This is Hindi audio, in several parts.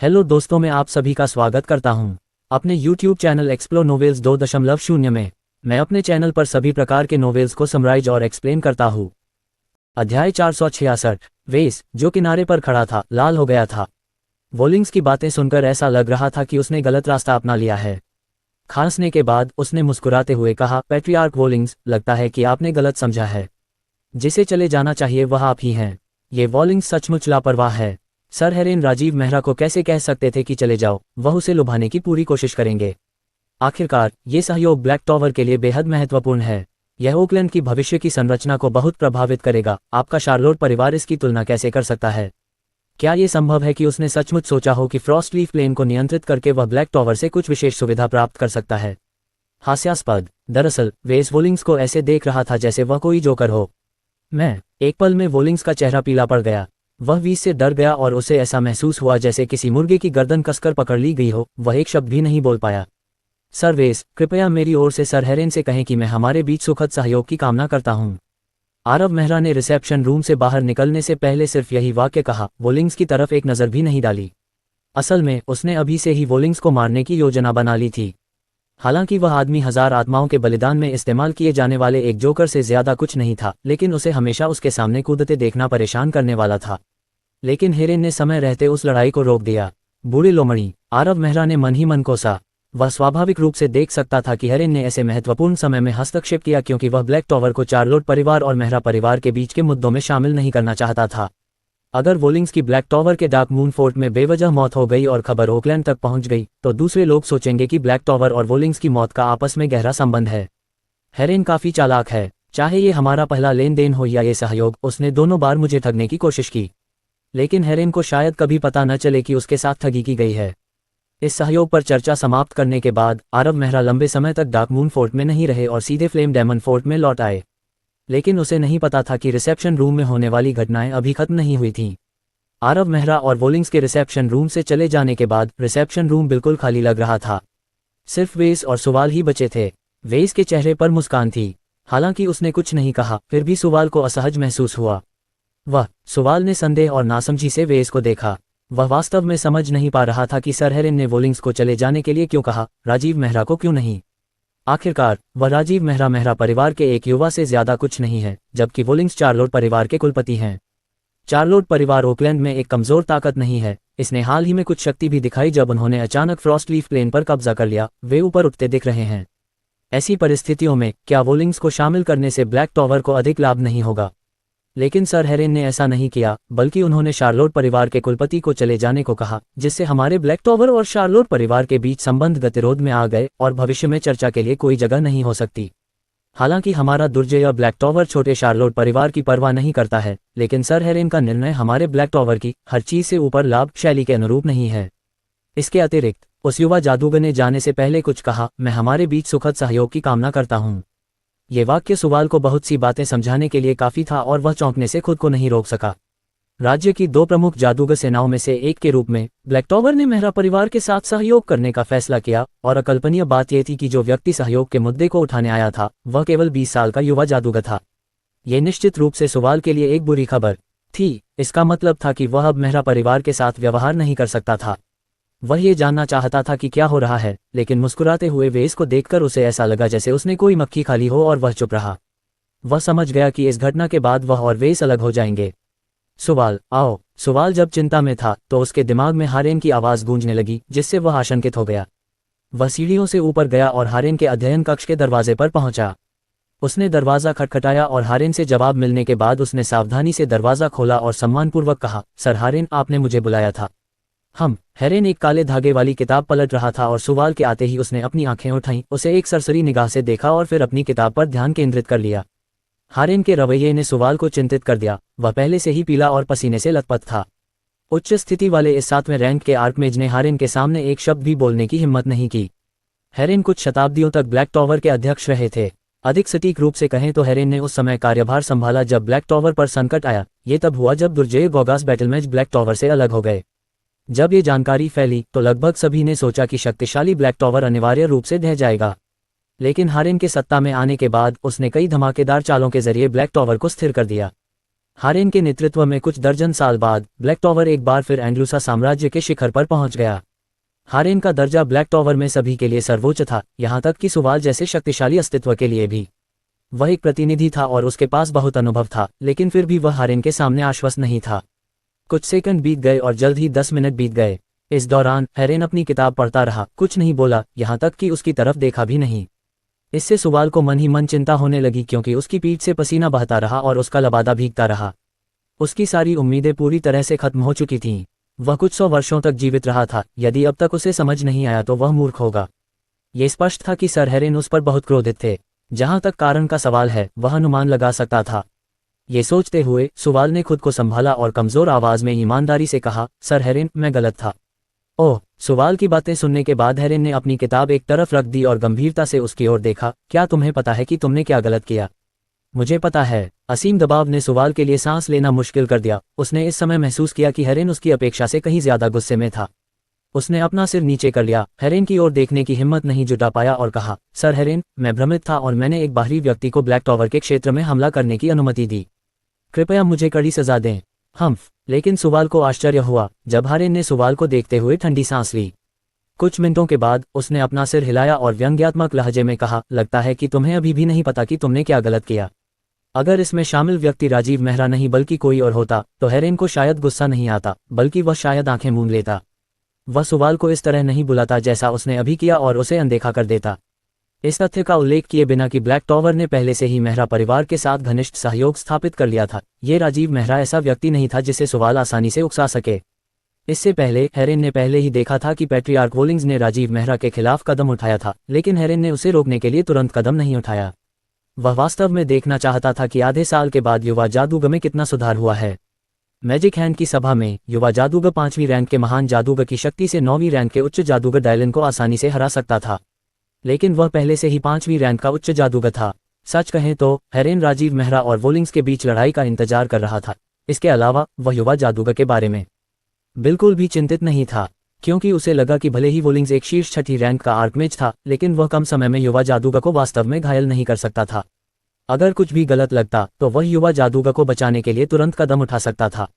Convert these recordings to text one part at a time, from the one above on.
हेलो दोस्तों, मैं आप सभी का स्वागत करता हूं अपने YouTube चैनल एक्सप्लोर नोवेल्स 2.0 में। मैं अपने चैनल पर सभी प्रकार के नोवेल्स को समराइज और एक्सप्लेन करता हूं। अध्याय 466। वेस, जो किनारे पर खड़ा था, लाल हो गया था। वोलिंग्स की बातें सुनकर ऐसा लग रहा था कि उसने गलत रास्ता अपना लिया है। खांसने के बाद उसने मुस्कुराते हुए कहा, पैट्रियार्क वोलिंग्स, लगता है कि आपने गलत समझा है। जिसे चले जाना चाहिए वह आप ही हैं। ये वोलिंग्स सचमुच लापरवाह है। सर हेरेन राजीव मेहरा को कैसे कह सकते थे कि चले जाओ, वह उसे लुभाने की पूरी कोशिश करेंगे। आखिरकार ये सहयोग ब्लैक टॉवर के लिए बेहद महत्वपूर्ण है। यह ओकलैंड की भविष्य की संरचना को बहुत प्रभावित करेगा। आपका शार्लोट परिवार इसकी तुलना कैसे कर सकता है? क्या ये संभव है कि उसने सचमुच सोचा हो कि फ्रॉस्टलीफ प्लेन को नियंत्रित करके वह ब्लैक टॉवर से कुछ विशेष सुविधा प्राप्त कर सकता है? हास्यास्पद। दरअसल वेस वोलिंग्स को ऐसे देख रहा था जैसे वह कोई जोकर हो। एक पल में वोलिंग्स का चेहरा पीला पड़ गया। वह वीस से डर गया और उसे ऐसा महसूस हुआ जैसे किसी मुर्गे की गर्दन कसकर पकड़ ली गई हो। वह एक शब्द भी नहीं बोल पाया। सर वेस, कृपया मेरी ओर से सर हेरेन से कहें कि मैं हमारे बीच सुखद सहयोग की कामना करता हूं। आरव मेहरा ने रिसेप्शन रूम से बाहर निकलने से पहले सिर्फ यही वाक्य कहा, वोलिंग्स की तरफ एक नज़र भी नहीं डाली। असल में उसने अभी से ही वोलिंग्स को मारने की योजना बना ली थी। हालांकि वह आदमी 1000 आत्माओं के बलिदान में इस्तेमाल किए जाने वाले एक जोकर से ज्यादा कुछ नहीं था, लेकिन उसे हमेशा उसके सामने कूदते देखना परेशान करने वाला था। लेकिन हेरेन ने समय रहते उस लड़ाई को रोक दिया। बूढ़ी लोमड़ी, आरव मेहरा ने मन ही मन कोसा। वह स्वाभाविक रूप से देख सकता था कि हेरेन ने ऐसे महत्वपूर्ण समय में हस्तक्षेप किया क्योंकि वह ब्लैक टॉवर को चार्लोट परिवार और मेहरा परिवार के बीच के मुद्दों में शामिल नहीं करना चाहता था। अगर वोलिंग्स की ब्लैक टॉवर के डार्क मून फोर्ट में बेवजह मौत हो गई और खबर ओकलैंड तक पहुंच गई, तो दूसरे लोग सोचेंगे कि ब्लैक टॉवर और वोलिंग्स की मौत का आपस में गहरा संबंध है। हेरेन काफी चालाक है। चाहे ये हमारा पहला लेन देन हो या ये सहयोग, उसने दोनों बार मुझे ठगने की कोशिश की। लेकिन हेरेन को शायद कभी पता न चले कि उसके साथ ठगी की गई है। इस सहयोग पर चर्चा समाप्त करने के बाद आरव मेहरा लंबे समय तक डार्क मून फोर्ट में नहीं रहे और सीधे फ्लेम डेमन फोर्ट में लौट आए। लेकिन उसे नहीं पता था कि रिसेप्शन रूम में होने वाली घटनाएं अभी खत्म नहीं हुई थीं। आरव मेहरा और वोलिंग्स के रिसेप्शन रूम से चले जाने के बाद रिसेप्शन रूम बिल्कुल खाली लग रहा था। सिर्फ वेस और सुवाल ही बचे थे। वेस के चेहरे पर मुस्कान थी। हालांकि उसने कुछ नहीं कहा, फिर भी सुवाल को असहज महसूस हुआ। सुवाल ने संदेह और नासमझी से वेस को देखा। वह वास्तव में समझ नहीं पा रहा था कि सर हेरेन ने वोलिंग्स को चले जाने के लिए क्यों कहा, राजीव मेहरा को क्यों नहीं। आखिरकार वह राजीव मेहरा मेहरा परिवार के एक युवा से ज्यादा कुछ नहीं है, जबकि वोलिंग्स चार्लोट परिवार के कुलपति हैं। चार्लोट परिवार ओकलैंड में एक कमजोर ताकत नहीं है। इसने हाल ही में कुछ शक्ति भी दिखाई जब उन्होंने अचानक फ्रॉस्टलीफ प्लेन पर कब्जा कर लिया। वे ऊपर उठते दिख रहे हैं। ऐसी परिस्थितियों में क्या वोलिंग्स को शामिल करने से ब्लैक टॉवर को अधिक लाभ नहीं होगा? लेकिन सर हेरेन ने ऐसा नहीं किया, बल्कि उन्होंने शार्लोट परिवार के कुलपति को चले जाने को कहा, जिससे हमारे ब्लैक टॉवर और शार्लोट परिवार के बीच संबंध गतिरोध में आ गए और भविष्य में चर्चा के लिए कोई जगह नहीं हो सकती। हालांकि हमारा दुर्जय ब्लैक टॉवर छोटे शार्लोट परिवार की परवाह नहीं करता है, लेकिन सर हेरेन का निर्णय हमारे ब्लैक टॉवर की हर चीज से ऊपर लाभ शैली के अनुरूप नहीं है। इसके अतिरिक्त उस युवा जादूगर ने जाने से पहले कुछ कहा, मैं हमारे बीच सुखद सहयोग की कामना करता हूँ। ये वाक्य सुवाल को बहुत सी बातें समझाने के लिए काफी था और वह चौंकने से खुद को नहीं रोक सका। राज्य की दो प्रमुख जादूगर सेनाओं में से एक के रूप में ब्लैक टॉवर ने मेहरा परिवार के साथ सहयोग करने का फैसला किया, और अकल्पनीय बात यह थी कि जो व्यक्ति सहयोग के मुद्दे को उठाने आया था वह केवल 20 साल का युवा जादूगर था। यह निश्चित रूप से सुवाल के लिए एक बुरी खबर थी। इसका मतलब था कि वह अब मेहरा परिवार के साथ व्यवहार नहीं कर सकता था। वह ये जानना चाहता था कि क्या हो रहा है, लेकिन मुस्कुराते हुए वेस को देखकर उसे ऐसा लगा जैसे उसने कोई मक्खी खा ली हो और वह चुप रहा। वह समझ गया कि इस घटना के बाद वह और वेस अलग हो जाएंगे। सुवाल, आओ। सुवाल जब चिंता में था तो उसके दिमाग में हारेन की आवाज गूंजने लगी, जिससे वह आशंकित हो गया। वह सीढ़ियों से ऊपर गया और हारेन के अध्ययन कक्ष के दरवाजे पर पहुंचा। उसने दरवाजा खटखटाया और हारेन से जवाब मिलने के बाद उसने सावधानी से दरवाजा खोला और सम्मानपूर्वक कहा, सर हारेन, आपने मुझे बुलाया था। हेरेन एक काले धागे वाली किताब पलट रहा था और सुवाल के आते ही उसने अपनी आंखें उठाईं, उसे एक सरसरी निगाह से देखा और फिर अपनी किताब पर ध्यान केंद्रित कर लिया। हारेन के रवैये ने सुवाल को चिंतित कर दिया। वह पहले से ही पीला और पसीने से लथपथ था। उच्च स्थिति वाले इस 7वें रैंक के आर्कमेज ने हारेन के सामने एक शब्द भी बोलने की हिम्मत नहीं की। हेरेन कुछ शताब्दियों तक ब्लैक टॉवर के अध्यक्ष रहे थे। अधिक सटीक रूप से कहें तो हेरेन ने उस समय कार्यभार संभाला जब ब्लैक टॉवर पर संकट आया। ये तब हुआ जब दुर्जय गोगास बैटलमेज ब्लैक टॉवर से अलग हो गए। जब ये जानकारी फैली तो लगभग सभी ने सोचा कि शक्तिशाली ब्लैक टॉवर अनिवार्य रूप से ढह जाएगा। लेकिन हारेन के सत्ता में आने के बाद उसने कई धमाकेदार चालों के जरिए ब्लैक टॉवर को स्थिर कर दिया। हारेन के नेतृत्व में कुछ दर्जन साल बाद ब्लैक टॉवर एक बार फिर एंडलूसा साम्राज्य के शिखर पर पहुंच गया। हारेन का दर्जा ब्लैक टॉवर में सभी के लिए सर्वोच्च था, यहाँ तक कि सुवाल जैसे शक्तिशाली अस्तित्व के लिए भी। वह एक प्रतिनिधि था और उसके पास बहुत अनुभव था, लेकिन फिर भी वह हारेन के सामने आश्वस्त नहीं था। कुछ सेकंड बीत गए और जल्द ही 10 मिनट बीत गए। इस दौरान हारेन अपनी किताब पढ़ता रहा, कुछ नहीं बोला, यहाँ तक कि उसकी तरफ देखा भी नहीं। इससे सुवाल को मन ही मन चिंता होने लगी, क्योंकि उसकी पीठ से पसीना बहता रहा और उसका लबादा भीगता रहा। उसकी सारी उम्मीदें पूरी तरह से खत्म हो चुकी थीं। वह कुछ 100 वर्षों तक जीवित रहा था। यदि अब तक उसे समझ नहीं आया तो वह मूर्ख होगा। ये स्पष्ट था कि सर हारेन उस पर बहुत क्रोधित थे। जहां तक कारण का सवाल है, वह अनुमान लगा सकता था। ये सोचते हुए सुवाल ने खुद को संभाला और कमजोर आवाज में ईमानदारी से कहा, सर हारेन, मैं गलत था। ओह। सुवाल की बातें सुनने के बाद हारेन ने अपनी किताब एक तरफ रख दी और गंभीरता से उसकी ओर देखा। क्या तुम्हें पता है कि तुमने क्या गलत किया? मुझे पता है। असीम दबाव ने सुवाल के लिए सांस लेना मुश्किल कर दिया। उसने इस समय महसूस किया कि हारेन उसकी अपेक्षा से कहीं ज्यादा गुस्से में था। उसने अपना सिर नीचे कर लिया, हारेन की ओर देखने की हिम्मत नहीं जुटा पाया और कहा, सर हारेन, मैं भ्रमित था और मैंने एक बाहरी व्यक्ति को ब्लैक टॉवर के क्षेत्र में हमला करने की अनुमति दी। कृपया मुझे कड़ी सजा दें। लेकिन सुवाल को आश्चर्य हुआ जब हारेन ने सुवाल को देखते हुए ठंडी सांस ली। कुछ मिनटों के बाद उसने अपना सिर हिलाया और व्यंग्यात्मक लहजे में कहा, लगता है कि तुम्हें अभी भी नहीं पता कि तुमने क्या गलत किया। अगर इसमें शामिल व्यक्ति राजीव मेहरा नहीं बल्कि कोई और होता तो हारेन को शायद गुस्सा नहीं आता, बल्कि वह शायद आंखें मूंद लेता। वह सुवाल को इस तरह नहीं बुलाता जैसा उसने अभी किया और उसे अनदेखा कर देता। इस तथ्य का उल्लेख किए बिना कि ब्लैक टॉवर ने पहले से ही मेहरा परिवार के साथ घनिष्ठ सहयोग स्थापित कर लिया था, ये राजीव मेहरा ऐसा व्यक्ति नहीं था जिसे सुवाल आसानी से उकसा सके। इससे पहले हारेन ने पहले ही देखा था कि पैट्रियार्क वोलिंग्स ने राजीव मेहरा के खिलाफ कदम उठाया था, लेकिन हारेन ने उसे रोकने के लिए तुरंत कदम नहीं उठाया। वह वास्तव में देखना चाहता था कि आधे साल के बाद युवा जादूगर में कितना सुधार हुआ है। मैजिक हैंड की सभा में युवा जादूगर 5वीं रैंक के महान जादूगर की शक्ति से 9वीं रैंक के उच्च जादूगर डायलन को आसानी से हरा सकता था, लेकिन वह पहले से ही 5वीं रैंक का उच्च जादूगर था। सच कहें तो हारेन राजीव मेहरा और वोलिंग्स के बीच लड़ाई का इंतजार कर रहा था। इसके अलावा वह युवा जादूगर के बारे में बिल्कुल भी चिंतित नहीं था, क्योंकि उसे लगा कि भले ही वोलिंग्स एक शीर्ष 6ठी रैंक का आर्कमेज था, लेकिन वह कम समय में युवा जादूगर को वास्तव में घायल नहीं कर सकता था। अगर कुछ भी गलत लगता तो वह युवा जादूगर को बचाने के लिए तुरंत कदम उठा सकता था।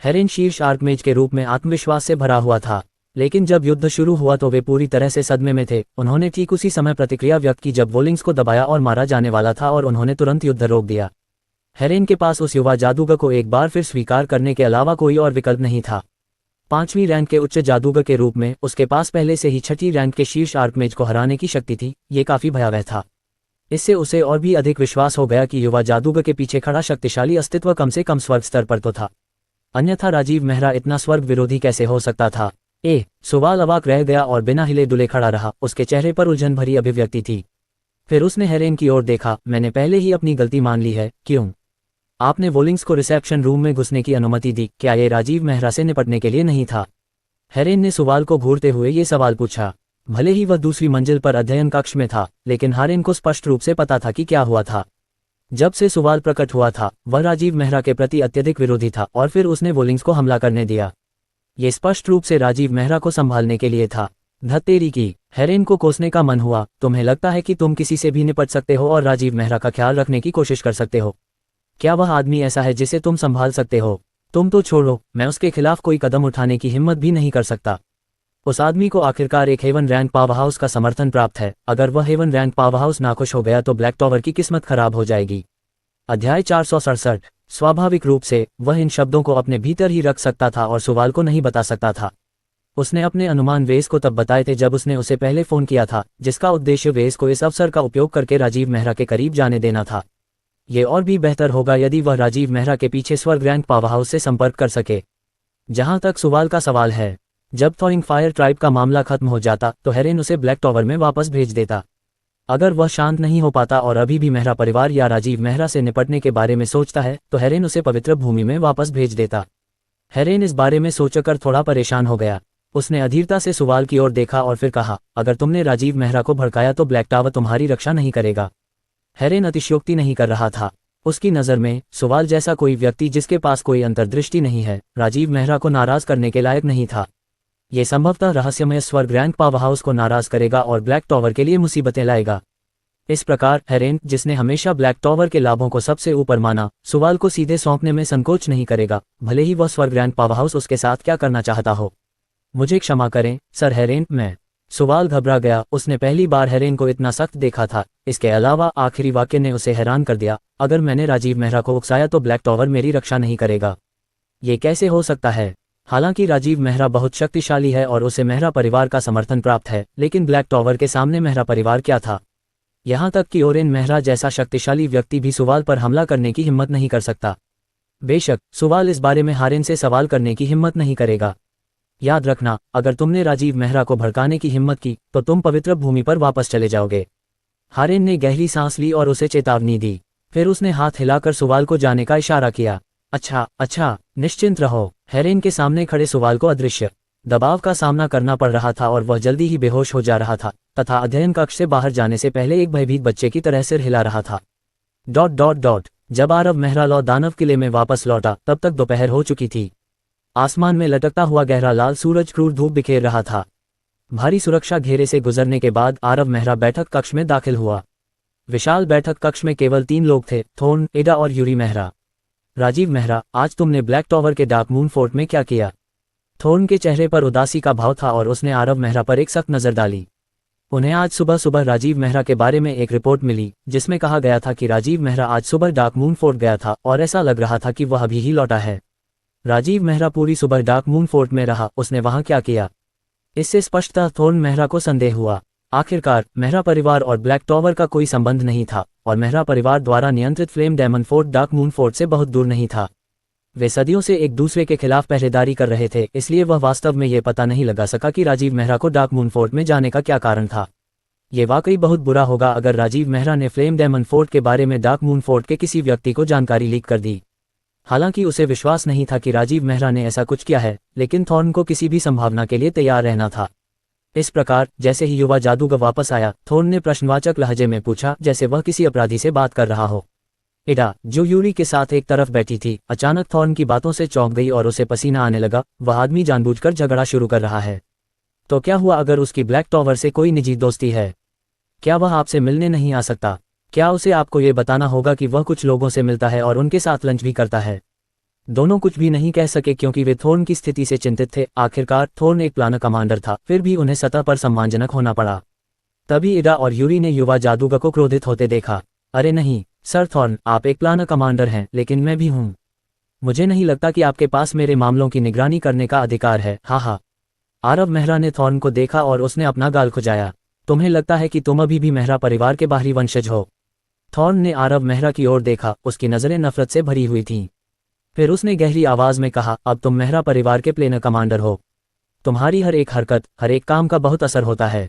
हारेन शीर्ष आर्कमेज के रूप में आत्मविश्वास से भरा हुआ था, लेकिन जब युद्ध शुरू हुआ तो वे पूरी तरह से सदमे में थे। उन्होंने ठीक उसी समय प्रतिक्रिया व्यक्त की जब वोलिंग्स को दबाया और मारा जाने वाला था, और उन्होंने तुरंत युद्ध रोक दिया। हारेन के पास उस युवा जादूगर को एक बार फिर स्वीकार करने के अलावा कोई और विकल्प नहीं था। 5वीं रैंक के उच्च जादूगर के रूप में उसके पास पहले से ही 6ठी रैंक के शीर्ष आर्कमेज को हराने की शक्ति थी। ये काफी भयावह था। इससे उसे और भी अधिक विश्वास हो गया कि युवा जादूगर के पीछे खड़ा शक्तिशाली अस्तित्व कम से कम स्वर्ग स्तर पर तो था, अन्यथा राजीव मेहरा इतना स्वर्ग विरोधी कैसे हो सकता था। सुवाल अवाक रह गया और बिना हिले डुले खड़ा रहा। उसके चेहरे पर उलझन भरी अभिव्यक्ति थी। फिर उसने हारेन की ओर देखा। मैंने पहले ही अपनी गलती मान ली है। क्यों? आपने वोलिंग्स को रिसेप्शन रूम में घुसने की अनुमति दी, क्या ये राजीव मेहरा से निपटने के लिए नहीं था? हारेन ने सुवाल को घूरते हुए ये सवाल पूछा। भले ही वह दूसरी मंजिल पर अध्ययन कक्ष में था, लेकिन हारेन को स्पष्ट रूप से पता था कि क्या हुआ था। जब से सुवाल प्रकट हुआ था, वह राजीव मेहरा के प्रति अत्यधिक विरोधी था, और फिर उसने वोलिंग्स को हमला करने दिया। ये स्पष्ट रूप से राजीव मेहरा को संभालने के लिए था। धत्तेरी की। हारेन को कोसने का मन हुआ। तुम्हें लगता है कि तुम किसी से भी निपट सकते हो और राजीव मेहरा का ख्याल रखने की कोशिश कर सकते हो? क्या वह आदमी ऐसा है जिसे तुम संभाल सकते हो? तुम तो छोड़ो, मैं उसके खिलाफ कोई कदम उठाने की हिम्मत भी नहीं कर सकता। उस आदमी को आखिरकार एक हेवन रैंक पावरहाउस का समर्थन प्राप्त है। अगर वह हेवन रैंक पावरहाउस नाखुश हो गया तो ब्लैक टॉवर की किस्मत खराब हो जाएगी। अध्याय 467। स्वाभाविक रूप से वह इन शब्दों को अपने भीतर ही रख सकता था और सुवाल को नहीं बता सकता था। उसने अपने अनुमान वेस को तब बताए थे जब उसने उसे पहले फोन किया था, जिसका उद्देश्य वेस को इस अवसर का उपयोग करके राजीव मेहरा के करीब जाने देना था। ये और भी बेहतर होगा यदि वह राजीव मेहरा के पीछे स्वर्ग रैंक पावरहाउस से संपर्क कर सके। जहां तक सुवाल का सवाल है, जब थॉइंग फायर ट्राइब का मामला खत्म हो जाता तो हारेन उसे ब्लैक टॉवर में वापस भेज देता। अगर वह शांत नहीं हो पाता और अभी भी मेहरा परिवार या राजीव मेहरा से निपटने के बारे में सोचता है तो हारेन उसे पवित्र भूमि में वापस भेज देता। हारेन इस बारे में सोचकर थोड़ा परेशान हो गया। उसने अधीरता से सुवाल की ओर देखा और फिर कहा, अगर तुमने राजीव मेहरा को भड़काया तो ब्लैक टावर तुम्हारी रक्षा नहीं करेगा। हारेन अतिशयोक्ति नहीं कर रहा था। उसकी नज़र में सुवाल जैसा कोई व्यक्ति जिसके पास कोई अंतर्दृष्टि नहीं है, राजीव मेहरा को नाराज करने के लायक नहीं था। ये संभवतः रहस्यमय स्वर्ग रैंक पावरहाउस को नाराज करेगा और ब्लैक टॉवर के लिए मुसीबतें लाएगा। इस प्रकार हेरेन, जिसने हमेशा ब्लैक टॉवर के लाभों को सबसे ऊपर माना, सुवाल को सीधे सौंपने में संकोच नहीं करेगा, भले ही वह स्वर्गग्रैंड पावरहाउस उसके साथ क्या करना चाहता हो। मुझे क्षमा करें सर हेरेन, मैं। सुवाल घबरा गया, उसने पहली बार हेरेन को इतना सख्त देखा था। इसके अलावा आखिरी वाक्य ने उसे हैरान कर दिया, अगर मैंने राजीव मेहरा को उकसाया तो ब्लैक टॉवर मेरी रक्षा नहीं करेगा। ये कैसे हो सकता है? हालांकि राजीव मेहरा बहुत शक्तिशाली है और उसे मेहरा परिवार का समर्थन प्राप्त है, लेकिन ब्लैक टॉवर के सामने मेहरा परिवार क्या था? यहाँ तक कि ओरेन मेहरा जैसा शक्तिशाली व्यक्ति भी सुवाल पर हमला करने की हिम्मत नहीं कर सकता। बेशक सुवाल इस बारे में हारेन से सवाल करने की हिम्मत नहीं करेगा। याद रखना, अगर तुमने राजीव मेहरा को भड़काने की हिम्मत की तो तुम पवित्र भूमि पर वापस चले जाओगे। हारेन ने गहरी सांस ली और उसे चेतावनी दी। फिर उसने हाथ हिलाकर सुवाल को जाने का इशारा किया। अच्छा, निश्चिंत रहो। हेरेन के सामने खड़े सुवाल को अदृश्य दबाव का सामना करना पड़ रहा था और वह जल्दी ही बेहोश हो जा रहा था तथा अध्ययन कक्ष से बाहर जाने से पहले एक भयभीत बच्चे की तरह सिर हिला रहा था। ... जब आरव मेहरा लौ दानव किले में वापस लौटा तब तक दोपहर हो चुकी थी। आसमान में लटकता हुआ गहरा लाल सूरज क्रूर धूप बिखेर रहा था। भारी सुरक्षा घेरे से गुजरने के बाद आरव मेहरा बैठक कक्ष में दाखिल हुआ। विशाल बैठक कक्ष में केवल 3 लोग थे, थोर्न, एडा और यूरी मेहरा। राजीव मेहरा, आज तुमने ब्लैक टॉवर के डार्क मून फोर्ट में क्या किया? थोर्न के चेहरे पर उदासी का भाव था और उसने आरव मेहरा पर एक सख्त नजर डाली। उन्हें आज सुबह सुबह राजीव मेहरा के बारे में एक रिपोर्ट मिली जिसमें कहा गया था कि राजीव मेहरा आज सुबह डार्क मून फोर्ट गया था और ऐसा लग रहा था कि वह अभी ही लौटा है। राजीव मेहरा पूरी सुबह डार्क मून फोर्ट में रहा, उसने वहां क्या किया? इससे स्पष्टतः थोर्न मेहरा को संदेह हुआ। आखिरकार मेहरा परिवार और ब्लैक टॉवर का कोई संबंध नहीं था और मेहरा परिवार द्वारा नियंत्रित Flame Demon Fort Dark Moon Fort से बहुत दूर नहीं था। वे सदियों से एक दूसरे के खिलाफ पहरेदारी कर रहे थे, इसलिए वह वास्तव में ये पता नहीं लगा सका कि राजीव मेहरा को डार्क मून फोर्ट में जाने का क्या कारण था। ये वाकई बहुत बुरा होगा अगर राजीव मेहरा ने फ्लेम डेमन फोर्ट के बारे में डार्क मून फोर्ट के किसी व्यक्ति को जानकारी लीक कर दी। हालांकि उसे विश्वास नहीं था कि राजीव मेहरा ने ऐसा कुछ किया है, लेकिन थॉर्न को किसी भी संभावना के लिए तैयार रहना था। इस प्रकार जैसे ही युवा जादूगर वापस आया, थॉर्न ने प्रश्नवाचक लहजे में पूछा, जैसे वह किसी अपराधी से बात कर रहा हो। एडा, जो यूरी के साथ एक तरफ बैठी थी, अचानक थॉर्न की बातों से चौंक गई और उसे पसीना आने लगा। वह आदमी जानबूझकर झगड़ा शुरू कर रहा है। तो क्या हुआ अगर उसकी ब्लैक टॉवर से कोई निजी दोस्ती है? क्या वह आपसे मिलने नहीं आ सकता? क्या उसे आपको ये बताना होगा कि वह कुछ लोगों से मिलता है और उनके साथ लंच भी करता है? दोनों कुछ भी नहीं कह सके क्योंकि वे थोर्न की स्थिति से चिंतित थे। आखिरकार थोर्न एक प्लानर कमांडर था, फिर भी उन्हें सतह पर सम्मानजनक होना पड़ा। तभी एडा और यूरी ने युवा जादूगर को क्रोधित होते देखा। अरे नहीं सर थॉर्न, आप एक प्लानर कमांडर हैं, लेकिन मैं भी हूं। मुझे नहीं लगता कि आपके पास मेरे मामलों की निगरानी करने का अधिकार है। हाँ। आरव मेहरा ने थॉर्न को देखा और उसने अपना गाल खुजाया। तुम्हें लगता है कि तुम अभी भी मेहरा परिवार के बाहरी वंशज हो? थॉर्न ने आरव मेहरा की ओर देखा, उसकी नजरें नफरत से भरी हुई थीं। फिर उसने गहरी आवाज में कहा, अब तुम मेहरा परिवार के प्लेनर कमांडर हो। तुम्हारी हर एक हरकत, हर एक काम का बहुत असर होता है।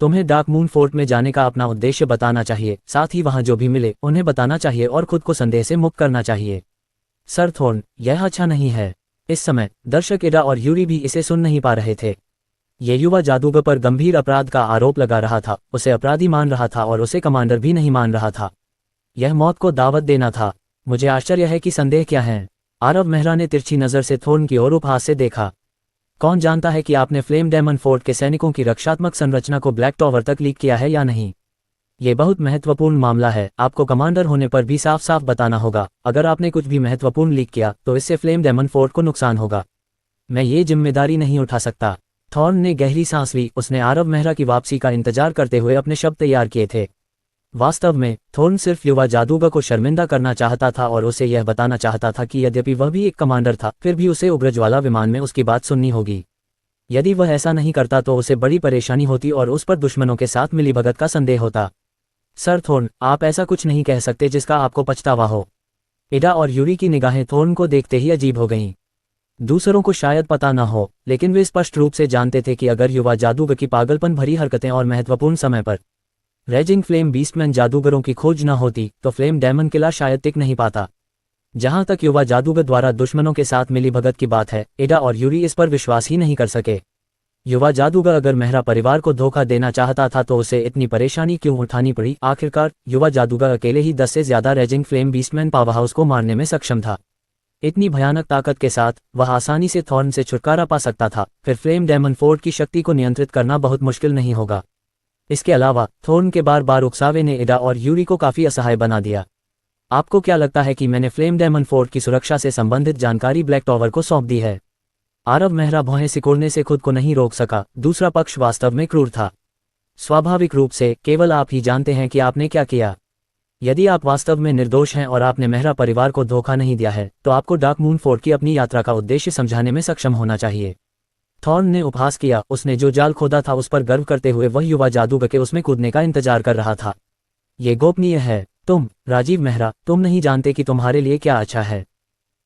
तुम्हें डार्क मून फोर्ट में जाने का अपना उद्देश्य बताना चाहिए, साथ ही वहां जो भी मिले उन्हें बताना चाहिए और खुद को संदेह से मुक्त करना चाहिए। सर थॉर्न, यह अच्छा नहीं है। इस समय दर्शक एडा और यूरी भी इसे सुन नहीं पा रहे थे। ये युवा जादूगर पर गंभीर अपराध का आरोप लगा रहा था, उसे अपराधी मान रहा था और उसे कमांडर भी नहीं मान रहा था। यह मौत को दावत देना था। मुझे आश्चर्य है कि संदेह क्या है? आरव मेहरा ने तिरछी नजर से थोर्न की ओर उपहास से देखा। कौन जानता है कि आपने फ्लेम डेमन फोर्ट के सैनिकों की रक्षात्मक संरचना को ब्लैक टॉवर तक लीक किया है या नहीं? ये बहुत महत्वपूर्ण मामला है, आपको कमांडर होने पर भी साफ साफ बताना होगा। अगर आपने कुछ भी महत्वपूर्ण लीक किया तो इससे फ्लेम डेमन फोर्ट को नुकसान होगा। मैं ये जिम्मेदारी नहीं उठा सकता। थॉर्न ने गहरी सांस ली, उसने आरव मेहरा की वापसी का इंतजार करते हुए अपने शब्द तैयार किए थे। वास्तव में थॉर्न सिर्फ युवा जादूगर को शर्मिंदा करना चाहता था और उसे यह बताना चाहता था कि यद्यपि वह भी एक कमांडर था, फिर भी उसे उग्रज्वाला विमान में उसकी बात सुननी होगी। यदि वह ऐसा नहीं करता तो उसे बड़ी परेशानी होती और उस पर दुश्मनों के साथ मिलीभगत का संदेह होता। सर थॉर्न, आप ऐसा कुछ नहीं कह सकते जिसका आपको पछतावा हो। एडा और यूरी की निगाहें थॉर्न को देखते ही अजीब हो गईं। दूसरों को शायद पता न हो, लेकिन वे स्पष्ट रूप से जानते थे कि अगर युवा जादूगर की पागलपन भरी हरकतें और महत्वपूर्ण समय पर रेजिंग फ्लेम बीस्टमैन जादूगरों की खोज न होती तो फ्लेम डेमन किला शायद टिक नहीं पाता। जहां तक युवा जादूगर द्वारा दुश्मनों के साथ मिली भगत की बात है, एडा और यूरी इस पर विश्वास ही नहीं कर सके। युवा जादूगर अगर मेहरा परिवार को धोखा देना चाहता था तो उसे इतनी परेशानी क्यों उठानी पड़ी? आखिरकार युवा जादूगर अकेले ही 10 से ज्यादा रेजिंग फ्लेम बीस्टमैन पावरहाउस को मारने में सक्षम था। इतनी भयानक ताकत के साथ वह आसानी से थॉर्न से छुटकारा पा सकता था। फिर फ्लेम डेमन फोर्ट की शक्ति को नियंत्रित करना बहुत मुश्किल नहीं होगा। इसके अलावा थॉर्न के बार बार उकसावे ने एडा और यूरी को काफी असहाय बना दिया। आपको क्या लगता है कि मैंने फ्लेम डेमन फोर्ट की सुरक्षा से संबंधित जानकारी ब्लैक टॉवर को सौंप दी है? आरव मेहरा भौहें सिकोड़ने से खुद को नहीं रोक सका। दूसरा पक्ष वास्तव में क्रूर था। स्वाभाविक रूप से केवल आप ही जानते हैं कि आपने क्या किया। यदि आप वास्तव में निर्दोष हैं और आपने मेहरा परिवार को धोखा नहीं दिया है तो आपको डार्क मून फोर्ट की अपनी यात्रा का उद्देश्य समझाने में सक्षम होना चाहिए। थॉर्न ने उपहास किया। उसने जो जाल खोदा था उस पर गर्व करते हुए वह युवा जादूगर के उसमें कूदने का इंतजार कर रहा था। ये गोपनीय है। तुम राजीव मेहरा, तुम नहीं जानते कि तुम्हारे लिए क्या अच्छा है।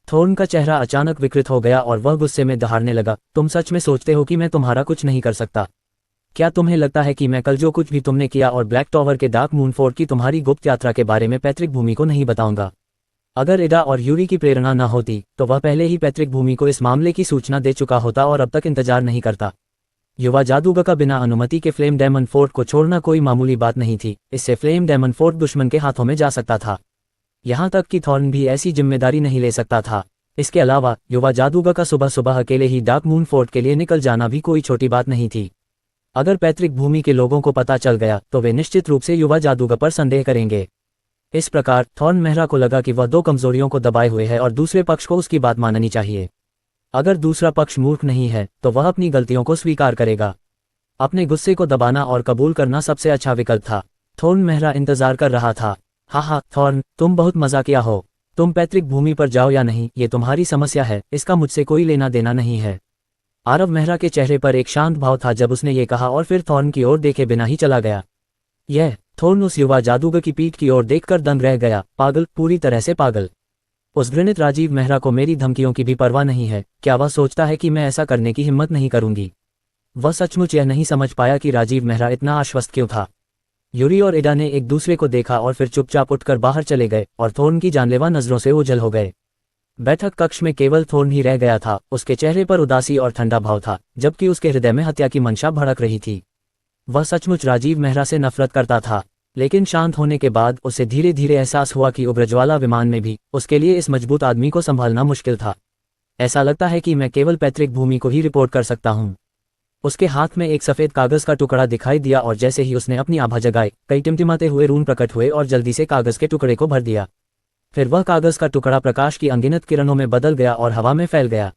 थॉर्न का चेहरा अचानक विकृत हो गया और वह गुस्से में दहाड़ने लगा। तुम सच में सोचते हो कि मैं तुम्हारा कुछ नहीं कर सकता? क्या तुम्हें लगता है कि मैं कल जो कुछ भी तुमने किया और ब्लैक टॉवर के डार्क मून फोर्ट की तुम्हारी गुप्त यात्रा के बारे में पैतृक भूमि को नहीं बताऊंगा? अगर एडा और यूरी की प्रेरणा न होती तो वह पहले ही पैतृक भूमि को इस मामले की सूचना दे चुका होता और अब तक इंतजार नहीं करता। युवा जादूगर का बिना अनुमति के फ्लेम डेमन फोर्ट को छोड़ना कोई मामूली बात नहीं थी। इससे फ्लेम डेमन फोर्ट दुश्मन के हाथों में जा सकता था। यहाँ तक कि थॉर्न भी ऐसी जिम्मेदारी नहीं ले सकता था। इसके अलावा युवा जादूगर का सुबह सुबह अकेले ही डार्क मून फोर्ट के लिए निकल जाना भी कोई छोटी बात नहीं थी। अगर पैतृक भूमि के लोगों को पता चल गया तो वे निश्चित रूप से युवा जादूगर पर संदेह करेंगे। इस प्रकार थॉर्न मेहरा को लगा कि वह दो कमजोरियों को दबाए हुए है और दूसरे पक्ष को उसकी बात माननी चाहिए। अगर दूसरा पक्ष मूर्ख नहीं है तो वह अपनी गलतियों को स्वीकार करेगा। अपने गुस्से को दबाना और कबूल करना सबसे अच्छा विकल्प था। थॉर्न मेहरा इंतजार कर रहा था। हाँ थॉर्न, तुम बहुत मजाकिया हो। तुम पैतृक भूमि पर जाओ या नहीं ये तुम्हारी समस्या है, इसका मुझसे कोई लेना देना नहीं है। आरव मेहरा के चेहरे पर एक शांत भाव था जब उसने ये कहा और फिर थॉर्न की ओर देखे बिना ही चला गया। थॉर्न उस युवा जादूगर की पीठ की ओर देखकर दंग रह गया। पागल, पूरी तरह से पागल। उस घृणित राजीव मेहरा को मेरी धमकियों की भी परवाह नहीं है। क्या वह सोचता है कि मैं ऐसा करने की हिम्मत नहीं करूंगी? वह सचमुच यह नहीं समझ पाया कि राजीव मेहरा इतना आश्वस्त क्यों था। यूरी और एडा ने एक दूसरे को देखा और फिर चुपचाप उठकर बाहर चले गए और थॉर्न की जानलेवा नजरों से ओझल हो गए। बैठक कक्ष में केवल थॉर्न ही रह गया था। उसके चेहरे पर उदासी और ठंडा भाव था जबकि उसके हृदय में हत्या की मंशा भड़क रही थी। वह सचमुच राजीव मेहरा से नफरत करता था, लेकिन शांत होने के बाद उसे धीरे धीरे एहसास हुआ कि उब्रजवाला विमान में भी उसके लिए इस मजबूत आदमी को संभालना मुश्किल था। ऐसा लगता है कि मैं केवल पैतृक भूमि को ही रिपोर्ट कर सकता हूँ। उसके हाथ में एक सफेद कागज का टुकड़ा दिखाई दिया और जैसे ही उसने अपनी आभा जगाई कई टिमटिमाते हुए रून प्रकट हुए और जल्दी से कागज के टुकड़े को भर दिया। फिर वह कागज का टुकड़ा प्रकाश की अनगिनत किरणों में बदल गया और हवा में फैल गया।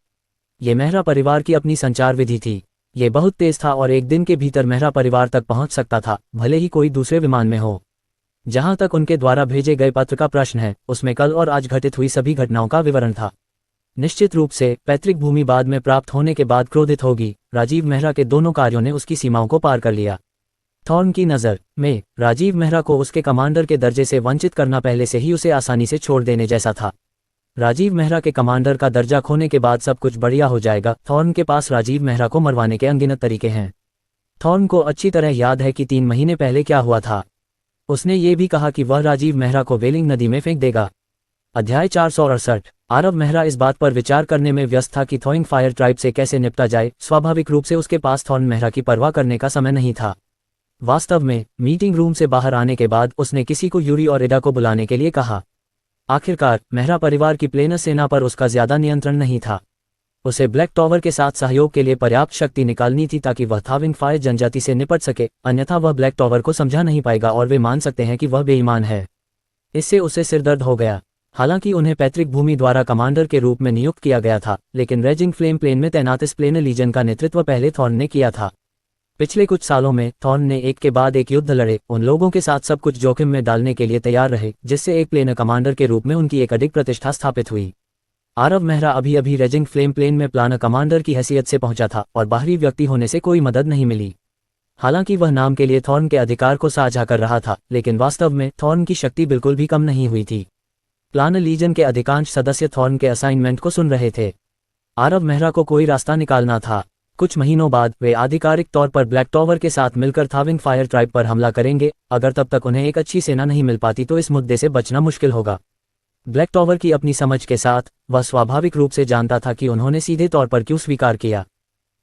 ये मेहरा परिवार की अपनी संचार विधि थी। ये बहुत तेज था और एक दिन के भीतर मेहरा परिवार तक पहुंच सकता था, भले ही कोई दूसरे विमान में हो। जहां तक उनके द्वारा भेजे गए पत्र का प्रश्न है उसमें कल और आज घटित हुई सभी घटनाओं का विवरण था। निश्चित रूप से पैतृक भूमि बाद में प्राप्त होने के बाद क्रोधित होगी। राजीव मेहरा के दोनों कार्यों ने उसकी सीमाओं को पार कर लिया। थॉर्न की नज़र में राजीव मेहरा को उसके कमांडर के दर्जे से वंचित करना पहले से ही उसे आसानी से छोड़ देने जैसा था। राजीव मेहरा के कमांडर का दर्जा खोने के बाद सब कुछ बढ़िया हो जाएगा। थॉर्न के पास राजीव मेहरा को मरवाने के अनगिनत तरीके हैं। थॉर्न को अच्छी तरह याद है कि 3 महीने पहले क्या हुआ था। उसने ये भी कहा कि वह राजीव मेहरा को वेलिंग नदी में फेंक देगा। अध्याय 468। आरव मेहरा इस बात पर विचार करने में व्यस्त था कि थॉइंग फायर ट्राइब से कैसे निपटा जाए। स्वाभाविक रूप से उसके पास थॉर्न मेहरा की परवाह करने का समय नहीं था। वास्तव में मीटिंग रूम से बाहर आने के बाद उसने किसी को यूरी और एडा को बुलाने के लिए कहा। आखिरकार मेहरा परिवार की प्लेनर सेना पर उसका ज्यादा नियंत्रण नहीं था। उसे ब्लैक टॉवर के साथ सहयोग के लिए पर्याप्त शक्ति निकालनी थी ताकि वह थॉइंग फायर जनजाति से निपट सके, अन्यथा वह ब्लैक टॉवर को समझा नहीं पाएगा और वे मान सकते हैं कि वह बेईमान है। इससे उसे सिरदर्द हो गया। हालांकि उन्हें पैतृक भूमि द्वारा कमांडर के रूप में नियुक्त किया गया था, लेकिन रेजिंग फ्लेम प्लेन में तैनात इस प्लेनर लीजन का नेतृत्व पहले थॉर्न ने किया था। पिछले कुछ सालों में थॉर्न ने एक के बाद एक युद्ध लड़े, उन लोगों के साथ सब कुछ जोखिम में डालने के लिए तैयार रहे, जिससे एक प्लेनर कमांडर के रूप में उनकी एक अधिक प्रतिष्ठा स्थापित हुई। आरव मेहरा अभी अभी रेजिंग फ्लेम प्लेन में प्लानर कमांडर की हैसियत से पहुंचा था और बाहरी व्यक्ति होने से कोई मदद नहीं मिली। हालांकि वह नाम के लिए थॉर्न के अधिकार को साझा कर रहा था, लेकिन वास्तव में थॉर्न की शक्ति बिल्कुल भी कम नहीं हुई थी। प्लानर लीजन के अधिकांश सदस्य थॉर्न के असाइनमेंट को सुन रहे थे। आरव मेहरा को कोई रास्ता निकालना था। कुछ महीनों बाद वे आधिकारिक तौर पर ब्लैक टॉवर के साथ मिलकर थॉइंग फायर ट्राइब पर हमला करेंगे। अगर तब तक उन्हें एक अच्छी सेना नहीं मिल पाती तो इस मुद्दे से बचना मुश्किल होगा। ब्लैक टॉवर की अपनी समझ के साथ वह स्वाभाविक रूप से जानता था कि उन्होंने सीधे तौर पर क्यों स्वीकार किया।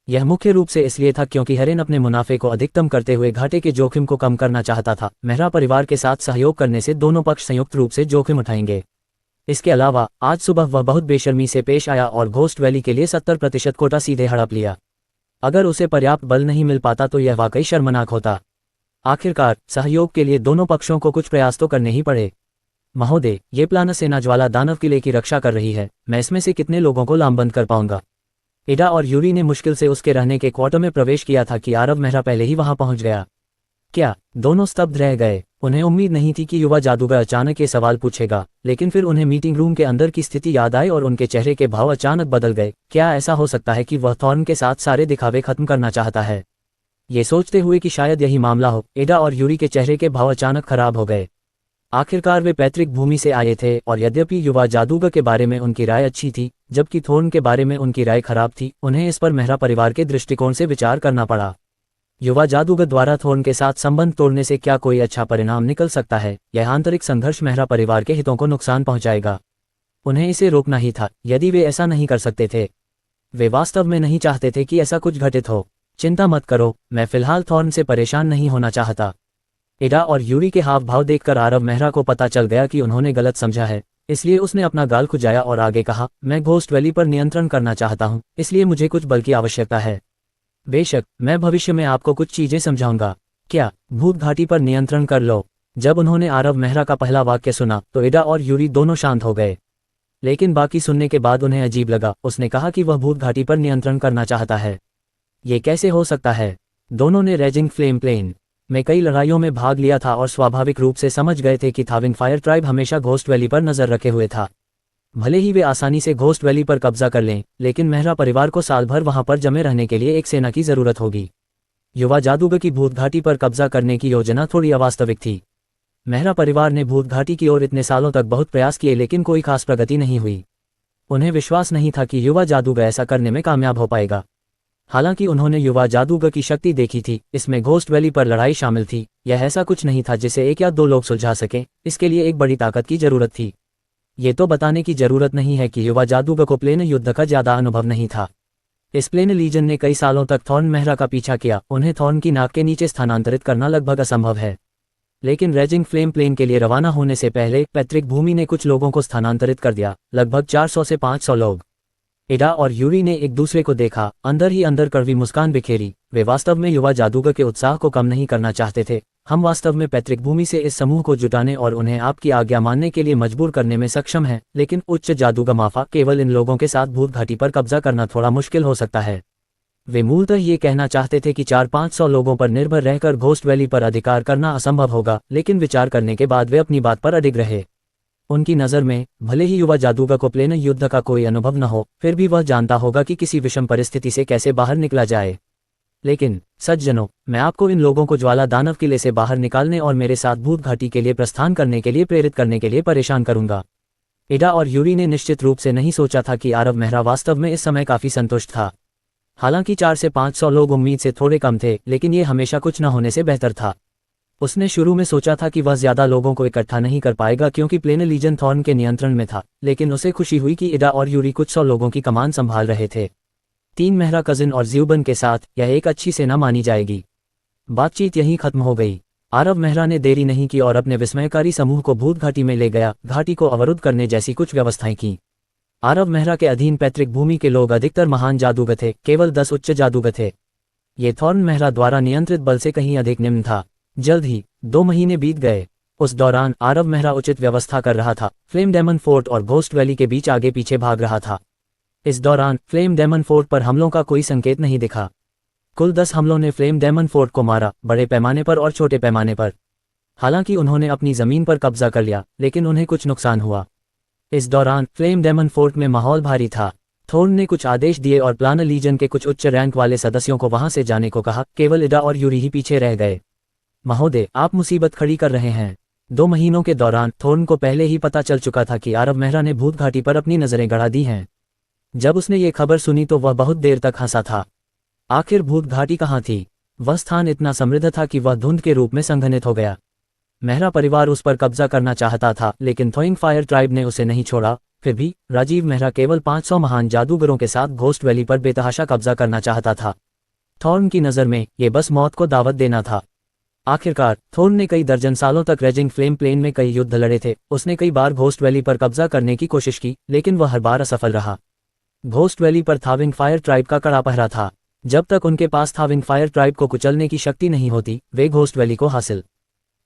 यह मुख्य रूप से इसलिए था क्योंकि हेरेन अपने मुनाफे को अधिकतम करते हुए घाटे के जोखिम को कम करना चाहता था। मेहरा परिवार के साथ सहयोग करने से दोनों पक्ष संयुक्त रूप से जोखिम उठाएंगे। इसके अलावा आज सुबह वह बहुत बेशर्मी से पेश आया और घोस्ट वैली के लिए 70% कोटा सीधे हड़प लिया। अगर उसे पर्याप्त बल नहीं मिल पाता तो यह वाकई शर्मनाक होता। आखिरकार सहयोग के लिए दोनों पक्षों को कुछ प्रयास तो करने ही पड़े। महोदय, ये प्लान सेना ज्वाला दानव किले की रक्षा कर रही है, मैं इसमें से कितने लोगों को लामबंद कर पाऊंगा? एडा और यूरी ने मुश्किल से उसके रहने के क्वार्टर में प्रवेश किया था कि आरव मेहरा पहले ही वहां पहुंच गया। क्या? दोनों स्तब्ध रह गए। उन्हें उम्मीद नहीं थी कि युवा जादूगर अचानक ये सवाल पूछेगा, लेकिन फिर उन्हें मीटिंग रूम के अंदर की स्थिति याद आई और उनके चेहरे के भाव अचानक बदल गए। क्या ऐसा हो सकता है कि वह थॉर्न के साथ सारे दिखावे खत्म करना चाहता है? ये सोचते हुए कि शायद यही मामला हो, एडा और यूरी के चेहरे के भाव अचानक खराब हो गए। आखिरकार वे पैतृक भूमि से आए थे और यद्यपि युवा जादूगर के बारे में उनकी राय अच्छी थी, जबकि थोर्न के बारे में उनकी राय खराब थी, उन्हें इस पर मेहरा परिवार के दृष्टिकोण से विचार करना पड़ा। युवा जादूगर द्वारा थोर्न के साथ संबंध तोड़ने से क्या कोई अच्छा परिणाम निकल सकता है? यह आंतरिक संघर्ष मेहरा परिवार के हितों को नुकसान पहुंचाएगा। उन्हें इसे रोकना ही था। यदि वे ऐसा नहीं कर सकते थे, वे वास्तव में नहीं चाहते थे कि ऐसा कुछ घटित हो। चिंता मत करो, मैं फिलहाल थॉर्न से परेशान नहीं होना चाहता। एडा और यूरी के हाव भाव देखकर आरव मेहरा को पता चल गया कि उन्होंने गलत समझा है, इसलिए उसने अपना गाल खुजाया और आगे कहा, मैं घोस्ट वैली पर नियंत्रण करना चाहता हूं, इसलिए मुझे कुछ बल की आवश्यकता है। बेशक, मैं भविष्य में आपको कुछ चीजें समझाऊंगा। क्या? भूत घाटी पर नियंत्रण कर लो। जब उन्होंने आरव मेहरा का पहला वाक्य सुना तो एडा और यूरी दोनों शांत हो गए, लेकिन बाकी सुनने के बाद उन्हें अजीब लगा। उसने कहा कि वह भूत घाटी पर नियंत्रण करना चाहता है। ये कैसे हो सकता है? दोनों ने रेजिंग फ्लेम प्लेन में कई लड़ाइयों में भाग लिया था और स्वाभाविक रूप से समझ गए थे कि थाविंग फायर ट्राइब हमेशा घोस्ट वैली पर नजर रखे हुए था। भले ही वे आसानी से घोस्ट वैली पर कब्जा कर लें, लेकिन मेहरा परिवार को साल भर वहां पर जमे रहने के लिए एक सेना की जरूरत होगी। युवा जादूगर की भूत घाटी पर कब्जा करने की योजना थोड़ी अवास्तविक थी। मेहरा परिवार ने भूत घाटी की ओर इतने सालों तक बहुत प्रयास किए, लेकिन कोई खास प्रगति नहीं हुई। उन्हें विश्वास नहीं था कि युवा जादूगर ऐसा करने में कामयाब हो पाएगा। हालांकि उन्होंने युवा जादूगर की शक्ति देखी थी, इसमें घोस्ट वैली पर लड़ाई शामिल थी। यह ऐसा कुछ नहीं था जिसे एक या दो लोग सुलझा सकें, इसके लिए एक बड़ी ताकत की जरूरत थी। ये तो बताने की जरूरत नहीं है कि युवा जादूगर को प्लेन युद्ध का ज्यादा अनुभव नहीं था। इस प्लेन लीजन ने कई सालों तक थॉर्न मेहरा का पीछा किया। उन्हें थॉर्न की नाक के नीचे स्थानांतरित करना लगभग असंभव है, लेकिन रेजिंग फ्लेम प्लेन के लिए रवाना होने से पहले पैतृक भूमि ने कुछ लोगों को स्थानांतरित कर दिया, लगभग 400 से 500 लोग। एडा और यूरी ने एक दूसरे को देखा, अंदर ही अंदर कड़वी मुस्कान बिखेरी। वे वास्तव में युवा जादूगर के उत्साह को कम नहीं करना चाहते थे। हम वास्तव में पैतृक भूमि से इस समूह को जुटाने और उन्हें आपकी आज्ञा मानने के लिए मजबूर करने में सक्षम हैं, लेकिन उच्च जादूगर माफा केवल इन लोगों के साथ भूत घाटी पर कब्जा करना थोड़ा मुश्किल हो सकता है। वे मूलतः ये कहना चाहते थे कि 400-500 लोगों पर निर्भर रहकर घोस्ट वैली पर अधिकार करना असंभव होगा, लेकिन विचार करने के बाद वे अपनी बात पर अडिग रहे। उनकी नज़र में भले ही युवा जादूगर को प्लेन युद्ध का कोई अनुभव न हो, फिर भी वह जानता होगा कि किसी विषम परिस्थिति से कैसे बाहर निकला जाए। लेकिन सज्जनों, मैं आपको इन लोगों को ज्वाला दानव किले से बाहर निकालने और मेरे साथ भूत घाटी के लिए प्रस्थान करने के लिए प्रेरित करने के लिए परेशान करूंगा। एडा और यूरी ने निश्चित रूप से नहीं सोचा था कि आरव मेहरा वास्तव में इस समय काफी संतुष्ट था। हालांकि 400 से 500 लोग उम्मीद से थोड़े कम थे, लेकिन ये हमेशा कुछ न होने से बेहतर था। उसने शुरू में सोचा था कि वह ज्यादा लोगों को इकट्ठा नहीं कर पाएगा क्योंकि प्लेन लीजन थॉर्न के नियंत्रण में था, लेकिन उसे खुशी हुई कि एडा और यूरी कुछ 100 लोगों की कमान संभाल रहे थे। 3 मेहरा कजिन और ज्यूबन के साथ यह एक अच्छी सेना मानी जाएगी। बातचीत यहीं खत्म हो गई। आरव मेहरा ने देरी नहीं की और अपने विस्मयकारी समूह को भूत घाटी में ले गया, घाटी को अवरुद्ध करने जैसी कुछ व्यवस्थाएं की। आरव मेहरा के अधीन पैतृक भूमि के लोग अधिकतर महान जादूगर थे, केवल 10 उच्च जादूगर थे। ये थॉर्न मेहरा द्वारा नियंत्रित बल से कहीं अधिक निम्न था। जल्द ही 2 महीने बीत गए। उस दौरान आरव मेहरा उचित व्यवस्था कर रहा था, फ्लेम डेमन फोर्ट और घोस्ट वैली के बीच आगे पीछे भाग रहा था। इस दौरान फ्लेम डेमन फोर्ट पर हमलों का कोई संकेत नहीं दिखा। कुल 10 हमलों ने फ्लेम डेमन फोर्ट को मारा, बड़े पैमाने पर और छोटे पैमाने पर। हालांकि उन्होंने अपनी जमीन पर कब्जा कर लिया, लेकिन उन्हें कुछ नुकसान हुआ। इस दौरान फ्लेम डेमन फोर्ट में माहौल भारी था। थोर्न ने कुछ आदेश दिए और प्लान लीजन के कुछ उच्च रैंक वाले सदस्यों को वहां से जाने को कहा। केवल एडा और यूरी ही पीछे रह गए। महोदय, आप मुसीबत खड़ी कर रहे हैं। 2 महीनों के दौरान थोर्न को पहले ही पता चल चुका था कि आरव मेहरा ने भूत घाटी पर अपनी नजरें गड़ा दी हैं। जब उसने ये खबर सुनी तो वह बहुत देर तक हंसा था। आखिर भूत घाटी कहाँ थी? वह स्थान इतना समृद्ध था कि वह धुंध के रूप में संघनित हो गया। मेहरा परिवार उस पर कब्जा करना चाहता था, लेकिन थोइंग फायर ट्राइब ने उसे नहीं छोड़ा। फिर भी राजीव मेहरा केवल 500 महान जादूगरों के साथ घोस्ट वैली पर बेतहाशा कब्जा करना चाहता था। थॉर्न की नज़र में ये बस मौत को दावत देना था। आखिरकार थोर्न ने कई दर्जन सालों तक रेजिंग फ्लेम प्लेन में कई युद्ध लड़े थे। उसने कई बार घोस्ट वैली पर कब्जा करने की कोशिश की, लेकिन वह हर बार असफल रहा। घोस्ट वैली पर थाविंग फायर ट्राइब का कड़ा पहरा था। जब तक उनके पास था विंग फायर ट्राइब को कुचलने की शक्ति नहीं होती, वे घोस्ट वैली को हासिल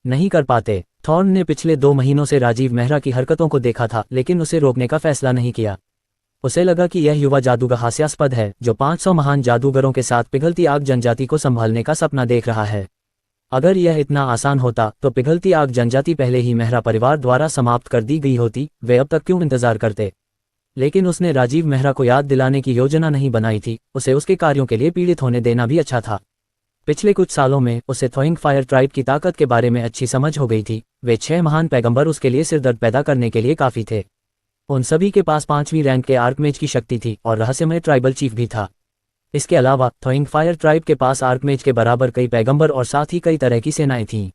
नहीं कर पाते। थॉर्न ने पिछले 2 महीनों से राजीव मेहरा की हरकतों को देखा था, लेकिन उसे रोकने का फैसला नहीं किया। उसे लगा कि यह युवा जादूगर हास्यास्पद है, जो 500 महान जादूगरों के साथ पिघलती आग जनजाति को संभालने का सपना देख रहा है। अगर यह इतना आसान होता तो पिघलती आग जनजाति पहले ही मेहरा परिवार द्वारा समाप्त कर दी गई होती, वे अब तक क्यों इंतजार करते। लेकिन उसने राजीव मेहरा को याद दिलाने की योजना नहीं बनाई थी, उसे उसके कार्यों के लिए पीड़ित होने देना भी अच्छा था। पिछले कुछ सालों में उसे थोइंग फायर ट्राइब की ताकत के बारे में अच्छी समझ हो गई थी। वे 6 महान पैगंबर उसके लिए सिरदर्द पैदा करने के लिए काफ़ी थे। उन सभी के पास 5वीं रैंक के आर्कमेज की शक्ति थी और रहस्यमय ट्राइबल चीफ भी था। इसके अलावा थोइंग फायर ट्राइब के पास आर्कमेज के बराबर कई पैगंबर और साथ ही कई तरह की सेनाएं थीं।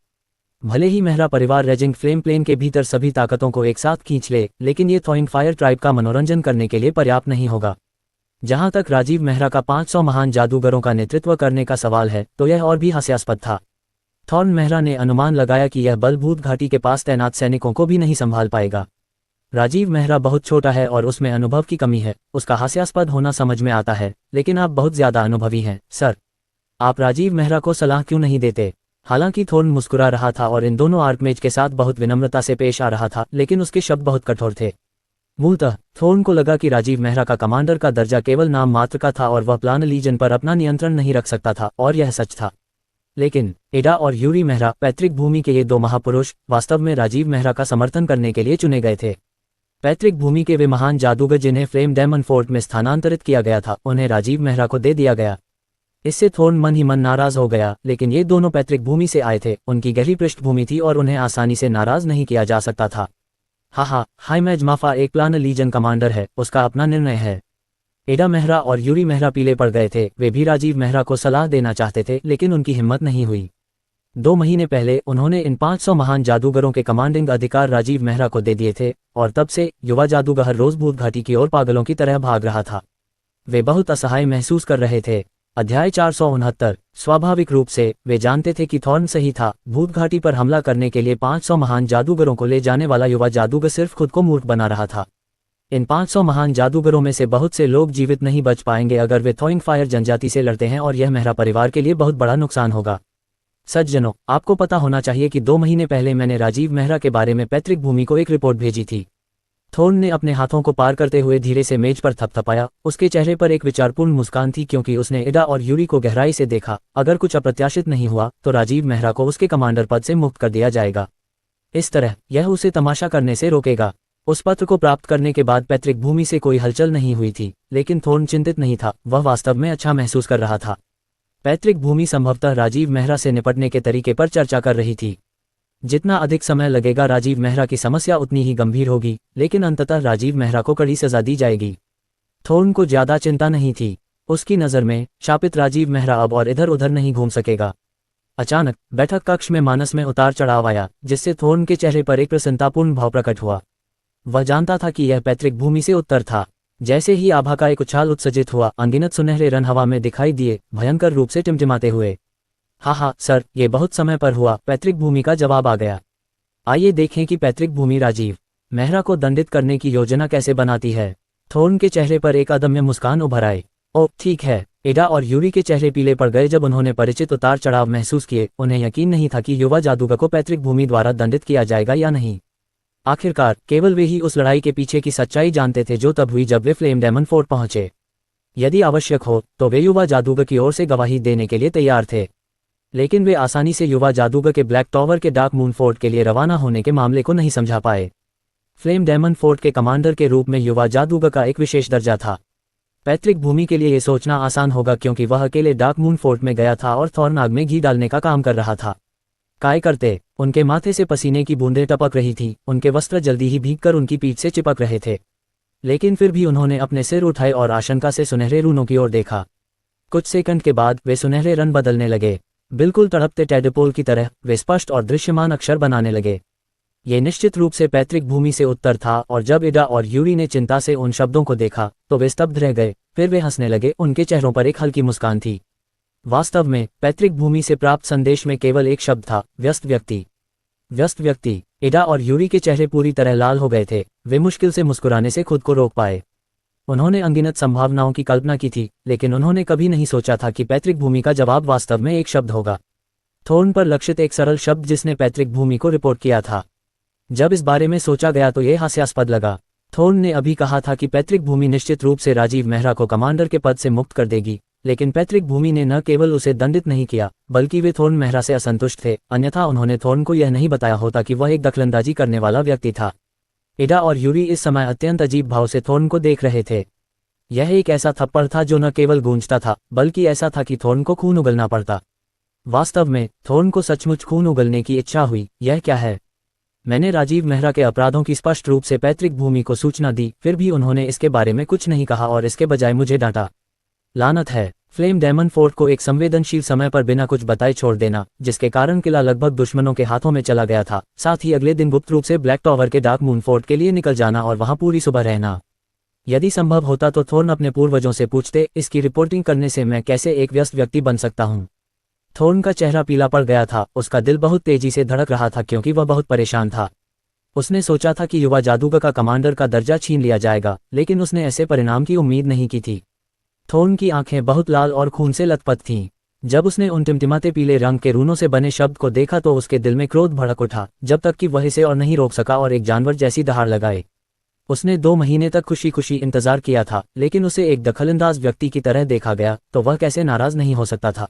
भले ही मेहरा परिवार रेजिंग फ्लेम प्लेन के भीतर सभी ताकतों को एक साथ खींच ले, लेकिन ये थोइंग फायर ट्राइब का मनोरंजन करने के लिए पर्याप्त नहीं होगा। जहां तक राजीव मेहरा का 500 महान जादूगरों का नेतृत्व करने का सवाल है, तो यह और भी हास्यास्पद था। थॉर्न मेहरा ने अनुमान लगाया कि यह बल भूत घाटी के पास तैनात सैनिकों को भी नहीं संभाल पाएगा। राजीव मेहरा बहुत छोटा है और उसमें अनुभव की कमी है। उसका हास्यास्पद होना समझ में आता है, लेकिन आप बहुत ज्यादा अनुभवी हैं, सर। आप राजीव मेहरा को सलाह क्यों नहीं देते? हालांकि थॉर्न मुस्कुरा रहा था और इन दोनों आर्कमेज के साथ बहुत विनम्रता से पेश आ रहा था, लेकिन उसके शब्द बहुत कठोर थे। मूलतः थॉर्न को लगा कि राजीव मेहरा का कमांडर का दर्जा केवल नाम मात्र का था और वह प्लान लीजन पर अपना नियंत्रण नहीं रख सकता था, और यह सच था। लेकिन एडा और यूरी मेहरा, पैतृक भूमि के ये 2 महापुरुष, वास्तव में राजीव मेहरा का समर्थन करने के लिए चुने गए थे। पैतृक भूमि के वे महान जादूगर जिन्हें फ्लेम डेमन फोर्ट में स्थानांतरित किया गया था, उन्हें राजीव मेहरा को दे दिया गया। इससे थॉर्न मन ही मन नाराज हो गया, लेकिन ये दोनों पैतृक भूमि से आए थे, उनकी गहरी पृष्ठभूमि थी और उन्हें आसानी से नाराज नहीं किया जा सकता था। हाँ, हाइमेज माफा एक प्लान लीजन कमांडर है, उसका अपना निर्णय है। एडा मेहरा और यूरी मेहरा पीले पड़ गए थे। वे भी राजीव मेहरा को सलाह देना चाहते थे, लेकिन उनकी हिम्मत नहीं हुई। 2 महीने पहले उन्होंने इन 500 महान जादूगरों के कमांडिंग अधिकार राजीव मेहरा को दे दिए थे, और तब से युवा जादूगर हर रोज भूत घाटी की ओर पागलों की तरह भाग रहा था। वे बहुत असहाय महसूस कर रहे थे। अध्याय 469। स्वाभाविक रूप से वे जानते थे कि थॉर्न सही था। भूत घाटी पर हमला करने के लिए 500 महान जादूगरों को ले जाने वाला युवा जादूगर सिर्फ खुद को मूर्ख बना रहा था। इन 500 महान जादूगरों में से बहुत से लोग जीवित नहीं बच पाएंगे अगर वे थोइंग फायर जनजाति से लड़ते हैं, और यह मेहरा परिवार के लिए बहुत बड़ा नुकसान होगा। सज्जनों, आपको पता होना चाहिए कि 2 महीने पहले मैंने राजीव मेहरा के बारे में पैतृक भूमि को एक रिपोर्ट भेजी थी। थॉर्न ने अपने हाथों को पार करते हुए धीरे से मेज पर थपथपाया। उसके चेहरे पर एक विचारपूर्ण मुस्कान थी, क्योंकि उसने एडा और यूरी को गहराई से देखा। अगर कुछ अप्रत्याशित नहीं हुआ तो राजीव मेहरा को उसके कमांडर पद से मुक्त कर दिया जाएगा। इस तरह यह उसे तमाशा करने से रोकेगा। उस पत्र को प्राप्त करने के बाद पैतृक भूमि से कोई हलचल नहीं हुई थी, लेकिन थॉर्न चिंतित नहीं था। वह वास्तव में अच्छा महसूस कर रहा था। पैतृक भूमि संभवतः राजीव मेहरा से निपटने के तरीके पर चर्चा कर रही थी। जितना अधिक समय लगेगा, राजीव मेहरा की समस्या उतनी ही गंभीर होगी, लेकिन अंततः राजीव मेहरा को कड़ी सजा दी जाएगी। थॉर्न को ज्यादा चिंता नहीं थी। उसकी नज़र में शापित राजीव मेहरा अब और इधर उधर नहीं घूम सकेगा। अचानक बैठक कक्ष में मानस में उतार चढ़ाव आया, जिससे थॉर्न के चेहरे पर एक प्रसन्नतापूर्ण भाव प्रकट हुआ। वह जानता था कि यह पैतृक भूमि से उत्तर था। जैसे ही आभा का एक उछाल उत्सर्जित हुआ, अनगिनत सुनहरे रन हवा में दिखाई दिए, भयंकर रूप से टिमटिमाते हुए। हाँ सर, ये बहुत समय पर हुआ, पैतृक भूमि का जवाब आ गया। आइए देखें कि पैतृक भूमि राजीव मेहरा को दंडित करने की योजना कैसे बनाती है। थॉर्न के चेहरे पर एक अदम्य मुस्कान उभर आई। ओह ठीक है। एडा और यूरी के चेहरे पीले पड़ गए जब उन्होंने परिचित उतार चढ़ाव महसूस किए। उन्हें यकीन नहीं था कि युवा जादूगर को पैतृक भूमि द्वारा दंडित किया जाएगा या नहीं। आखिरकार केवल वे ही उस लड़ाई के पीछे की सच्चाई जानते थे, जो तब हुई जब वे फ्लेम डेमन फोर्ट पहुंचे। यदि आवश्यक हो तो वे युवा जादूगर की ओर से गवाही देने के लिए तैयार थे, लेकिन वे आसानी से युवा जादूगर के ब्लैक टॉवर के डार्क मून फोर्ट के लिए रवाना होने के मामले को नहीं समझा पाए। फ्लेम डेमन फोर्ट के कमांडर के रूप में युवा जादूगर का एक विशेष दर्जा था। पैतृक भूमि के लिए यह सोचना आसान होगा, क्योंकि वह अकेले डार्क मून फोर्ट में गया था और थॉर्न आग में घी डालने का काम कर रहा था। काय करते उनके माथे से पसीने की बूंदें टपक रही थीं, उनके वस्त्र जल्दी ही भीगकर उनकी पीठ से चिपक रहे थे, लेकिन फिर भी उन्होंने अपने सिर उठाए और आशंका से सुनहरे रूनों की ओर देखा। कुछ सेकंड के बाद वे सुनहरे रन बदलने लगे। बिल्कुल तड़पते टेडपोल की तरह वे स्पष्ट और दृश्यमान अक्षर बनाने लगे। ये निश्चित रूप से पैतृक भूमि से उत्तर था, और जब एडा और यूरी ने चिंता से उन शब्दों को देखा तो वे स्तब्ध रह गए। फिर वे हंसने लगे, उनके चेहरों पर एक हल्की मुस्कान थी। वास्तव में पैतृक भूमि से प्राप्त संदेश में केवल एक शब्द था, व्यस्त व्यक्ति। व्यस्त व्यक्ति। एडा और यूरी के चेहरे पूरी तरह लाल हो गए थे। वे मुश्किल से मुस्कुराने से खुद को रोक पाए। उन्होंने अनगिनत संभावनाओं की कल्पना की थी, लेकिन उन्होंने कभी नहीं सोचा था कि पैतृक भूमि का जवाब वास्तव में एक शब्द होगा। थोर्न पर लक्षित एक सरल शब्द जिसने पैतृक भूमि को रिपोर्ट किया था। जब इस बारे में सोचा गया तो यह हास्यास्पद लगा। थोर्न ने अभी कहा था कि पैतृक भूमि निश्चित रूप से राजीव मेहरा को कमांडर के पद से मुक्त कर देगी, लेकिन पैतृक भूमि ने न केवल उसे दंडित नहीं किया, बल्कि वे थोर्न मेहरा से असंतुष्ट थे, अन्यथा उन्होंने थोर्न को यह नहीं बताया होता कि वह एक दखलंदाजी करने वाला व्यक्ति था। एडा और यूरी इस समय अत्यंत अजीब भाव से थोर्न को देख रहे थे। यह एक ऐसा थप्पड़ था जो न केवल गूंजता था, बल्कि ऐसा था कि थोर्न को खून उगलना पड़ता। वास्तव में थोर्न को सचमुच खून उगलने की इच्छा हुई। यह क्या है? मैंने राजीव मेहरा के अपराधों की स्पष्ट रूप से पैतृक भूमि को सूचना दी, फिर भी उन्होंने इसके बारे में कुछ नहीं कहा और इसके बजाय मुझे डांटा। लानत है, फ्लेम डेमन फोर्ट को एक संवेदनशील समय पर बिना कुछ बताए छोड़ देना, जिसके कारण किला लगभग दुश्मनों के हाथों में चला गया था। साथ ही अगले दिन गुप्त रूप से ब्लैक टॉवर के डार्क मून फोर्ट के लिए निकल जाना और वहां पूरी सुबह रहना। यदि संभव होता तो थोर्न अपने पूर्वजों से पूछते, इसकी रिपोर्टिंग करने से मैं कैसे एक व्यस्त व्यक्ति बन सकता हूं। थोर्न का चेहरा पीला पड़ गया था, उसका दिल बहुत तेजी से धड़क रहा था क्योंकि वह बहुत परेशान था। उसने सोचा था कि युवा जादूगर का कमांडर का दर्जा छीन लिया जाएगा, लेकिन उसने ऐसे परिणाम की उम्मीद नहीं की थी। थोर्न की आंखें बहुत लाल और खून से लथपथ थीं। जब उसने उन टिमटिमाते पीले रंग के रूनों से बने शब्द को देखा तो उसके दिल में क्रोध भड़क उठा, जब तक कि वह इसे और नहीं रोक सका और एक जानवर जैसी दहाड़ लगाए। उसने 2 महीने तक खुशी खुशी इंतजार किया था, लेकिन उसे एक दखलंदाज व्यक्ति की तरह देखा गया तो वह कैसे नाराज नहीं हो सकता था।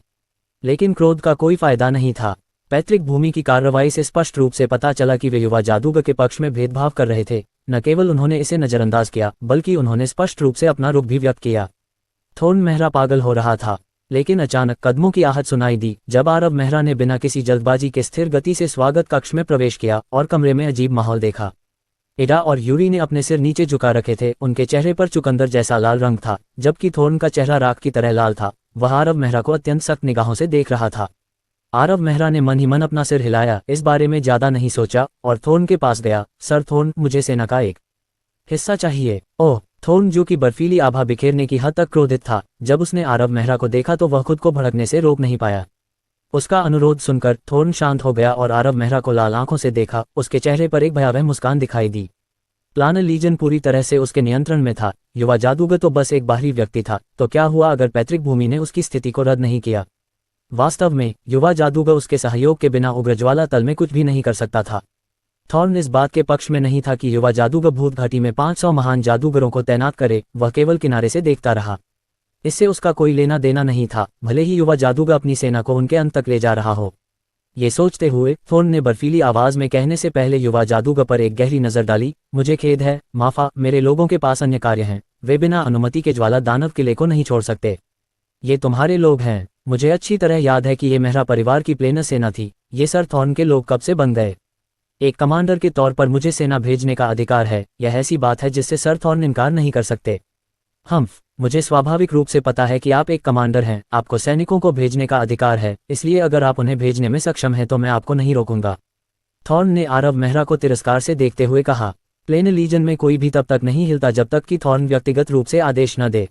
लेकिन क्रोध का कोई फायदा नहीं था। पैतृक भूमि की कार्रवाई से स्पष्ट रूप से पता चला कि वे युवा जादूगर के पक्ष में भेदभाव कर रहे थे। न केवल उन्होंने इसे नजरअंदाज किया, बल्कि उन्होंने स्पष्ट रूप से अपना रुख भी व्यक्त किया। थोर्न मेहरा पागल हो रहा था, लेकिन अचानक कदमों की आहट सुनाई दी जब आरव मेहरा ने बिना किसी जल्दबाजी के स्थिर गति से स्वागत कक्ष में प्रवेश किया और कमरे में अजीब माहौल देखा। एडा और यूरी ने अपने सिर नीचे झुका रखे थे, उनके चेहरे पर चुकंदर जैसा लाल रंग था, जबकि थोर्न का चेहरा राख की तरह लाल था। वह आरव मेहरा को अत्यंत सख्त निगाहों से देख रहा था। आरव मेहरा ने मन ही मन अपना सिर हिलाया, इस बारे में ज्यादा नहीं सोचा और थोर्न के पास गया। सर थोर्न, मुझे सेना का एक हिस्सा चाहिए। ओह! थोर्न, जो कि बर्फीली आभा बिखेरने की हद तक क्रोधित था, जब उसने आरव मेहरा को देखा तो वह खुद को भड़कने से रोक नहीं पाया। उसका अनुरोध सुनकर थोर्न शांत हो गया और आरव मेहरा को लाल आंखों से देखा। उसके चेहरे पर एक भयावह मुस्कान दिखाई दी। प्लानर लीजन पूरी तरह से उसके नियंत्रण में था। युवा जादूगर तो बस एक बाहरी व्यक्ति था, तो क्या हुआ अगर पैतृक भूमि ने उसकी स्थिति को रद्द नहीं किया? वास्तव में युवा जादूगर उसके सहयोग के बिना उग्रज्वाला तल में कुछ भी नहीं कर सकता था। थॉर्न इस बात के पक्ष में नहीं था कि युवा जादूगर भूत घाटी में 500 महान जादूगरों को तैनात करे, वह केवल किनारे से देखता रहा। इससे उसका कोई लेना देना नहीं था, भले ही युवा जादूगर अपनी सेना को उनके अंत तक ले जा रहा हो। ये सोचते हुए थोर्न ने बर्फीली आवाज में कहने से पहले युवा जादूगर पर एक गहरी नजर डाली। मुझे खेद है, माफा, मेरे लोगों के पास अन्य कार्य हैं। वे बिना अनुमति के ज्वाला दानव किले को नहीं छोड़ सकते। ये तुम्हारे लोग हैं। मुझे अच्छी तरह याद है कि ये मेहरा परिवार की प्लेनर सेना थी। ये सर थॉर्न के लोग कब से बन गए? एक कमांडर के तौर पर मुझे सेना भेजने का अधिकार है। यह ऐसी बात है जिससे सर थॉर्न इनकार नहीं कर सकते। मुझे स्वाभाविक रूप से पता है कि आप एक कमांडर हैं, आपको सैनिकों को भेजने का अधिकार है, इसलिए अगर आप उन्हें भेजने में सक्षम हैं तो मैं आपको नहीं रोकूंगा। थॉर्न ने आरव मेहरा को तिरस्कार से देखते हुए कहा। प्लेन लीजन में कोई भी तब तक नहीं हिलता जब तक कि थॉर्न व्यक्तिगत रूप से आदेश न दे।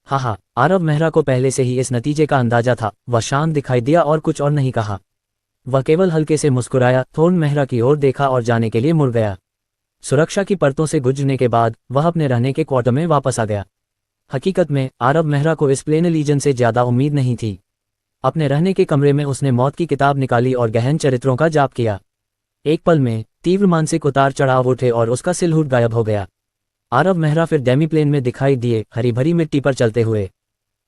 हाँ, आरव मेहरा को पहले से ही इस नतीजे का अंदाजा था। वह शांत दिखाई दिया और कुछ और नहीं कहा। वह केवल हल्के से मुस्कुराया, थॉर्न मेहरा की ओर देखा और जाने के लिए मुड़ गया। सुरक्षा की परतों से गुजरने के बाद वह अपने रहने के क्वार्टर में वापस आ गया। हकीकत में आरव मेहरा को इस प्लेन लीजन से ज्यादा उम्मीद नहीं थी। अपने रहने के कमरे में उसने मौत की किताब निकाली और गहन चरित्रों का जाप किया। एक पल में तीव्र मानसिक उतार चढ़ाव उठे और उसका सिलहुट गायब हो गया। आरव मेहरा फिर डेमीप्लेन में दिखाई दिए, हरी भरी मिट्टी पर चलते हुए।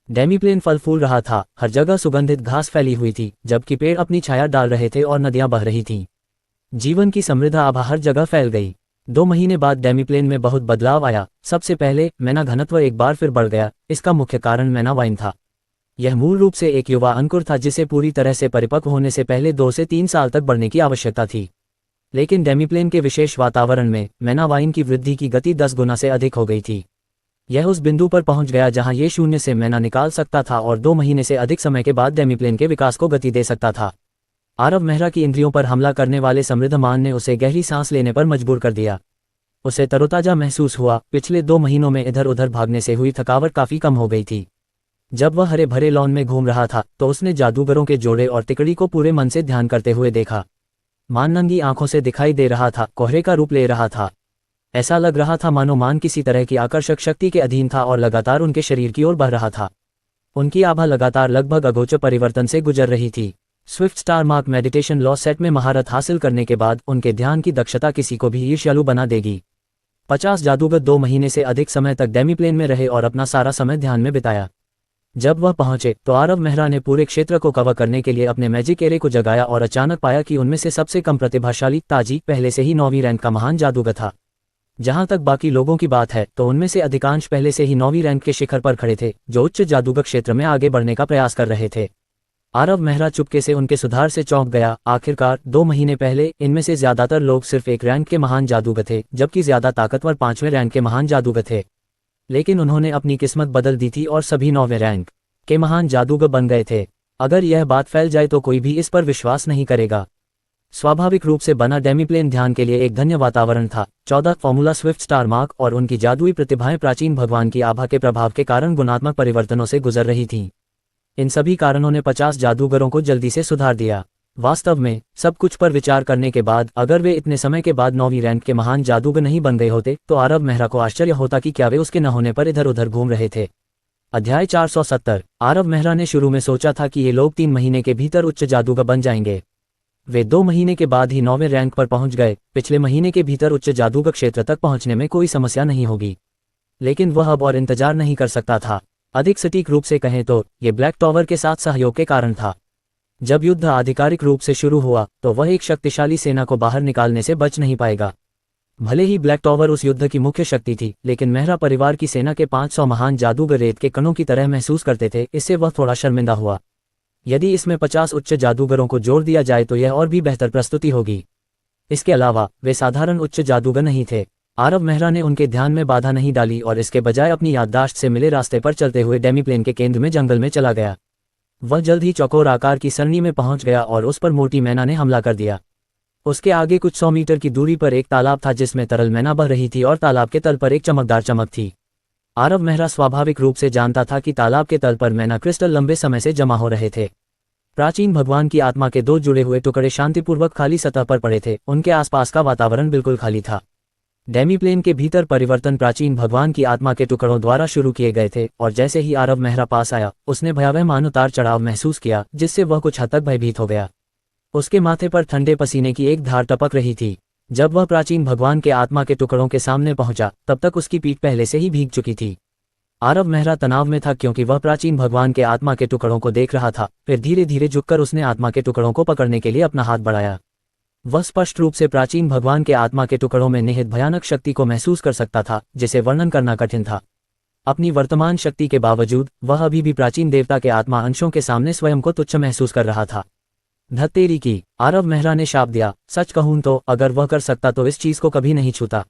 डेमीप्लेन फल फूल रहा था, हर जगह सुगंधित घास फैली हुई थी, जबकि पेड़ अपनी छाया डाल रहे थे और नदियां बह रही थीं। जीवन की समृद्ध आभा हर जगह फैल गई। 2 महीने बाद डेमीप्लेन में बहुत बदलाव आया। सबसे पहले मैना घनत्व एक बार फिर बढ़ गया। इसका मुख्य कारण मैना वाइन था। यह मूल रूप से एक युवा अंकुर था जिसे पूरी तरह से परिपक्व होने से पहले 2 से 3 साल तक बढ़ने की आवश्यकता थी। लेकिन डेमीप्लेन के विशेष वातावरण में मैना वाइन की वृद्धि की गति 10 गुना से अधिक हो गई थी। यह उस बिंदु पर पहुंच गया जहां ये शून्य से मैना निकाल सकता था और 2 महीने से अधिक समय के बाद डेमीप्लेन के विकास को गति दे सकता था। आरव मेहरा की इंद्रियों पर हमला करने वाले समृद्ध मान ने उसे गहरी सांस लेने पर मजबूर कर दिया। उसे तरोताजा महसूस हुआ। पिछले 2 महीनों में इधर उधर भागने से हुई थकावट काफी कम हो गई थी। जब वह हरे भरे लॉन में घूम रहा था तो उसने जादूगरों के जोड़े और तिकड़ी को पूरे मन से ध्यान करते हुए देखा। मान नंगी आंखों से दिखाई दे रहा था, कोहरे का रूप ले रहा था। ऐसा लग रहा था मानो मान किसी तरह की आकर्षक शक्ति के अधीन था और लगातार उनके शरीर की ओर बढ़ रहा था। उनकी आभा लगातार लगभग अगोचर परिवर्तन से गुजर रही थी। Swift star mark meditation law set में महारत हासिल करने के बाद उनके ध्यान की दक्षता किसी को भी ईर्ष्यालु बना देगी। 50 जादूगर 2 महीने से अधिक समय तक डेमीप्लेन में रहे और अपना सारा समय ध्यान में बिताया। जब वह पहुंचे तो आरव मेहरा ने पूरे क्षेत्र को कवर करने के लिए अपने मैजिक एरे को जगाया और अचानक पाया कि उनमें से सबसे कम प्रतिभाशाली ताजी पहले से ही 9वीं रैंक का महान जादूगर था। जहां तक बाकी लोगों की बात है तो उनमें से अधिकांश पहले से ही 9वीं रैंक के शिखर पर खड़े थे, जो उच्च जादूगर क्षेत्र में आगे बढ़ने का प्रयास कर रहे थे। आरव मेहरा चुपके से उनके सुधार से चौंक गया। आखिरकार 2 महीने पहले इनमें से ज्यादातर लोग सिर्फ 1 रैंक के महान जादूगर थे, जबकि ज्यादा ताकतवर 5वें रैंक के महान जादूगर थे। लेकिन उन्होंने अपनी किस्मत बदल दी थी और सभी 9वें रैंक के महान जादूगर बन गए थे। अगर यह बात फैल जाए तो कोई भी इस पर विश्वास नहीं करेगा। स्वाभाविक रूप से बना डेमीप्लेन ध्यान के लिए एक धन्य वातावरण था। 14 फॉर्मूला स्विफ्ट स्टार मार्क और उनकी जादुई प्रतिभाएं प्राचीन भगवान की आभा के प्रभाव के कारण गुणात्मक परिवर्तनों से गुजर रही थीं। इन सभी कारणों ने 50 जादूगरों को जल्दी से सुधार दिया। वास्तव में सब कुछ पर विचार करने के बाद अगर वे इतने समय के बाद 9वीं रैंक के महान जादूगर नहीं बन गए होते तो आरव मेहरा को आश्चर्य होता कि क्या वे उसके न होने पर इधर उधर घूम रहे थे। अध्याय 470। आरव मेहरा ने शुरू में सोचा था कि ये लोग 3 महीने के भीतर उच्च जादूगर बन जाएंगे। वे 2 महीने के बाद ही 9वें रैंक पर पहुंच गए। पिछले महीने के भीतर उच्च जादूगर क्षेत्र तक पहुंचने में कोई समस्या नहीं होगी। लेकिन वह अब और इंतजार नहीं कर सकता था। अधिक सटीक रूप से कहें तो ये ब्लैक टॉवर के साथ सहयोग के कारण था। जब युद्ध आधिकारिक रूप से शुरू हुआ तो वह एक शक्तिशाली सेना को बाहर निकालने से बच नहीं पाएगा। भले ही ब्लैक टॉवर उस युद्ध की मुख्य शक्ति थी, लेकिन मेहरा परिवार की सेना के 500 महान जादूगर रेत के कणों की तरह महसूस करते थे। इससे वह थोड़ा शर्मिंदा हुआ। यदि इसमें 50 उच्च जादूगरों को जोड़ दिया जाए तो यह और भी बेहतर प्रस्तुति होगी। इसके अलावा वे साधारण उच्च जादूगर नहीं थे। आरव मेहरा ने उनके ध्यान में बाधा नहीं डाली और इसके बजाय अपनी याददाश्त से मिले रास्ते पर चलते हुए डेमीप्लेन के केंद्र में जंगल में चला गया। वह जल्द ही चौकोर आकार की सरणी में पहुंच गया और उस पर मोटी मैना ने हमला कर दिया। उसके आगे कुछ 100 मीटर की दूरी पर एक तालाब था जिसमें तरल मैना बह रही थी और तालाब के तल पर एक चमकदार चमक थी। आरव मेहरा स्वाभाविक रूप से जानता था कि तालाब के तल पर मैना क्रिस्टल लंबे समय से जमा हो रहे थे। प्राचीन भगवान की आत्मा के 2 जुड़े हुए टुकड़े शांतिपूर्वक खाली सतह पर पड़े थे। उनके आसपास का वातावरण बिल्कुल खाली था। डेमीप्लेन के भीतर परिवर्तन प्राचीन भगवान की आत्मा के टुकड़ों द्वारा शुरू किए गए थे और जैसे ही आरव मेहरा पास आया उसने भयावह मान उतार चढ़ाव महसूस किया, जिससे वह कुछ हद तक भयभीत हो गया। उसके माथे पर ठंडे पसीने की एक धार टपक रही थी। जब वह प्राचीन भगवान के आत्मा के टुकड़ों के सामने पहुंचा तब तक उसकी पीठ पहले से ही भीग चुकी थी। आरव मेहरा तनाव में था क्योंकि वह प्राचीन भगवान के आत्मा के टुकड़ों को देख रहा था। फिर धीरे धीरे झुककर उसने आत्मा के टुकड़ों को पकड़ने के लिए अपना हाथ बढ़ाया। वह स्पष्ट रूप से प्राचीन भगवान के आत्मा के टुकड़ों में निहित भयानक शक्ति को महसूस कर सकता था, जिसे वर्णन करना कठिन था। अपनी वर्तमान शक्ति के बावजूद वह अभी भी प्राचीन देवता के आत्मा अंशों के सामने स्वयं को तुच्छ महसूस कर रहा था। धत्तेरी की, आरव मेहरा ने शाप दिया। सच कहूं तो अगर वह कर सकता तो इस चीज को कभी नहीं छूता।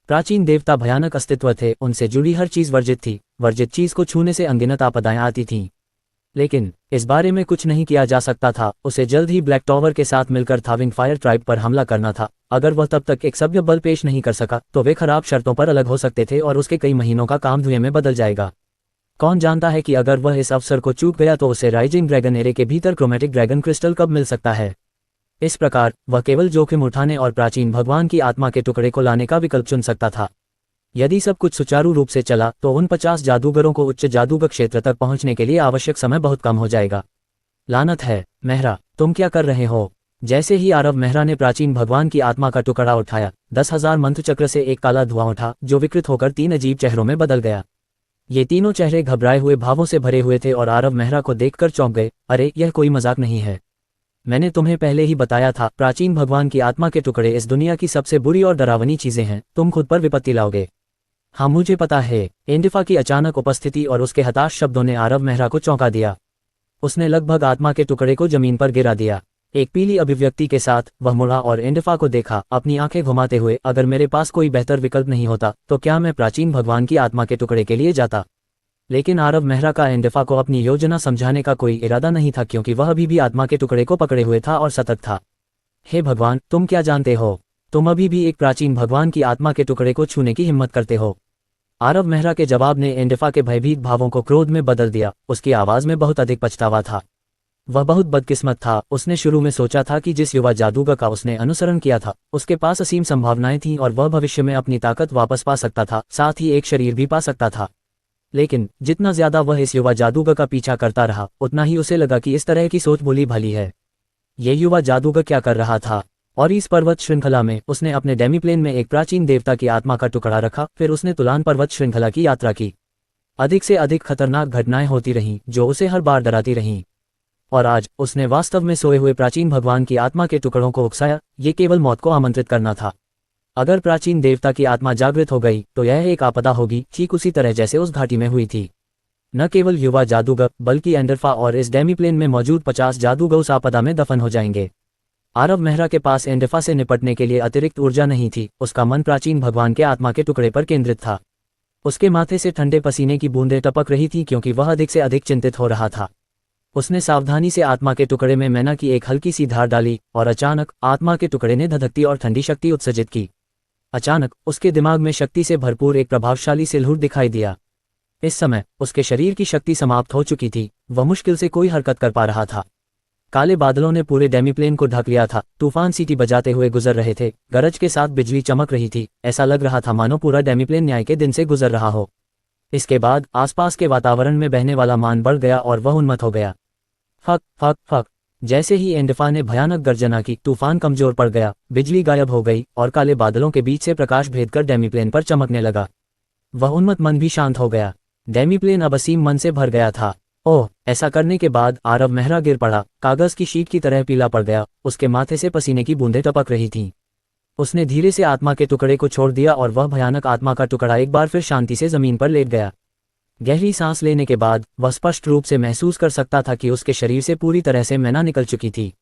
प्राचीन देवता भयानक अस्तित्व थे, उनसे जुड़ी हर चीज वर्जित थी। वर्जित चीज को छूने से अनगिनत आपदाएं आती थीं। लेकिन इस बारे में कुछ नहीं किया जा सकता था। उसे जल्द ही ब्लैक टॉवर के साथ मिलकर थाविंग फायर ट्राइब पर हमला करना था। अगर वह तब तक एक सभ्य बल पेश नहीं कर सका तो वे खराब शर्तों पर अलग हो सकते थे और उसके कई महीनों का काम धुएं में बदल जाएगा। कौन जानता है कि अगर वह इस अवसर को चूक गया तो उसे राइजिंग ड्रैगन एरे के भीतर क्रोमेटिक ड्रैगन क्रिस्टल कब मिल सकता है। इस प्रकार वह केवल जोखिम उठाने और प्राचीन भगवान की आत्मा के टुकड़े को लाने का विकल्प चुन सकता था। यदि सब कुछ सुचारू रूप से चला तो उन 50 जादूगरों को उच्च जादूगर क्षेत्र तक पहुंचने के लिए आवश्यक समय बहुत कम हो जाएगा। लानत है, मेहरा, तुम क्या कर रहे हो? जैसे ही आरव मेहरा ने प्राचीन भगवान की आत्मा का टुकड़ा उठाया, 10,000 मंत्र चक्र से एक काला धुआं उठा जो विकृत होकर 3 अजीब चेहरों में बदल गया। ये तीनों चेहरे घबराए हुए भावों से भरे हुए थे और आरव मेहरा को देखकर चौंक गए। अरे, यह कोई मजाक नहीं है। मैंने तुम्हें पहले ही बताया था, प्राचीन भगवान की आत्मा के टुकड़े इस दुनिया की सबसे बुरी और डरावनी चीजें हैं। तुम खुद पर विपत्ति लाओगे। हाँ, मुझे पता है। एंडिफा की अचानक उपस्थिति और उसके हताश शब्दों ने आरव मेहरा को चौंका दिया। उसने लगभग आत्मा के टुकड़े को जमीन पर गिरा दिया। एक पीली अभिव्यक्ति के साथ वह मुड़ा और एंडिफा को देखा, अपनी आंखें घुमाते हुए। अगर मेरे पास कोई बेहतर विकल्प नहीं होता तो क्या मैं प्राचीन भगवान की आत्मा के टुकड़े के लिए जाता? लेकिन आरव मेहरा का एंडिफा को अपनी योजना समझाने का कोई इरादा नहीं था, क्योंकि वह अभी भी आत्मा के टुकड़े को पकड़े हुए था और सतर्क था। हे भगवान, तुम क्या जानते हो? तुम अभी भी एक प्राचीन भगवान की आत्मा के टुकड़े को छूने की हिम्मत करते हो? आरव मेहरा के जवाब ने एंडिफा के भयभीत भावों को क्रोध में बदल दिया। उसकी आवाज में बहुत अधिक पछतावा था। वह बहुत बदकिस्मत था। उसने शुरू में सोचा था कि जिस युवा जादूगर का उसने अनुसरण किया था उसके पास असीम संभावनाएं थीं और वह भविष्य में अपनी ताकत वापस पा सकता था, साथ ही एक शरीर भी पा सकता था। लेकिन जितना ज्यादा वह इस युवा जादूगर का पीछा करता रहा, उतना ही उसे लगा कि इस तरह की सोच भली भाली है। ये युवा जादूगर क्या कर रहा था? और इस पर्वत श्रृंखला में उसने अपने डेमीप्लेन में एक प्राचीन देवता की आत्मा का टुकड़ा रखा। फिर उसने तुलान पर्वत श्रृंखला की यात्रा की। अधिक से अधिक खतरनाक घटनाएं होती रहीं जो उसे हर बार डराती रहीं। और आज उसने वास्तव में सोए हुए प्राचीन भगवान की आत्मा के टुकड़ों को उकसाया। ये केवल मौत को आमंत्रित करना था। अगर प्राचीन देवता की आत्मा जागृत हो गई तो यह एक आपदा होगी, ठीक उसी तरह जैसे उस घाटी में हुई थी। न केवल युवा जादूगर बल्कि एंडरफा और इस डेमीप्लेन में मौजूद 50 जादूगर उस आपदा में दफन हो जाएंगे। आरव मेहरा के पास एंडरफा से निपटने के लिए अतिरिक्त ऊर्जा नहीं थी। उसका मन प्राचीन भगवान के आत्मा के टुकड़े पर केंद्रित था। उसके माथे से ठंडे पसीने की बूंदें टपक रही थीं क्योंकि वह अधिक से अधिक चिंतित हो रहा था। उसने सावधानी से आत्मा के टुकड़े में मैना की एक हल्की सी धार डाली और अचानक आत्मा के टुकड़े ने धधकती और ठंडी शक्ति उत्सर्जित की। अचानक उसके दिमाग में शक्ति से भरपूर एक प्रभावशाली सिलहुट दिखाई दिया। इस समय उसके शरीर की शक्ति समाप्त हो चुकी थी। वह मुश्किल से कोई हरकत कर पा रहा था। काले बादलों ने पूरे डेमीप्लेन को ढक लिया था। तूफान सीटी बजाते हुए गुजर रहे थे। गरज के साथ बिजली चमक रही थी। ऐसा लग रहा था मानो पूरा डेमीप्लेन न्याय के दिन से गुजर रहा हो। इसके बाद आसपास के वातावरण में बहने वाला मान बढ़ गया और वह उन्मत्त हो गया। Fuck fuck fuck. जैसे ही एंडफा ने भयानक गर्जना की, तूफान कमजोर पड़ गया, बिजली गायब हो गई और काले बादलों के बीच से प्रकाश भेद कर डेमीप्लेन पर चमकने लगा। वह उन्मत्त मन भी शांत हो गया। डेमीप्लेन अब असीम मन से भर गया था। ओह! ऐसा करने के बाद आरव मेहरा गिर पड़ा, कागज की शीट की तरह पीला पड़ गया। उसके माथे से पसीने की बूंदें टपक रही थीं। उसने धीरे से आत्मा के टुकड़े को छोड़ दिया और वह भयानक आत्मा का टुकड़ा एक बार फिर शांति से जमीन पर लेट गया। गहरी सांस लेने के बाद वह स्पष्ट रूप से महसूस कर सकता था कि उसके शरीर से पूरी तरह से मैना निकल चुकी थी।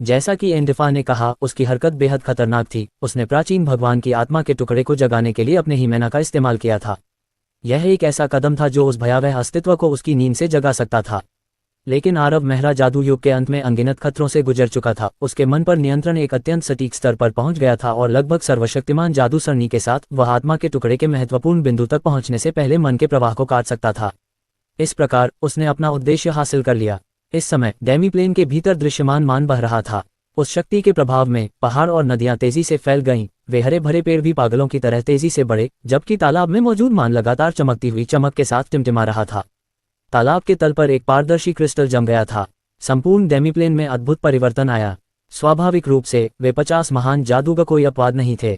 जैसा कि एंडफा ने कहा, उसकी हरकत बेहद खतरनाक थी। उसने प्राचीन भगवान की आत्मा के टुकड़े को जगाने के लिए अपने ही मैना का इस्तेमाल किया था। यह एक ऐसा कदम था जो उस भयावह अस्तित्व को उसकी नींद से जगा सकता था। लेकिन आरव मेहरा जादू युग के अंत में अनगिनत खतरों से गुजर चुका था। उसके मन पर नियंत्रण एक अत्यंत सटीक स्तर पर पहुंच गया था और लगभग सर्वशक्तिमान जादू सरणी के साथ वह आत्मा के टुकड़े के महत्वपूर्ण बिंदु तक पहुंचने से पहले मन के प्रवाह को काट सकता था। इस प्रकार उसने अपना उद्देश्य हासिल कर लिया। इस समय डेमीप्लेन के भीतर दृश्यमान मान बह रहा था। उस शक्ति के प्रभाव में पहाड़ और नदियां तेजी से फैल गईं। वे हरे भरे पेड़ भी पागलों की तरह तेजी से बढ़े, जबकि तालाब में मौजूद मान लगातार चमकती हुई चमक के साथ टिमटिमा रहा था। तालाब के तल पर एक पारदर्शी क्रिस्टल जम गया था। संपूर्ण डेमीप्लेन में अद्भुत परिवर्तन आया। स्वाभाविक रूप से वे 50 महान जादूगर कोई अपवाद नहीं थे।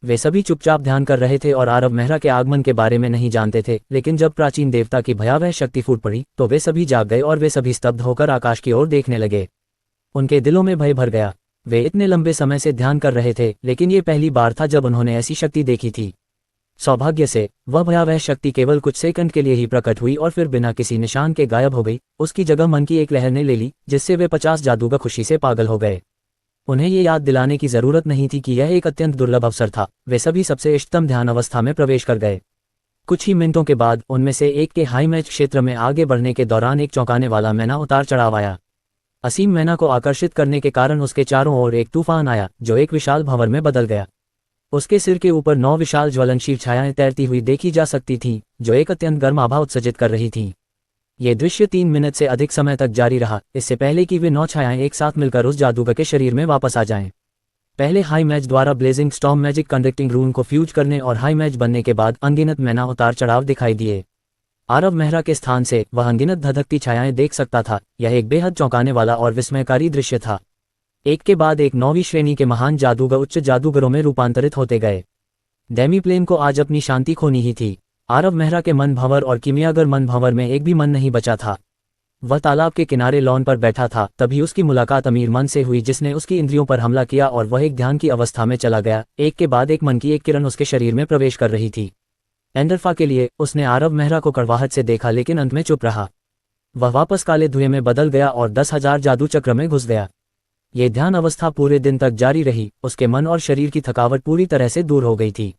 वे सभी चुपचाप ध्यान कर रहे थे और आरव मेहरा के आगमन के बारे में नहीं जानते थे। लेकिन जब प्राचीन देवता की भयावह शक्ति फूट पड़ी तो वे सभी जाग गए और वे सभी स्तब्ध होकर आकाश की ओर देखने लगे। उनके दिलों में भय भर गया। वे इतने लंबे समय से ध्यान कर रहे थे, लेकिन ये पहली बार था जब उन्होंने ऐसी शक्ति देखी थी। सौभाग्य से वह भयावह शक्ति केवल कुछ सेकंड के लिए ही प्रकट हुई और फिर बिना किसी निशान के गायब हो गई। उसकी जगह मन की एक लहर ने ले ली, जिससे वे 50 जादूगर खुशी से पागल हो गए। उन्हें ये याद दिलाने की जरूरत नहीं थी कि यह एक अत्यंत दुर्लभ अवसर था। वे सभी सबसे इष्टतम ध्यान अवस्था में प्रवेश कर गए। कुछ ही मिनटों के बाद उनमें से एक के हाई मैच क्षेत्र में आगे बढ़ने के दौरान एक चौंकाने वाला मैना उतार चढ़ाव आया। असीम मैना को आकर्षित करने के कारण उसके चारों ओर एक तूफान आया जो एक विशाल भंवर में बदल गया। उसके सिर के ऊपर 9 विशाल ज्वलनशील छायाएं तैरती हुई देखी जा सकती थीं, जो एक अत्यंत गर्म आभा उत्सर्जित कर रही थीं। ये दृश्य 3 मिनट से अधिक समय तक जारी रहा, इससे पहले कि वे 9 छायाएं एक साथ मिलकर उस जादूगर के शरीर में वापस आ जाएं। पहले हाई मैच द्वारा ब्लेजिंग स्टॉर्म मैजिक कंडक्टिंग रून को फ्यूज करने और हाई मैच बनने के बाद अनगिनत मैना उतार चढ़ाव दिखाई दिए। आरव मेहरा के स्थान से वह अनगिनत धधकती छायाएं देख सकता था। यह एक बेहद चौंकाने वाला और विस्मयकारी दृश्य था। एक के बाद एक 9वीं श्रेणी के महान जादूगर उच्च जादूगरों में रूपांतरित होते गए। डेमीप्लेन को आज अपनी शांति खोनी ही थी। आरव मेहरा के मन भंवर और किमियागर मन भंवर में एक भी मन नहीं बचा था। वह तालाब के किनारे लॉन पर बैठा था। तभी उसकी मुलाकात अमीर मन से हुई, जिसने उसकी इंद्रियों पर हमला किया और वह एक ध्यान की अवस्था में चला गया। एक के बाद एक मन की एक किरण उसके शरीर में प्रवेश कर रही थी। एंडरफा के लिए उसने आरव मेहरा को कड़वाहट से देखा, लेकिन अंत में चुप रहा। वह वापस काले धुएं में बदल गया और 10,000 जादू चक्र में घुस गया। ये ध्यान अवस्था पूरे दिन तक जारी रही। उसके मन और शरीर की थकावट पूरी तरह से दूर हो गई थी।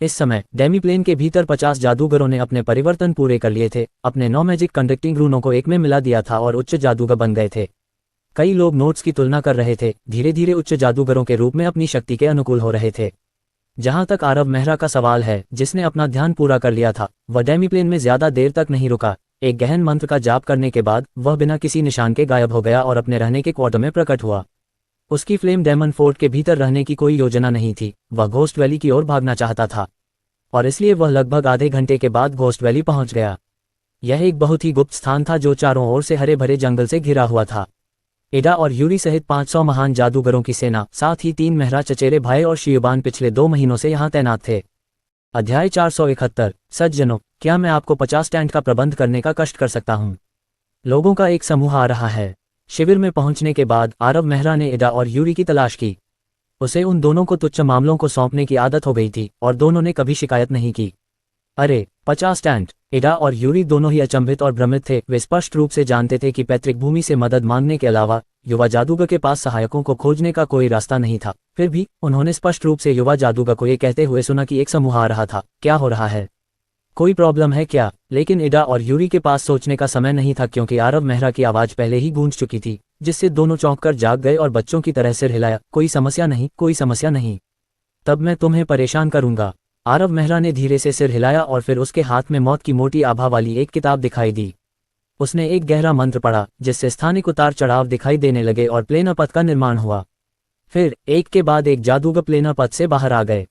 इस समय डेमीप्लेन के भीतर 50 जादूगरों ने अपने परिवर्तन पूरे कर लिए थे। अपने 9 मैजिक कंडक्टिंग रूनों को एक में मिला दिया था और उच्च जादूगर बन गए थे। कई लोग नोट्स की तुलना कर रहे थे, धीरे धीरे उच्च जादूगरों के रूप में अपनी शक्ति के अनुकूल हो रहे थे। जहां तक आरव मेहरा का सवाल है, जिसने अपना ध्यान पूरा कर लिया था, वह डेमीप्लेन में ज्यादा देर तक नहीं रुका। एक गहन मंत्र का जाप करने के बाद वह बिना किसी निशान के गायब हो गया और अपने रहने के क्वार्टर में प्रकट हुआ। उसकी फ्लेम डेमन फोर्ट के भीतर रहने की कोई योजना नहीं थी, वह घोस्ट वैली की ओर भागना चाहता था और इसलिए वह लगभग आधे घंटे के बाद घोस्ट वैली पहुंच गया। यह एक बहुत ही गुप्त स्थान था जो चारों ओर से हरे भरे जंगल से घिरा हुआ था। एडा और यूरी सहित 500 महान जादूगरों की सेना, साथ ही 3 मेहरा चचेरे भाई और शियुबान पिछले 2 महीनों से यहाँ तैनात थे। अध्याय 471। सज्जनों, क्या मैं आपको 50 टेंट का प्रबंध करने का कष्ट कर सकता हूँ? लोगों का एक समूह आ रहा है। शिविर में पहुंचने के बाद आरव मेहरा ने एडा और यूरी की तलाश की। उसे उन दोनों को तुच्छ मामलों को सौंपने की आदत हो गई थी और दोनों ने कभी शिकायत नहीं की। अरे 50 टेंट! एडा और यूरी दोनों ही अचंभित और भ्रमित थे। वे स्पष्ट रूप से जानते थे कि पैतृक भूमि से मदद मांगने के अलावा युवा जादूगर के पास सहायकों को खोजने का कोई रास्ता नहीं था। फिर भी उन्होंने स्पष्ट रूप से युवा जादूगर को ये कहते हुए सुना कि एक समूह आ रहा था। क्या हो रहा है? कोई प्रॉब्लम है क्या? लेकिन एडा और यूरी के पास सोचने का समय नहीं था, क्योंकि आरव मेहरा की आवाज पहले ही गूंज चुकी थी, जिससे दोनों चौंक कर जाग गए और बच्चों की तरह सिर हिलाया। कोई समस्या नहीं, कोई समस्या नहीं। तब मैं तुम्हें परेशान करूंगा। आरव मेहरा ने धीरे से सिर हिलाया और फिर उसके हाथ में मौत की मोटी आभा वाली एक किताब दिखाई दी। उसने एक गहरा मंत्र पढ़ा, जिससे स्थानिक उतार चढ़ाव दिखाई देने लगे और प्लेना पथ का निर्माण हुआ। फिर एक के बाद एक जादूगर प्लेना पथ से बाहर आ गए।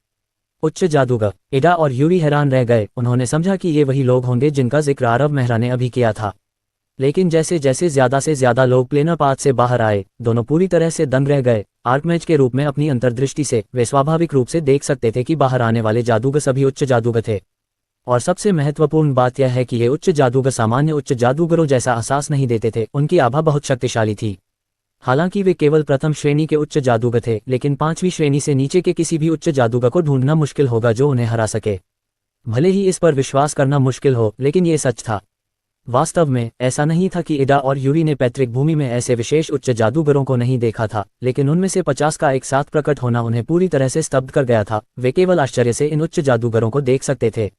उच्च जादूगर! एडा और यूरी हैरान रह गए। उन्होंने समझा कि ये वही लोग होंगे जिनका जिक्र आरव मेहरा ने अभी किया था। लेकिन जैसे जैसे ज्यादा से ज्यादा लोग प्लेना पाथ से बाहर आए, दोनों पूरी तरह से दंग रह गए। आर्कमेज के रूप में अपनी अंतर्दृष्टि से वे स्वाभाविक रूप से देख सकते थे कि बाहर आने वाले जादूगर सभी उच्च जादूगर थे। और सबसे महत्वपूर्ण बात यह है कि ये उच्च जादूगर सामान्य उच्च जादूगरों जैसा एहसास नहीं देते थे। उनकी आभा बहुत शक्तिशाली थी। हालांकि वे केवल प्रथम श्रेणी के उच्च जादूगर थे, लेकिन 5वीं श्रेणी से नीचे के किसी भी उच्च जादूगर को ढूंढना मुश्किल होगा जो उन्हें हरा सके। भले ही इस पर विश्वास करना मुश्किल हो, लेकिन ये सच था। वास्तव में ऐसा नहीं था कि एडा और यूरी ने पैतृक भूमि में ऐसे विशेष उच्च जादूगरों को नहीं देखा था, लेकिन उनमें से 50 का एक साथ प्रकट होना उन्हें पूरी तरह से स्तब्ध कर गया था। वे केवल आश्चर्य से इन उच्च जादूगरों को देख सकते थे।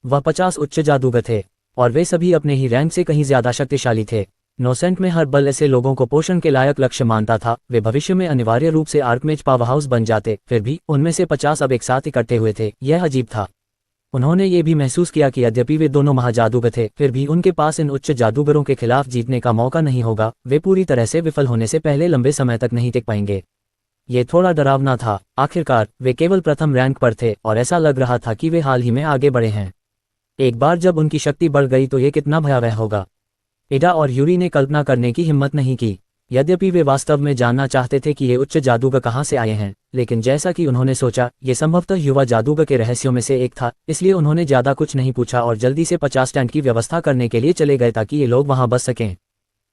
वह 50 उच्च जादूगर थे और वे सभी अपने ही रैंक से कहीं ज्यादा शक्तिशाली थे। नोसेंट में हर बल ऐसे लोगों को पोषण के लायक लक्ष्य मानता था। वे भविष्य में अनिवार्य रूप से आर्कमेज पावर हाउस बन जाते। फिर भी उनमें से 50 अब एक साथ इकट्ठे हुए थे। यह अजीब था। उन्होंने ये भी महसूस किया कि यद्यपि वे दोनों महाजादूगर थे, फिर भी उनके पास इन उच्च जादूगरों के खिलाफ जीतने का मौका नहीं होगा। वे पूरी तरह से विफल होने से पहले लंबे समय तक नहीं टिक पाएंगे। ये थोड़ा डरावना था। आखिरकार वे केवल प्रथम रैंक पर थे और ऐसा लग रहा था कि वे हाल ही में आगे बढ़े हैं। एक बार जब उनकी शक्ति बढ़ गई तो ये कितना भयावह होगा। एडा और यूरी ने कल्पना करने की हिम्मत नहीं की। यद्यपि वे वास्तव में जानना चाहते थे कि ये उच्च जादूगर कहाँ से आए हैं, लेकिन जैसा कि उन्होंने सोचा, ये संभवतः युवा जादूगर के रहस्यों में से एक था, इसलिए उन्होंने ज्यादा कुछ नहीं पूछा और जल्दी से 50 टेंट की व्यवस्था करने के लिए चले गए ताकि ये लोग वहां बस सकें।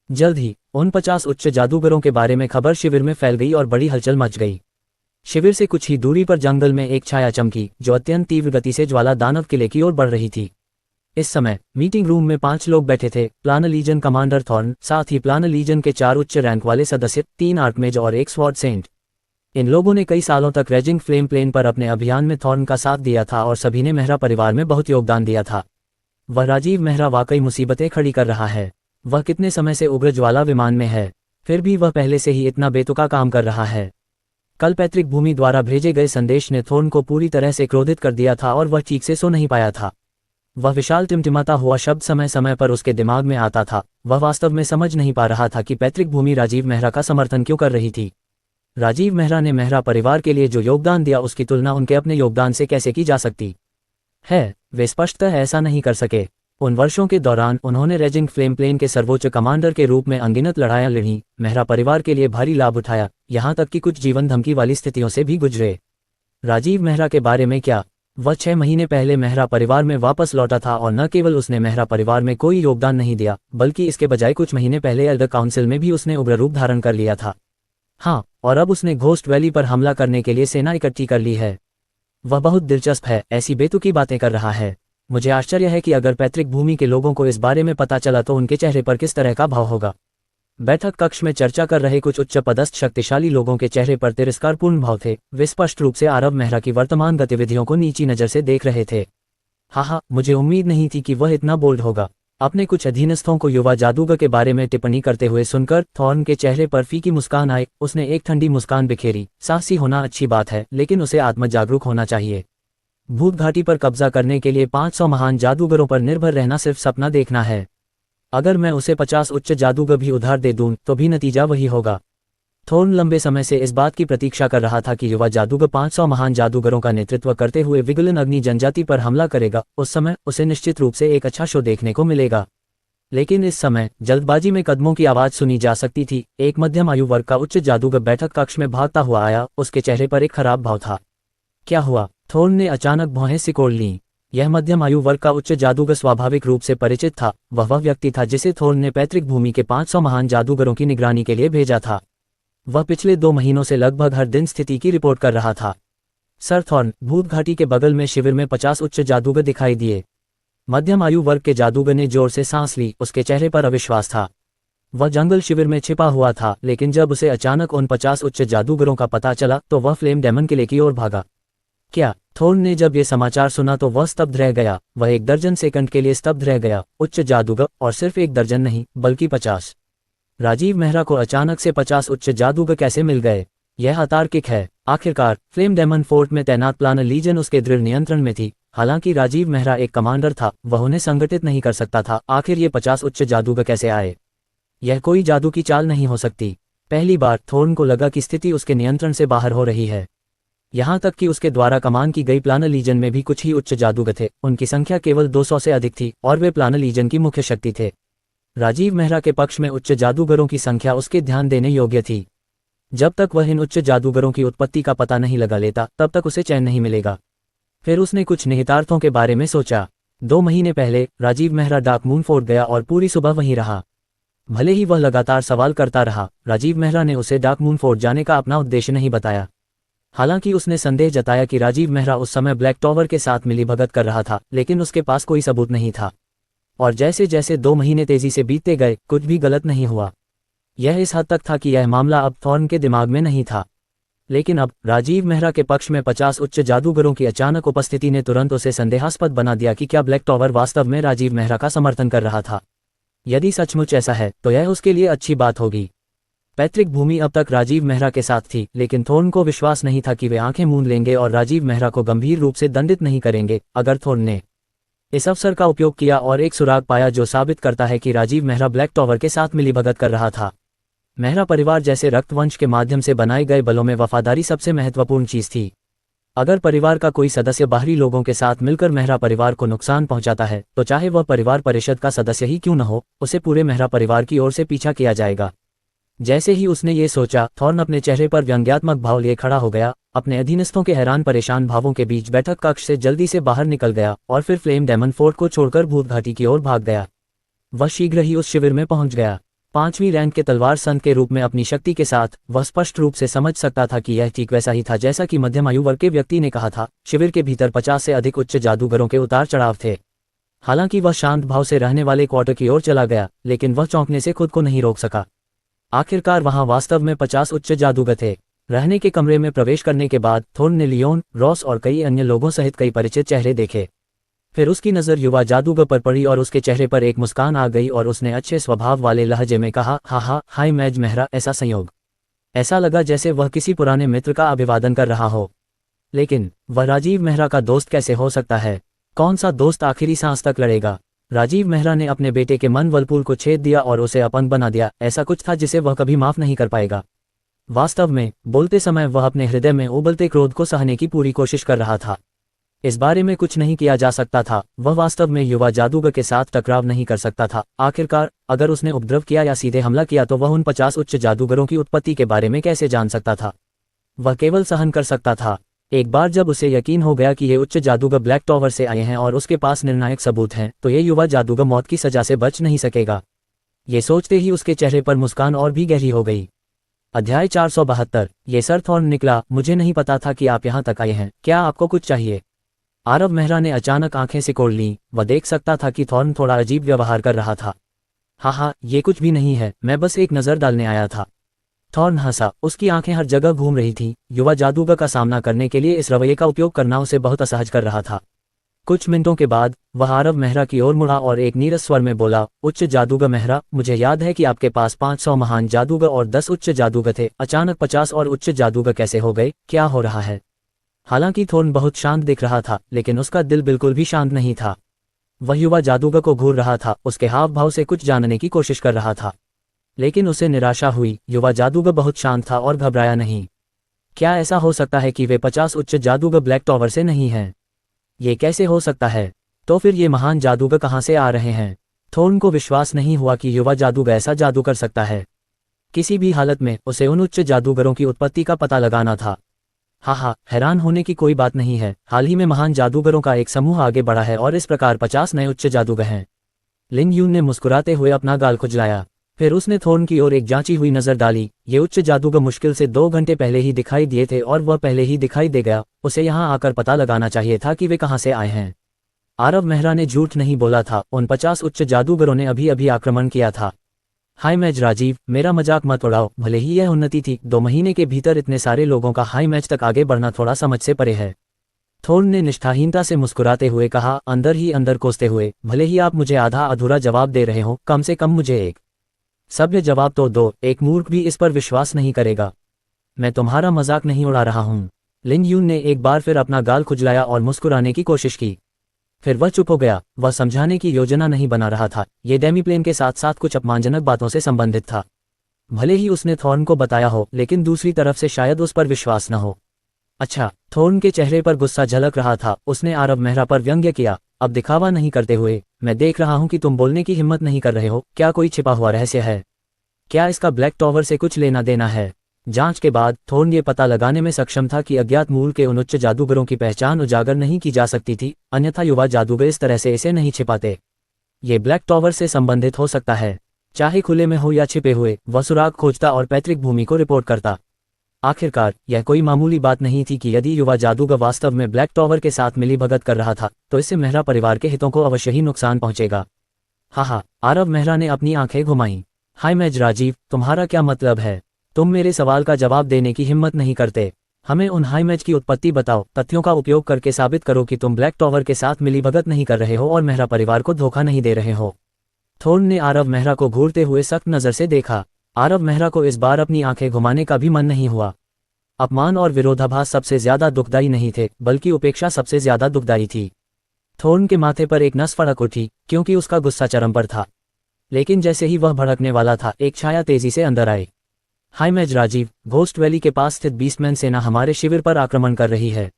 जल्द ही उन 50 उच्च जादूगरों के बारे में खबर शिविर में फैल गई और बड़ी हलचल मच गई। शिविर से कुछ ही दूरी पर जंगल में एक छाया चमकी, जो अत्यंत तीव्र गति से ज्वाला दानव किले की ओर बढ़ रही थी। इस समय मीटिंग रूम में 5 लोग बैठे थे। प्लान लीजन कमांडर थॉर्न, साथ ही प्लान लीजन के 4 उच्च रैंक वाले सदस्य, 3 आर्कमेज और 1 स्वॉर्ड सेंट। इन लोगों ने कई सालों तक रेजिंग फ्लेम प्लेन पर अपने अभियान में थॉर्न का साथ दिया था और सभी ने मेहरा परिवार में बहुत योगदान दिया था। वह राजीव मेहरा वाकई मुसीबतें खड़ी कर रहा है। वह कितने समय से उग्र ज्वाला विमान में है, फिर भी वह पहले से ही इतना बेतुका काम कर रहा है। कल पैतृक भूमि द्वारा भेजे गए संदेश ने थॉर्न को पूरी तरह से क्रोधित कर दिया था और वह ठीक से सो नहीं पाया था। वह विशाल टिमटिमाता हुआ शब्द समय समय पर उसके दिमाग में आता था। वह वास्तव में समझ नहीं पा रहा था कि पैतृक भूमि राजीव मेहरा का समर्थन क्यों कर रही थी। राजीव मेहरा ने मेहरा परिवार के लिए जो योगदान दिया, उसकी तुलना उनके अपने योगदान से कैसे की जा सकती है? वे स्पष्टतः ऐसा नहीं कर सके। उन वर्षों के दौरान उन्होंने रेजिंग फ्लेम प्लेन के सर्वोच्च कमांडर के रूप में अनगिनत लड़ाइयां लड़ी, मेहरा परिवार के लिए भारी लाभ उठाया, यहाँ तक कि कुछ जीवन धमकी वाली स्थितियों से भी गुजरे। राजीव मेहरा के बारे में क्या? वह 6 महीने पहले मेहरा परिवार में वापस लौटा था और न केवल उसने मेहरा परिवार में कोई योगदान नहीं दिया, बल्कि इसके बजाय कुछ महीने पहले एल्डर काउंसिल में भी उसने उग्र रूप धारण कर लिया था। हाँ, और अब उसने घोस्ट वैली पर हमला करने के लिए सेना इकट्ठी कर ली है। वह बहुत दिलचस्प है, ऐसी बेतुकी बातें कर रहा है। मुझे आश्चर्य है कि अगर पैतृक भूमि के लोगों को इस बारे में पता चला तो उनके चेहरे पर किस तरह का भाव होगा। बैठक कक्ष में चर्चा कर रहे कुछ उच्च पदस्थ शक्तिशाली लोगों के चेहरे पर तिरस्कारपूर्ण भाव थे। वे स्पष्ट रूप से आरव मेहरा की वर्तमान गतिविधियों को नीची नजर से देख रहे थे। हाँ, मुझे उम्मीद नहीं थी कि वह इतना बोल्ड होगा। अपने कुछ अधीनस्थों को युवा जादूगर के बारे में टिप्पणी करते हुए सुनकर थॉर्न के चेहरे पर फीकी मुस्कान आई। उसने एक ठंडी मुस्कान बिखेरी। साहसी होना अच्छी बात है, लेकिन उसे आत्म जागरूक होना चाहिए। भूत घाटी पर कब्जा करने के लिए 500 महान जादूगरों पर निर्भर रहना सिर्फ सपना देखना है। अगर मैं उसे 50 उच्च जादूगर भी उधार दे दूं तो भी नतीजा वही होगा। थॉर्न लंबे समय से इस बात की प्रतीक्षा कर रहा था कि युवा जादूगर 500 महान जादूगरों का नेतृत्व करते हुए विगलन अग्नि जनजाति पर हमला करेगा। उस समय उसे निश्चित रूप से एक अच्छा शो देखने को मिलेगा। लेकिन इस समय जल्दबाजी में कदमों की आवाज सुनी जा सकती थी। एक मध्यम आयु वर्ग का उच्च जादूगर बैठक कक्ष में भागता हुआ आया। उसके चेहरे पर एक खराब भाव था। क्या हुआ? थॉर्न ने अचानक भौहें सिकोड़ लीं। यह मध्यम आयु वर्ग का उच्च जादूगर स्वाभाविक रूप से परिचित था। वह व्यक्ति था जिसे थॉर्न ने पैतृक भूमि के 500 महान जादूगरों की निगरानी के लिए भेजा था। वह पिछले 2 महीनों से लगभग हर दिन स्थिति की रिपोर्ट कर रहा था। सर थॉर्न, भूत घाटी के बगल में शिविर में 50 उच्च जादूगर दिखाई दिए। मध्यम आयु वर्ग के जादूगर ने जोर से सांस ली। उसके चेहरे पर अविश्वास था। वह जंगल शिविर में छिपा हुआ था, लेकिन जब उसे अचानक उन 50 उच्च जादूगरों का पता चला तो वह फ्लेम डेमन किले की ओर भागा। क्या? थॉर्न ने जब ये समाचार सुना तो वह स्तब्ध रह गया। वह 1 दर्जन सेकंड के लिए स्तब्ध रह गया। उच्च जादूगर, और सिर्फ 1 दर्जन नहीं बल्कि 50। राजीव मेहरा को अचानक से 50 उच्च जादूगर कैसे मिल गए? यह अतार्किक है। आखिरकार फ्लेम डेमन फोर्ट में तैनात प्लानर लीजन उसके दृढ़ नियंत्रण में थी। हालांकि राजीव मेहरा एक कमांडर था, वह उन्हें संगठित नहीं कर सकता था। आखिर ये 50 उच्च जादूगर कैसे आए? यह कोई जादू की चाल नहीं हो सकती। पहली बार थॉर्न को लगा कि स्थिति उसके नियंत्रण से बाहर हो रही है। यहाँ तक कि उसके द्वारा कमान की गई प्लानर लीजन में भी कुछ ही उच्च जादूगर थे। उनकी संख्या केवल 200 से अधिक थी और वे प्लानर लीजन की मुख्य शक्ति थे। राजीव मेहरा के पक्ष में उच्च जादूगरों की संख्या उसके ध्यान देने योग्य थी। जब तक वह इन उच्च जादूगरों की उत्पत्ति का पता नहीं लगा लेता तब तक उसे चैन नहीं मिलेगा। फिर उसने कुछ निहितार्थों के बारे में सोचा। 2 महीने पहले Rajiv Mehra Dark Moon Fort गया और पूरी सुबह वहीं रहा। भले ही वह लगातार सवाल करता रहा, राजीव मेहरा ने उसे डार्क मून फोर्ट जाने का अपना उद्देश्य नहीं बताया। हालांकि उसने संदेह जताया कि राजीव मेहरा उस समय ब्लैक टॉवर के साथ मिलीभगत कर रहा था, लेकिन उसके पास कोई सबूत नहीं था। और जैसे जैसे 2 महीने तेजी से बीतते गए, कुछ भी गलत नहीं हुआ। यह इस हद तक था कि यह मामला अब थॉर्न के दिमाग में नहीं था। लेकिन अब राजीव मेहरा के पक्ष में 50 उच्च जादूगरों की अचानक उपस्थिति ने तुरंत उसे संदेहास्पद बना दिया कि क्या ब्लैक टॉवर वास्तव में राजीव मेहरा का समर्थन कर रहा था। यदि सचमुच ऐसा है तो यह उसके लिए अच्छी बात होगी। पैतृक भूमि अब तक राजीव मेहरा के साथ थी, लेकिन थॉर्न को विश्वास नहीं था कि वे आंखें मूंद लेंगे और राजीव मेहरा को गंभीर रूप से दंडित नहीं करेंगे। अगर थॉर्न ने इस अवसर का उपयोग किया और एक सुराग पाया जो साबित करता है कि राजीव मेहरा ब्लैक टॉवर के साथ मिलीभगत कर रहा था। मेहरा परिवार जैसे रक्तवंश के माध्यम से बनाए गए बलों में वफादारी सबसे महत्वपूर्ण चीज थी। अगर परिवार का कोई सदस्य बाहरी लोगों के साथ मिलकर मेहरा परिवार को नुकसान पहुंचाता है तो चाहे वह परिवार परिषद का सदस्य ही क्यों न हो, उसे पूरे मेहरा परिवार की ओर से पीछा किया जाएगा। जैसे ही उसने ये सोचा, थॉर्न अपने चेहरे पर व्यंग्यात्मक भाव लिए खड़ा हो गया। अपने अधीनस्थों के हैरान परेशान भावों के बीच बैठक कक्ष से जल्दी से बाहर निकल गया और फिर फ्लेम डेमन फोर्ट को छोड़कर भूत घाटी की ओर भाग गया। वह शीघ्र ही उस शिविर में पहुंच गया। 5वीं रैंक के तलवार संत के रूप में अपनी शक्ति के साथ वह स्पष्ट रूप से समझ सकता था कि यह ठीक वैसा ही था जैसा कि मध्यम आयु वर्ग के व्यक्ति ने कहा था। शिविर के भीतर 50 से अधिक उच्च जादूगरों के उतार चढ़ाव थे। हालांकि वह शांत भाव से रहने वाले क्वार्टर की ओर चला गया, लेकिन वह चौंकने से खुद को नहीं रोक सका। आखिरकार वहां वास्तव में 50 उच्च जादूगर थे। रहने के कमरे में प्रवेश करने के बाद थॉर्न ने लियोन, रॉस और कई अन्य लोगों सहित कई परिचित चेहरे देखे। फिर उसकी नज़र युवा जादूगर पर पड़ी और उसके चेहरे पर एक मुस्कान आ गई और उसने अच्छे स्वभाव वाले लहजे में कहा, हा हाय मैज मेहरा, ऐसा संयोग। ऐसा लगा जैसे वह किसी पुराने मित्र का अभिवादन कर रहा हो। लेकिन वह राजीव मेहरा का दोस्त कैसे हो सकता है? कौन सा दोस्त आखिरी सांस तक लड़ेगा? राजीव मेहरा ने अपने बेटे के मन वलपूल को छेद दिया और उसे अपंग बना दिया। ऐसा कुछ था जिसे वह कभी माफ नहीं कर पाएगा। वास्तव में बोलते समय वह अपने हृदय में उबलते क्रोध को सहने की पूरी कोशिश कर रहा था। इस बारे में कुछ नहीं किया जा सकता था। वह वास्तव में युवा जादूगर के साथ टकराव नहीं कर सकता था। आखिरकार अगर उसने उपद्रव किया या सीधे हमला किया तो वह उन 50 उच्च जादूगरों की उत्पत्ति के बारे में कैसे जान सकता था? वह केवल सहन कर सकता था। एक बार जब उसे यकीन हो गया कि ये उच्च जादूगर ब्लैक टॉवर से आए हैं और उसके पास निर्णायक सबूत हैं, तो ये युवा जादूगर मौत की सजा से बच नहीं सकेगा। ये सोचते ही उसके चेहरे पर मुस्कान और भी गहरी हो गई। अध्याय 472। ये सर थॉर्न निकला, मुझे नहीं पता था कि आप यहाँ तक आए हैं। क्या आपको कुछ चाहिए? आरव मेहरा ने अचानक आंखें सिकोड़ लीं। वह देख सकता था कि थॉर्न थोड़ा अजीब व्यवहार कर रहा था। हाँ, ये कुछ भी नहीं है, मैं बस एक नज़र डालने आया था। थॉर्न हंसा। उसकी आंखें हर जगह घूम रही थीं। युवा जादूगर का सामना करने के लिए इस रवैये का उपयोग करना उसे बहुत असहज कर रहा था। कुछ मिनटों के बाद वह आरव मेहरा की ओर मुड़ा और एक नीरस स्वर में बोला, उच्च जादूगर मेहरा, मुझे याद है कि आपके पास 500 महान जादूगर और 10 उच्च जादूगर थे। अचानक 50 और उच्च जादूगर कैसे हो गए? क्या हो रहा है? हालांकि थॉर्न बहुत शांत दिख रहा था, लेकिन उसका दिल बिल्कुल भी शांत नहीं था। वह युवा जादूगर को घूर रहा था, उसके हाव भाव से कुछ जानने की कोशिश कर रहा था। लेकिन उसे निराशा हुई। युवा जादूगर बहुत शांत था और घबराया नहीं। क्या ऐसा हो सकता है कि वे 50 उच्च जादूगर ब्लैक टॉवर से नहीं हैं? ये कैसे हो सकता है? तो फिर ये महान जादूगर कहाँ से आ रहे हैं? थोर्न को विश्वास नहीं हुआ कि युवा जादूगर ऐसा जादू कर सकता है। किसी भी हालत में उसे उन उच्च जादूगरों की उत्पत्ति का पता लगाना था। हाँ, हैरान होने की कोई बात नहीं है। हाल ही में महान जादूगरों का एक समूह आगे बढ़ा है और इस प्रकार 50 नए उच्च जादूगर हैं। लिन यून ने मुस्कुराते हुए अपना गाल खुजलाया। फिर उसने थोर्न की ओर एक जांची हुई नजर डाली। ये उच्च जादूगर मुश्किल से 2 घंटे पहले ही दिखाई दिए थे और वह पहले ही दिखाई दे गया। उसे यहाँ आकर पता लगाना चाहिए था कि वे कहाँ से आए हैं। आरव मेहरा ने झूठ नहीं बोला था। उन 50 उच्च जादूगरों ने अभी अभी आक्रमण किया था। हाय मैच राजीव, मेरा मजाक मत उड़ाओ। भले ही यह उन्नति थी, 2 महीने के भीतर इतने सारे लोगों का हाई मैच तक आगे बढ़ना थोड़ा समझ से परे है। थोर्न ने निष्ठाहीनता से मुस्कुराते हुए कहा, अंदर ही अंदर कोसते हुए। भले ही आप मुझे आधा अधूरा जवाब दे रहे हो, कम से कम मुझे एक सभ्य जवाब तो दो। एक मूर्ख भी इस पर विश्वास नहीं करेगा। मैं तुम्हारा मजाक नहीं उड़ा रहा हूं। लिन यून ने एक बार फिर अपना गाल खुजलाया और मुस्कुराने की कोशिश की। फिर वह चुप हो गया। वह समझाने की योजना नहीं बना रहा था। ये डेमीप्लेन के साथ साथ कुछ अपमानजनक बातों से संबंधित था। भले ही उसने थॉर्न को बताया हो, लेकिन दूसरी तरफ से शायद उस पर विश्वास न हो। अच्छा, थॉर्न के चेहरे पर गुस्सा झलक रहा था। उसने आरव मेहरा पर व्यंग्य किया, अब दिखावा नहीं करते हुए, मैं देख रहा हूं कि तुम बोलने की हिम्मत नहीं कर रहे हो। क्या कोई छिपा हुआ रहस्य है? क्या इसका ब्लैक टॉवर से कुछ लेना देना है? जांच के बाद थोर्न ये पता लगाने में सक्षम था कि अज्ञात मूल के उन उच्च जादूगरों की पहचान उजागर नहीं की जा सकती थी, अन्यथा युवा जादूगर इस तरह से इसे नहीं छिपाते। ये ब्लैक टॉवर से संबंधित हो सकता है, चाहे खुले में हो या छिपे हुए। वह सुराग खोजता और पैतृक भूमि को रिपोर्ट करता। आखिरकार यह कोई मामूली बात नहीं थी कि यदि युवा जादूगर वास्तव में ब्लैक टॉवर के साथ मिलीभगत कर रहा था, तो इससे मेहरा परिवार के हितों को अवश्य ही नुकसान पहुंचेगा। हाँ, आरव मेहरा ने अपनी आंखें घुमाईं। हाय मैच राजीव, तुम्हारा क्या मतलब है? तुम मेरे सवाल का जवाब देने की हिम्मत नहीं करते। हमें उन हाई मैच की उत्पत्ति बताओ। तथ्यों का उपयोग करके साबित करो कि तुम ब्लैक टॉवर के साथ मिलीभगत नहीं कर रहे हो और मेहरा परिवार को धोखा नहीं दे रहे हो। थोर्न ने आरव मेहरा को घूरते हुए सख्त नजर से देखा। आरव मेहरा को इस बार अपनी आंखें घुमाने का भी मन नहीं हुआ। अपमान और विरोधाभास सबसे ज्यादा दुखदायी नहीं थे, बल्कि उपेक्षा सबसे ज्यादा दुखदायी थी। थोर्न के माथे पर एक नस फड़क उठी, क्योंकि उसका गुस्सा चरम पर था। लेकिन जैसे ही वह भड़कने वाला था, एक छाया तेजी से अंदर आई। हाय मैच राजीव, घोस्ट वैली के पास स्थित बीस्टमैन सेना हमारे शिविर पर आक्रमण कर रही है।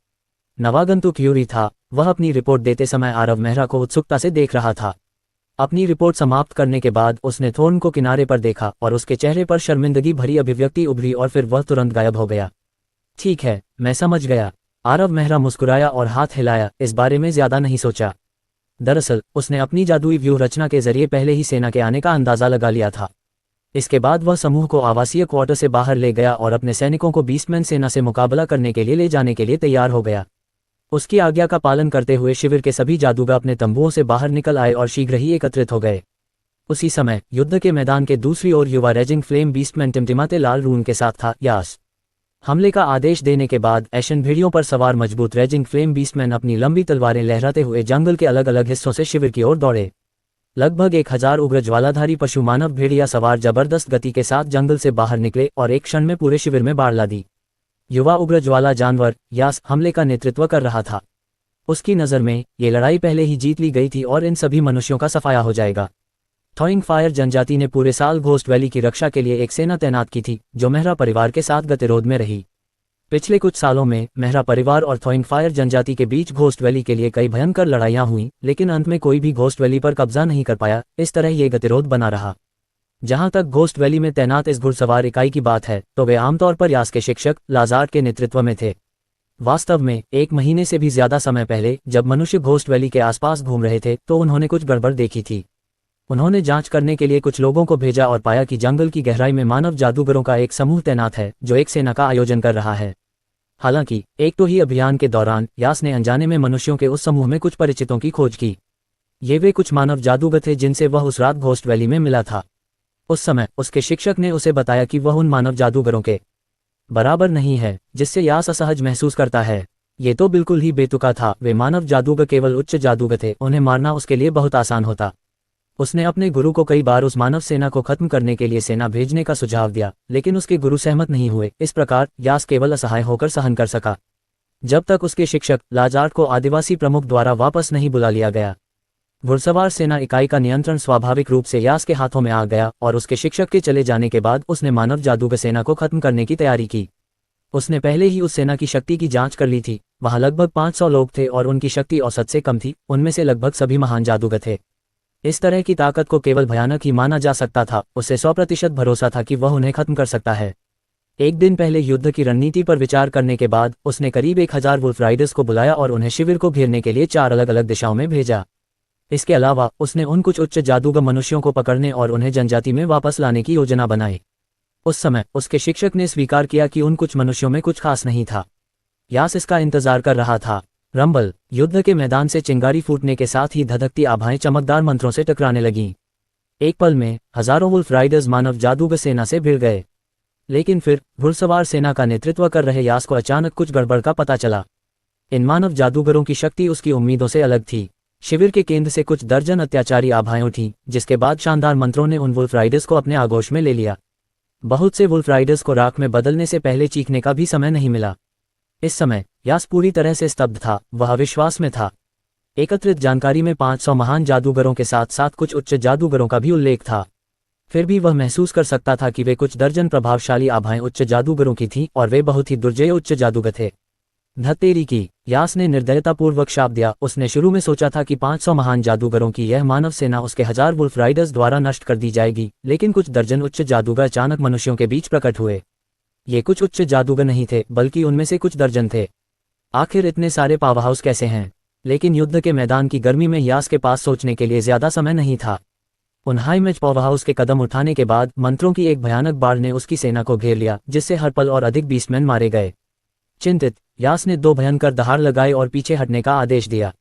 नवागंतुक यूरी था। वह अपनी रिपोर्ट देते समय आरव मेहरा को उत्सुकता से देख रहा था। अपनी रिपोर्ट समाप्त करने के बाद उसने थोर्न को किनारे पर देखा और उसके चेहरे पर शर्मिंदगी भरी अभिव्यक्ति उभरी और फिर वह तुरंत गायब हो गया। ठीक है, मैं समझ गया। आरव मेहरा मुस्कुराया और हाथ हिलाया, इस बारे में ज्यादा नहीं सोचा। दरअसल उसने अपनी जादुई व्यूह रचना के जरिए पहले ही सेना के आने का अंदाजा लगा लिया था। इसके बाद वह समूह को आवासीय क्वार्टर से बाहर ले गया और अपने सैनिकों को बीस्टमैन सेना से मुकाबला करने के लिए ले जाने के लिए तैयार हो गया। उसकी आज्ञा का पालन करते हुए शिविर के सभी जादूगर अपने तंबुओं से बाहर निकल आए और शीघ्र ही एकत्रित हो गए। उसी समय युद्ध के मैदान के दूसरी ओर युवा रेजिंग फ्लेम बीस्टमैन टिमटिमाते लाल रून के साथ था। यास हमले का आदेश देने के बाद एशन भेड़ियों पर सवार मजबूत रेजिंग फ्लेम बीस्टमैन अपनी लंबी तलवारें लहराते हुए जंगल के अलग अलग हिस्सों से शिविर की ओर दौड़े। लगभग 1000 उग्र ज्वालाधारी पशु मानव भेड़िया सवार जबरदस्त गति के साथ जंगल से बाहर निकले और एक क्षण में पूरे शिविर में बाढ़ ला दी। युवा उग्र ज्वाला जानवर यास हमले का नेतृत्व कर रहा था। उसकी नज़र में ये लड़ाई पहले ही जीत ली गई थी और इन सभी मनुष्यों का सफाया हो जाएगा। थॉइंग फायर जनजाति ने पूरे साल घोस्ट वैली की रक्षा के लिए एक सेना तैनात की थी, जो मेहरा परिवार के साथ गतिरोध में रही। पिछले कुछ सालों में मेहरा परिवार और थॉइंग फायर जनजाति के बीच घोस्ट वैली के लिए कई भयंकर लड़ाइयां हुई, लेकिन अंत में कोई भी घोस्ट वैली पर कब्जा नहीं कर पाया। इस तरह ये गतिरोध बना रहा। जहां तक घोस्ट वैली में तैनात इस घुड़सवार इकाई की बात है, तो वे आमतौर पर यास के शिक्षक लाजार्ड के नेतृत्व में थे। वास्तव में 1 महीने से भी ज्यादा समय पहले जब मनुष्य घोस्ट वैली के आसपास घूम रहे थे, तो उन्होंने कुछ गड़बड़ देखी थी। उन्होंने जांच करने के लिए कुछ लोगों को भेजा और पाया कि जंगल की गहराई में मानव जादूगरों का एक समूह तैनात है, जो एक सेना का आयोजन कर रहा है। हालांकि एक तो ही अभियान के दौरान यास ने अनजाने में मनुष्यों के उस समूह में कुछ परिचितों की खोज की। ये वे कुछ मानव जादूगर थे जिनसे वह उस रात घोस्ट वैली में मिला था। उस समय उसके शिक्षक ने उसे बताया कि वह उन मानव जादूगरों के बराबर नहीं है, जिससे यास असहज महसूस करता है। ये तो बिल्कुल ही बेतुका था। वे मानव जादूगर केवल उच्च जादूगर थे, उन्हें मारना उसके लिए बहुत आसान होता। उसने अपने गुरु को कई बार उस मानव सेना को खत्म करने के लिए सेना भेजने का सुझाव दिया, लेकिन उसके गुरु सहमत नहीं हुए। इस प्रकार यास केवल असहाय होकर सहन कर सका, जब तक उसके शिक्षक लाजार्ड को आदिवासी प्रमुख द्वारा वापस नहीं बुला लिया गया। घुड़सवार सेना इकाई का नियंत्रण स्वाभाविक रूप से यास के हाथों में आ गया और उसके शिक्षक के चले जाने के बाद उसने मानव जादूगर सेना को खत्म करने की तैयारी की। उसने पहले ही उस सेना की शक्ति की जांच कर ली थी। वहां लगभग 500 लोग थे और उनकी शक्ति औसत से कम थी, उनमें से लगभग सभी महान जादूगर थे। इस तरह की ताकत को केवल भयानक ही माना जा सकता था। उसे 100% भरोसा था कि वह उन्हें खत्म कर सकता है। एक दिन पहले युद्ध की रणनीति पर विचार करने के बाद उसने करीब 1000 वुल्फ राइडर्स को बुलाया और उन्हें शिविर को घेरने के लिए 4 अलग अलग दिशाओं में भेजा। इसके अलावा उसने उन कुछ उच्च जादूगर मनुष्यों को पकड़ने और उन्हें जनजाति में वापस लाने की योजना बनाई। उस समय उसके शिक्षक ने स्वीकार किया कि उन कुछ मनुष्यों में कुछ खास नहीं था। यास इसका इंतजार कर रहा था। रंबल, युद्ध के मैदान से चिंगारी फूटने के साथ ही धधकती आभाएं चमकदार मंत्रों से टकराने लगीं। एक पल में हजारों वुल्फ राइडर्स मानव जादूगर सेना से भिड़ गए। लेकिन फिर घुड़सवार सेना का नेतृत्व कर रहे यास को अचानक कुछ गड़बड़ का पता चला। इन मानव जादूगरों की शक्ति उसकी उम्मीदों से अलग थी। शिविर के केंद्र से कुछ दर्जन अत्याचारी आभाएं उठीं, जिसके बाद शानदार मंत्रों ने उन वुल्फ राइडर्स को अपने आगोश में ले लिया। बहुत से वुल्फ राइडर्स को राख में बदलने से पहले चीखने का भी समय नहीं मिला। इस समय यास पूरी तरह से स्तब्ध था, वह अविश्वास में था। एकत्रित जानकारी में 500 महान जादूगरों के साथ साथ कुछ उच्च जादूगरों का भी उल्लेख था। फिर भी वह महसूस कर सकता था कि वे कुछ दर्जन प्रभावशाली आभाएं उच्च जादूगरों की थीं और वे बहुत ही दुर्जय उच्च जादूगर थे। धत्तेरी की, यास ने निर्दयतापूर्वक शाप दिया। उसने शुरू में सोचा था कि 500 महान जादूगरों की यह मानव सेना उसके 1000 वुल्फ राइडर्स द्वारा नष्ट कर दी जाएगी, लेकिन कुछ दर्जन उच्च जादूगर अचानक मनुष्यों के बीच प्रकट हुए। ये कुछ उच्च जादूगर नहीं थे, बल्कि उनमें से कुछ दर्जन थे। आखिर इतने सारे पावर हाउस कैसे हैं? लेकिन युद्ध के मैदान की गर्मी में यास के पास सोचने के लिए ज्यादा समय नहीं था। उन हाई मैच पावर हाउस के कदम उठाने के बाद मंत्रों की एक भयानक बाढ़ ने उसकी सेना को घेर लिया, जिससे हर पल और अधिक बीस्टमैन मारे गए। चिंतित, यास ने 2 भयंकर दहाड़ लगाए और पीछे हटने का आदेश दिया।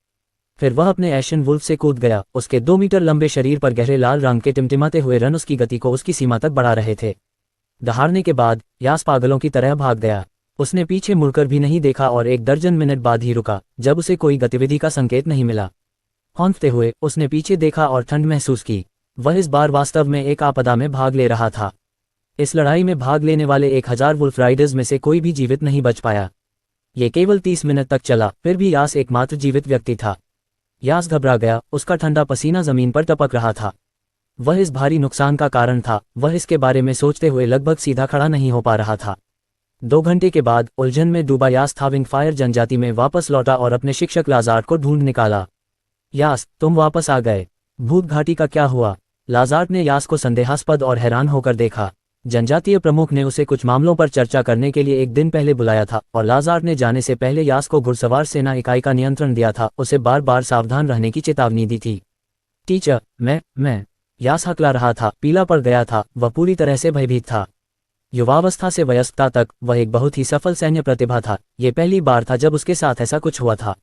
फिर वह अपने एशन वुल्फ से कूद गया। उसके 2 मीटर लंबे शरीर पर गहरे लाल रंग के टिमटिमाते हुए रन उसकी गति को उसकी सीमा तक बढ़ा रहे थे। दहाड़ने के बाद यास पागलों की तरह भाग गया। उसने पीछे मुड़कर भी नहीं देखा और 1 दर्जन मिनट बाद ही रुका, जब उसे कोई गतिविधि का संकेत नहीं मिला। हौंकते हुए उसने पीछे देखा और ठंड महसूस की। वह इस बार वास्तव में एक आपदा में भाग ले रहा था। इस लड़ाई में भाग लेने वाले 1000 वुल्फ राइडर्स में से कोई भी जीवित नहीं बच पाया। ये केवल 30 मिनट तक चला, फिर भी यास एकमात्र जीवित व्यक्ति था। यास घबरा गया, उसका ठंडा पसीना जमीन पर टपक रहा था। वह इस भारी नुकसान का कारण था। वह इसके बारे में सोचते हुए लगभग सीधा खड़ा नहीं हो पा रहा था। 2 घंटे के बाद उलझन में डूबा यास थाविंग फायर जनजाति में वापस लौटा और अपने शिक्षक लाजार्ट को ढूंढ निकाला। यास, तुम वापस आ गए। भूत घाटी का क्या हुआ? लाजार्ट ने यास को संदेहास्पद और हैरान होकर देखा। जनजातीय प्रमुख ने उसे कुछ मामलों पर चर्चा करने के लिए 1 दिन पहले बुलाया था और लाजार्ट ने जाने से पहले यास को घुड़सवार सेना इकाई का नियंत्रण दिया था, उसे बार बार सावधान रहने की चेतावनी दी थी। टीचर, मैं यास हकला रहा था, पीला पड़ गया था, वह पूरी तरह से भयभीत था। युवावस्था से वयस्कता तक वह एक बहुत ही सफल सैन्य प्रतिभा था। ये पहली बार था जब उसके साथ ऐसा कुछ हुआ था।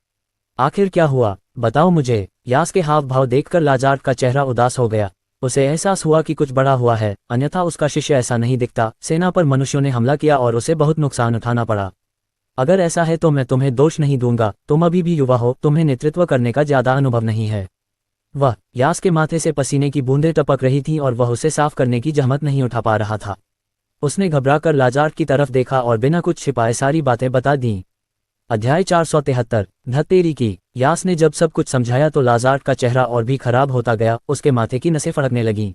आखिर क्या हुआ? बताओ मुझे। यास के हाव भाव देखकर लाजार्ट का चेहरा उदास हो गया। उसे एहसास हुआ कि कुछ बड़ा हुआ है, अन्यथा उसका शिष्य ऐसा नहीं दिखता। सेना पर मनुष्यों ने हमला किया और उसे बहुत नुकसान उठाना पड़ा। अगर ऐसा है तो मैं तुम्हें दोष नहीं दूंगा, तुम अभी भी युवा हो, तुम्हें नेतृत्व करने का ज्यादा अनुभव नहीं है। वह यास के माथे से पसीने की बूंदें टपक रही थीं और वह उसे साफ करने की जहमत नहीं उठा पा रहा था। उसने घबराकर लाजार्ट की तरफ देखा और बिना कुछ छिपाए सारी बातें बता दीं। अध्याय 473। धत्तेरी की। यास ने जब सब कुछ समझाया तो लाजार्ट का चेहरा और भी खराब होता गया, उसके माथे की नसें फड़कने लगीं।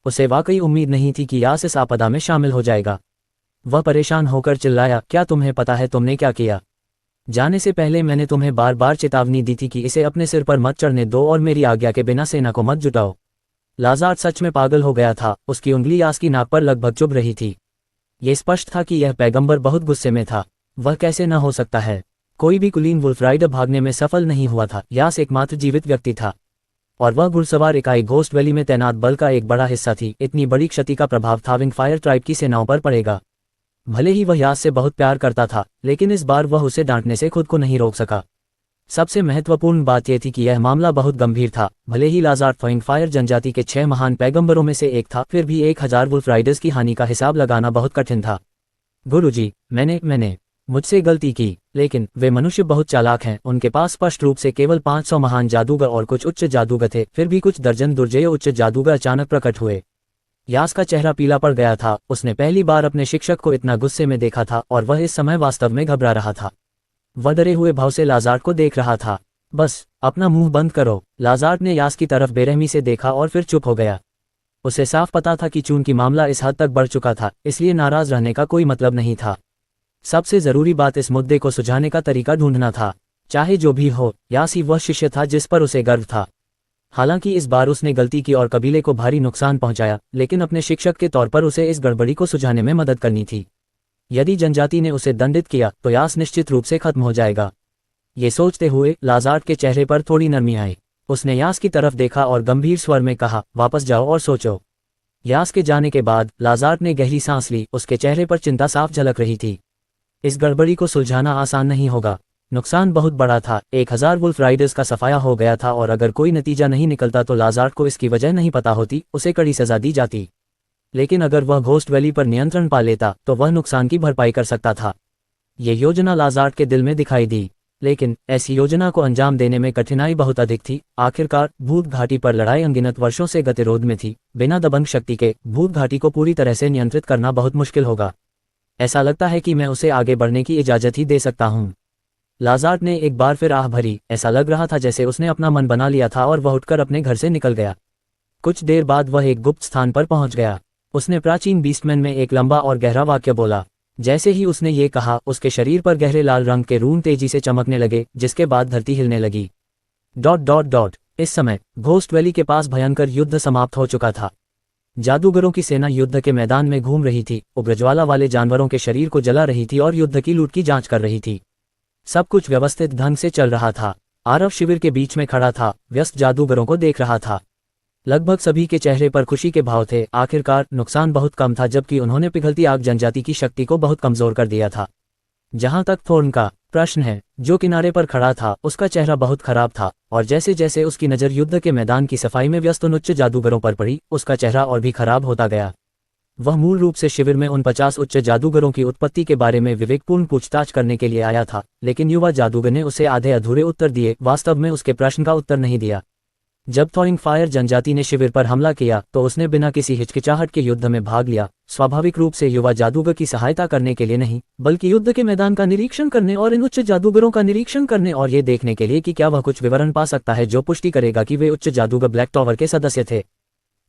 उसे वाकई उम्मीद नहीं थी कि यास इस आपदा में शामिल हो जाएगा। वह परेशान होकर चिल्लाया, क्या तुम्हें पता है तुमने क्या किया? जाने से पहले मैंने तुम्हें बार बार चेतावनी दी थी कि इसे अपने सिर पर मत चढ़ने दो और मेरी आज्ञा के बिना सेना को मत जुटाओ। लाजार्ट सच में पागल हो गया था। उसकी उंगली यास की नाक पर लगभग चुभ रही थी। ये स्पष्ट था कि यह पैगंबर बहुत गुस्से में था। वह कैसे न हो सकता है? कोई भी कुलीन वुल्फ राइडर भागने में सफल नहीं हुआ था। यास एकमात्र जीवित व्यक्ति था और वह घुड़सवार इकाई घोस्ट वैली में तैनात बल का एक बड़ा हिस्सा थी। इतनी बड़ी क्षति का प्रभाव थाविंग फायर ट्राइब की सेनाओं पर पड़ेगा। भले ही वह यास से बहुत प्यार करता था, लेकिन इस बार वह उसे डांटने से खुद को नहीं रोक सका। सबसे महत्वपूर्ण बात यह थी कि यह मामला बहुत गंभीर था। भले ही लाजार्ट थाविंग फायर जनजाति के 6 महान पैगंबरों में से एक था, फिर भी 1000 वुल्फ राइडर्स की हानि का हिसाब लगाना बहुत कठिन था। गुरुजी, मैंने मुझसे गलती की, लेकिन वे मनुष्य बहुत चालाक हैं। उनके पास स्पष्ट रूप से केवल 500 महान जादूगर और कुछ उच्च जादूगर थे, फिर भी कुछ दर्जन दुर्जय उच्च जादूगर अचानक प्रकट हुए। यास का चेहरा पीला पड़ गया था। उसने पहली बार अपने शिक्षक को इतना गुस्से में देखा था और वह इस समय वास्तव में घबरा रहा था। वह डरे हुए भाव से लाजार्ट को देख रहा था। बस अपना मुंह बंद करो। लाजार्ड ने यास की तरफ बेरहमी से देखा और फिर चुप हो गया। उसे साफ पता था कि चूंकि मामला इस हद तक बढ़ चुका था, इसलिए नाराज रहने का कोई मतलब नहीं था। सबसे जरूरी बात इस मुद्दे को सुलझाने का तरीका ढूंढना था। चाहे जो भी हो, यास ही वह शिष्य था जिस पर उसे गर्व था। हालांकि इस बार उसने गलती की और कबीले को भारी नुकसान पहुंचाया, लेकिन अपने शिक्षक के तौर पर उसे इस गड़बड़ी को सुलझाने में मदद करनी थी। यदि जनजाति ने उसे दंडित किया तो यास निश्चित रूप से खत्म हो जाएगा। ये सोचते हुए लाजार्ड के चेहरे पर थोड़ी नरमी आई। उसने यास की तरफ देखा और गंभीर स्वर में कहा, वापस जाओ और सोचो। यास के जाने के बाद लाजार्ड ने गहरी सांस ली। उसके चेहरे पर चिंता साफ झलक रही थी। इस गड़बड़ी को सुलझाना आसान नहीं होगा। नुकसान बहुत बड़ा था। 1000 वुल्फ राइडर्स का सफाया हो गया था और अगर कोई नतीजा नहीं निकलता तो लाजार्ड को इसकी वजह नहीं पता होती, उसे कड़ी सजा दी जाती। लेकिन अगर वह घोस्ट वैली पर नियंत्रण पा लेता तो वह नुकसान की भरपाई कर सकता था। ये योजना लाजार्ड के दिल में दिखाई दी, लेकिन ऐसी योजना को अंजाम देने में कठिनाई बहुत अधिक थी। आखिरकार भूत घाटी पर लड़ाई अनगिनत वर्षों से गतिरोध में थी। बिना दबंग शक्ति के भूत घाटी को पूरी तरह से नियंत्रित करना बहुत मुश्किल होगा। ऐसा लगता है कि मैं उसे आगे बढ़ने की इजाजत ही दे सकता हूँ। लाजार्ड ने एक बार फिर आह भरी। ऐसा लग रहा था जैसे उसने अपना मन बना लिया था और वह उठकर अपने घर से निकल गया। कुछ देर बाद वह एक गुप्त स्थान पर पहुंच गया। उसने प्राचीन बीस्टमैन में एक लंबा और गहरा वाक्य बोला। जैसे ही उसने ये कहा, उसके शरीर पर गहरे लाल रंग के रून तेजी से चमकने लगे, जिसके बाद धरती हिलने लगी। ... इस समय घोस्ट वैली के पास भयंकर युद्ध समाप्त हो चुका था। जादूगरों की सेना युद्ध के मैदान में घूम रही थी, उग्रज्वाला वाले जानवरों के शरीर को जला रही थी और युद्ध की लूट की जांच कर रही थी। सब कुछ व्यवस्थित ढंग से चल रहा था। आरव शिविर के बीच में खड़ा था, व्यस्त जादूगरों को देख रहा था। लगभग सभी के चेहरे पर खुशी के भाव थे। आखिरकार नुकसान बहुत कम था, जबकि उन्होंने पिघलती आग जनजाति की शक्ति को बहुत कमजोर कर दिया था। जहां तक थोर्न का प्रश्न है, जो किनारे पर खड़ा था, उसका चेहरा बहुत खराब था, और जैसे जैसे उसकी नज़र युद्ध के मैदान की सफाई में व्यस्त उन उच्च जादूगरों पर पड़ी, उसका चेहरा और भी खराब होता गया। वह मूल रूप से शिविर में उन 50 उच्च जादूगरों की उत्पत्ति के बारे में विवेकपूर्ण पूछताछ करने के लिए आया था, लेकिन युवा जादूगर ने उसे आधे अधूरे उत्तर दिए, वास्तव में उसके प्रश्न का उत्तर नहीं दिया। जब थॉरिंग फायर जनजाति ने शिविर पर हमला किया तो उसने बिना किसी हिचकिचाहट के युद्ध में भाग लिया, स्वाभाविक रूप से युवा जादूगर की सहायता करने के लिए नहीं, बल्कि युद्ध के मैदान का निरीक्षण करने और इन उच्च जादूगरों का निरीक्षण करने और ये देखने के लिए कि क्या वह कुछ विवरण पा सकता है जो पुष्टि करेगा कि वे उच्च जादूगर ब्लैक टॉवर के सदस्य थे।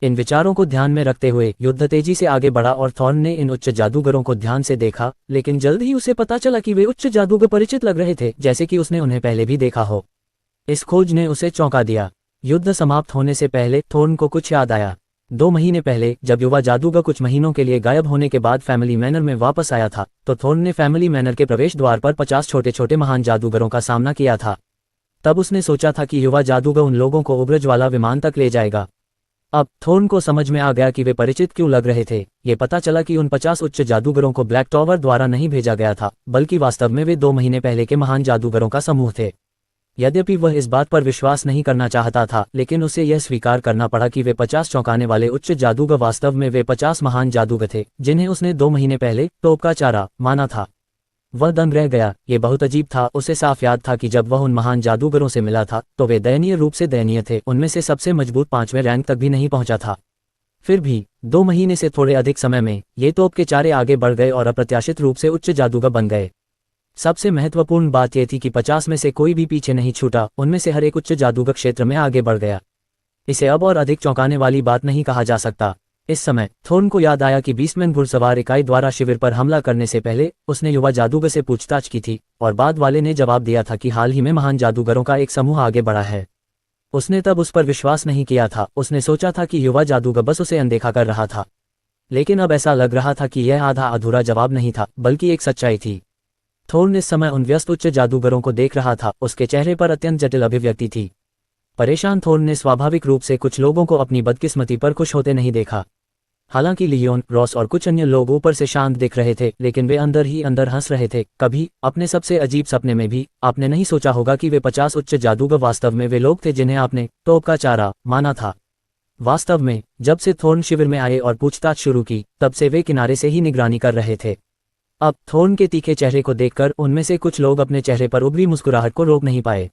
इन विचारों को ध्यान में रखते हुए युद्ध तेजी से आगे बढ़ा और थॉर्न ने इन उच्च जादूगरों को ध्यान से देखा, लेकिन जल्द ही उसे पता चला कि वे उच्च जादूगर परिचित लग रहे थे, जैसे कि उसने उन्हें पहले भी देखा हो। इस खोज ने उसे चौंका दिया। युद्ध समाप्त होने से पहले थॉर्न को कुछ याद आया। 2 महीने पहले जब युवा जादूगर कुछ महीनों के लिए गायब होने के बाद फैमिली मैनर में वापस आया था, तो थॉर्न ने फैमिली मैनर के प्रवेश द्वार पर 50 छोटे छोटे महान जादूगरों का सामना किया था। तब उसने सोचा था कि युवा जादूगर उन लोगों को उग्रज्वाला विमान तक ले जाएगा। अब थॉर्न को समझ में आ गया कि वे परिचित क्यों लग रहे थे। ये पता चला कि उन 50 उच्च जादूगरों को ब्लैक टॉवर द्वारा नहीं भेजा गया था, बल्कि वास्तव में वे 2 महीने पहले के महान जादूगरों का समूह थे। यद्यपि वह इस बात पर विश्वास नहीं करना चाहता था, लेकिन उसे यह स्वीकार करना पड़ा कि वे 50 चौंकाने वाले उच्च जादूगर वास्तव में वे 50 महान जादूगर थे, जिन्हें उसने 2 महीने पहले तोप का चारा माना था। वह दंग रह गया। ये बहुत अजीब था। उसे साफ याद था कि जब वह उन महान जादूगरों से मिला था तो वे दयनीय रूप से दयनीय थे। उनमें से सबसे मजबूत 5वें रैंक तक भी नहीं पहुंचा था। फिर भी 2 महीने से थोड़े अधिक समय में ये तोप के चारे आगे बढ़ गए और अप्रत्याशित रूप से उच्च जादूगर बन गए। सबसे महत्वपूर्ण बात यह थी कि 50 में से कोई भी पीछे नहीं छूटा। उनमें से हर एक उच्च जादूगर क्षेत्र में आगे बढ़ गया। इसे अब और अधिक चौंकाने वाली बात नहीं कहा जा सकता। इस समय थॉर्न को याद आया कि बीस्टमैन घुड़सवार इकाई द्वारा शिविर पर हमला करने से पहले उसने युवा जादूगर से पूछताछ की थी, और बाद वाले ने जवाब दिया था कि हाल ही में महान जादूगरों का एक समूह आगे बढ़ा है। उसने तब उस पर विश्वास नहीं किया था। उसने सोचा था कि युवा जादूगर बस उसे अनदेखा कर रहा था, लेकिन अब ऐसा लग रहा था कि यह आधा अधूरा जवाब नहीं था, बल्कि एक सच्चाई थी। थॉर्न इस समय उन व्यस्त उच्च जादूगरों को देख रहा था। उसके चेहरे पर अत्यंत जटिल अभिव्यक्ति थी। परेशान थॉर्न ने स्वाभाविक रूप से कुछ लोगों को अपनी बदकिस्मती पर खुश होते नहीं देखा। हालांकि लियोन, रॉस और कुछ अन्य लोग ऊपर से शांत दिख रहे थे, लेकिन वे अंदर ही अंदर हंस रहे थे। कभी अपने सबसे अजीब सपने में भी आपने नहीं सोचा होगा कि वे 50 उच्च जादूगर वास्तव में वे लोग थे जिन्हें आपने तोप का चारा माना था। वास्तव में जब से थॉर्न शिविर में आए और पूछताछ शुरू की, तब से वे किनारे से ही निगरानी कर रहे थे। अब थॉर्न के तीखे चेहरे को देखकर उनमें से कुछ लोग अपने चेहरे पर उभरी मुस्कुराहट को रोक नहीं पाए।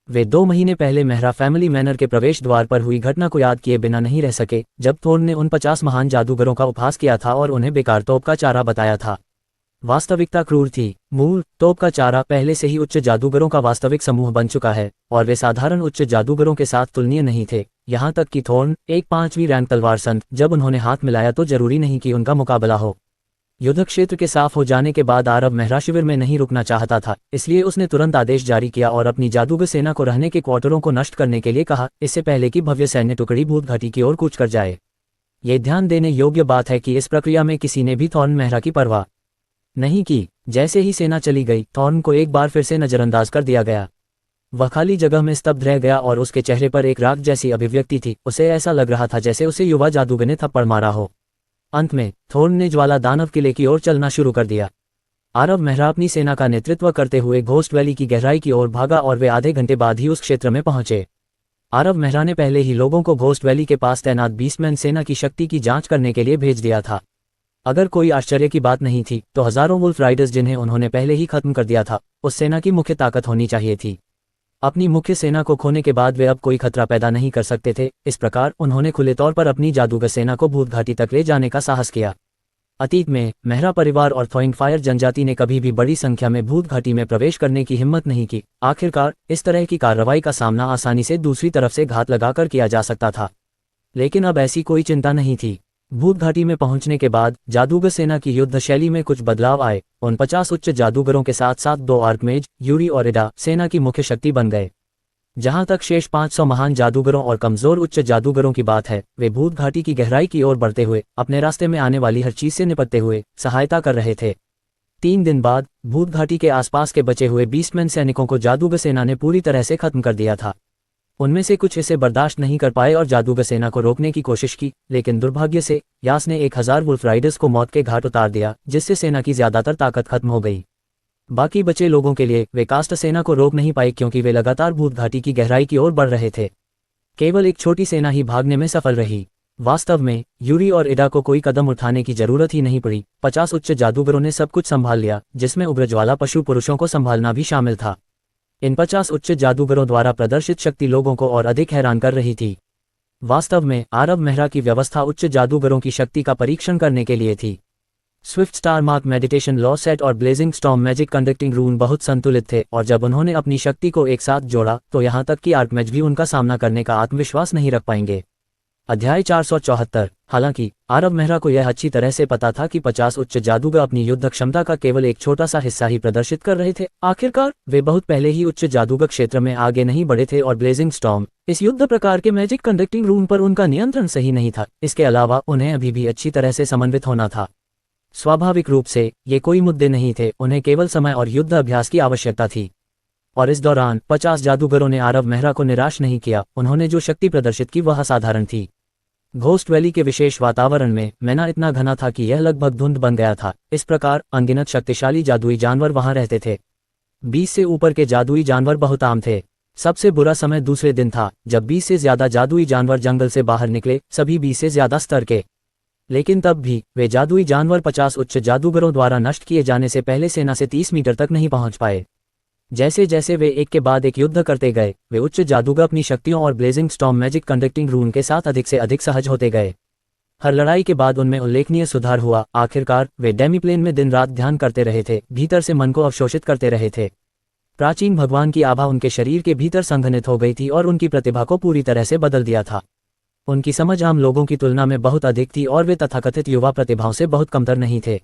वे 2 महीने पहले मेहरा फैमिली मैनर के प्रवेश द्वार पर हुई घटना को याद किए बिना नहीं रह सके, जब थॉर्न ने उन 50 महान जादूगरों का उपहास किया था और उन्हें बेकार तोप का चारा बताया था। वास्तविकता क्रूर थी। मूल तोप का चारा पहले से ही उच्च जादूगरों का वास्तविक समूह बन चुका है और वे साधारण उच्च जादूगरों के साथ तुलनीय नहीं थे। यहाँ तक कि थॉर्न, एक 5वीं रैंक तलवार संत, जब उन्होंने हाथ मिलाया तो जरूरी नहीं कि उनका मुकाबला हो। युद्ध क्षेत्र के साफ हो जाने के बाद आरव मेहरा शिविर में नहीं रुकना चाहता था, इसलिए उसने तुरंत आदेश जारी किया और अपनी जादूगर सेना को रहने के क्वार्टरों को नष्ट करने के लिए कहा, इससे पहले कि भव्य सैन्य टुकड़ी भूत घाटी की ओर कूच कर जाए। ये ध्यान देने योग्य बात है कि इस प्रक्रिया में किसी ने भी थॉर्न मेहरा की परवाह नहीं की। जैसे ही सेना चली गई, थॉर्न को एक बार फिर से नजरअंदाज कर दिया गया। वह खाली जगह में स्तब्ध रह गया और उसके चेहरे पर एक राग जैसी अभिव्यक्ति थी। उसे ऐसा लग रहा था जैसे उसे युवा जादूगर ने थप्पड़ मारा हो। अंत में थॉर्न ने ज्वाला दानव किले की ओर चलना शुरू कर दिया। आरव मेहरा अपनी सेना का नेतृत्व करते हुए घोस्ट वैली की गहराई की ओर भागा और वे आधे घंटे बाद ही उस क्षेत्र में पहुंचे। आरव मेहरा ने पहले ही लोगों को घोस्ट वैली के पास तैनात बीस्टमैन सेना की शक्ति की जांच करने के लिए भेज दिया था। अगर कोई आश्चर्य की बात नहीं थी तो हजारों वुल्फ राइडर्स जिन्हें उन्होंने पहले ही खत्म कर दिया था, उस सेना की मुख्य ताकत होनी चाहिए थी। अपनी मुख्य सेना को खोने के बाद वे अब कोई खतरा पैदा नहीं कर सकते थे। इस प्रकार उन्होंने खुले तौर पर अपनी जादूगर सेना को भूत घाटी तक ले जाने का साहस किया। अतीत में मेहरा परिवार और थ्रोइंग फायर जनजाति ने कभी भी बड़ी संख्या में भूत घाटी में प्रवेश करने की हिम्मत नहीं की। आखिरकार इस तरह की कार्रवाई का सामना आसानी से दूसरी तरफ से घात लगाकर किया जा सकता था, लेकिन अब ऐसी कोई चिंता नहीं थी। भूत घाटी में पहुंचने के बाद जादूगर सेना की युद्ध शैली में कुछ बदलाव आए। उन 50 उच्च जादूगरों के साथ साथ 2 आर्कमेज, यूरी और इडा सेना की मुख्य शक्ति बन गए। जहां तक शेष 500 महान जादूगरों और कमजोर उच्च जादूगरों की बात है, वे भूत घाटी की गहराई की ओर बढ़ते हुए अपने रास्ते में आने वाली हर चीज से निपटते हुए सहायता कर रहे थे। 3 दिन बाद भूत घाटी के आसपास के बचे हुए बीस्टमैन सैनिकों को जादूगर सेना ने पूरी तरह से खत्म कर दिया था। उनमें से कुछ इसे बर्दाश्त नहीं कर पाए और जादूगर सेना को रोकने की कोशिश की, लेकिन दुर्भाग्य से यास ने 1000 वुल्फ राइडर्स को मौत के घाट उतार दिया, जिससे सेना की ज्यादातर ताकत खत्म हो गई। बाकी बचे लोगों के लिए वे कास्ट सेना को रोक नहीं पाए क्योंकि वे लगातार भूत घाटी की गहराई की ओर बढ़ रहे थे। केवल एक छोटी सेना ही भागने में सफल रही। वास्तव में यूरी और इडा को कोई कदम उठाने की जरूरत ही नहीं पड़ी। 50 उच्च जादूगरों ने सब कुछ संभाल लिया, जिसमें उग्रज्वाला पशु पुरुषों को संभालना भी शामिल था। इन 50 उच्च जादूगरों द्वारा प्रदर्शित शक्ति लोगों को और अधिक हैरान कर रही थी। वास्तव में आरव मेहरा की व्यवस्था उच्च जादूगरों की शक्ति का परीक्षण करने के लिए थी। Swift star mark meditation law set और ब्लेजिंग स्टॉर्म मैजिक कंडक्टिंग रून बहुत संतुलित थे और जब उन्होंने अपनी शक्ति को एक साथ जोड़ा तो यहाँ तक कि आर्कमेज भी उनका सामना करने का आत्मविश्वास नहीं रख पाएंगे। अध्याय 474। हालांकि आरव मेहरा को यह अच्छी तरह से पता था कि 50 उच्च जादूगर अपनी युद्ध क्षमता का केवल एक छोटा सा हिस्सा ही प्रदर्शित कर रहे थे। आखिरकार वे बहुत पहले ही उच्च जादूगर क्षेत्र में आगे नहीं बढ़े थे और ब्लेजिंग स्टॉर्म, इस युद्ध प्रकार के मैजिक कंडक्टिंग रूम पर उनका नियंत्रण सही नहीं था। इसके अलावा उन्हें अभी भी अच्छी तरह से समन्वित होना था। स्वाभाविक रूप से ये कोई मुद्दे नहीं थे, उन्हें केवल समय और युद्ध अभ्यास की आवश्यकता थी। और इस दौरान 50 जादूगरों ने आरव मेहरा को निराश नहीं किया। उन्होंने जो शक्ति प्रदर्शित की वह असाधारण थी। घोस्ट वैली के विशेष वातावरण में मैना इतना घना था कि यह लगभग धुंध बन गया था। इस प्रकार अनगिनत शक्तिशाली जादुई जानवर वहां रहते थे। 20 से ऊपर के जादुई जानवर बहुत आम थे। सबसे बुरा समय दूसरे दिन था जब 20 से ज्यादा जादुई जानवर जंगल से बाहर निकले, सभी 20 से ज्यादा स्तर के। लेकिन तब भी वे जादुई जानवर 50 उच्च जादूगरों द्वारा नष्ट किए जाने से पहले सेना से 30 मीटर तक नहीं पहुंच पाए। जैसे जैसे वे एक के बाद एक युद्ध करते गए, वे उच्च जादूगर अपनी शक्तियों और ब्लेजिंग स्टॉर्म मैजिक कंडक्टिंग रून के साथ अधिक से अधिक सहज होते गए। हर लड़ाई के बाद उनमें उल्लेखनीय सुधार हुआ। आखिरकार वे डेमीप्लेन में दिन रात ध्यान करते रहे थे, भीतर से मन को अवशोषित करते रहे थे। प्राचीन भगवान की आभा उनके शरीर के भीतर संघनित हो गई थी और उनकी प्रतिभा को पूरी तरह से बदल दिया था। उनकी समझ आम लोगों की तुलना में बहुत अधिक थी और वे तथाकथित युवा प्रतिभाओं से बहुत कमतर नहीं थे।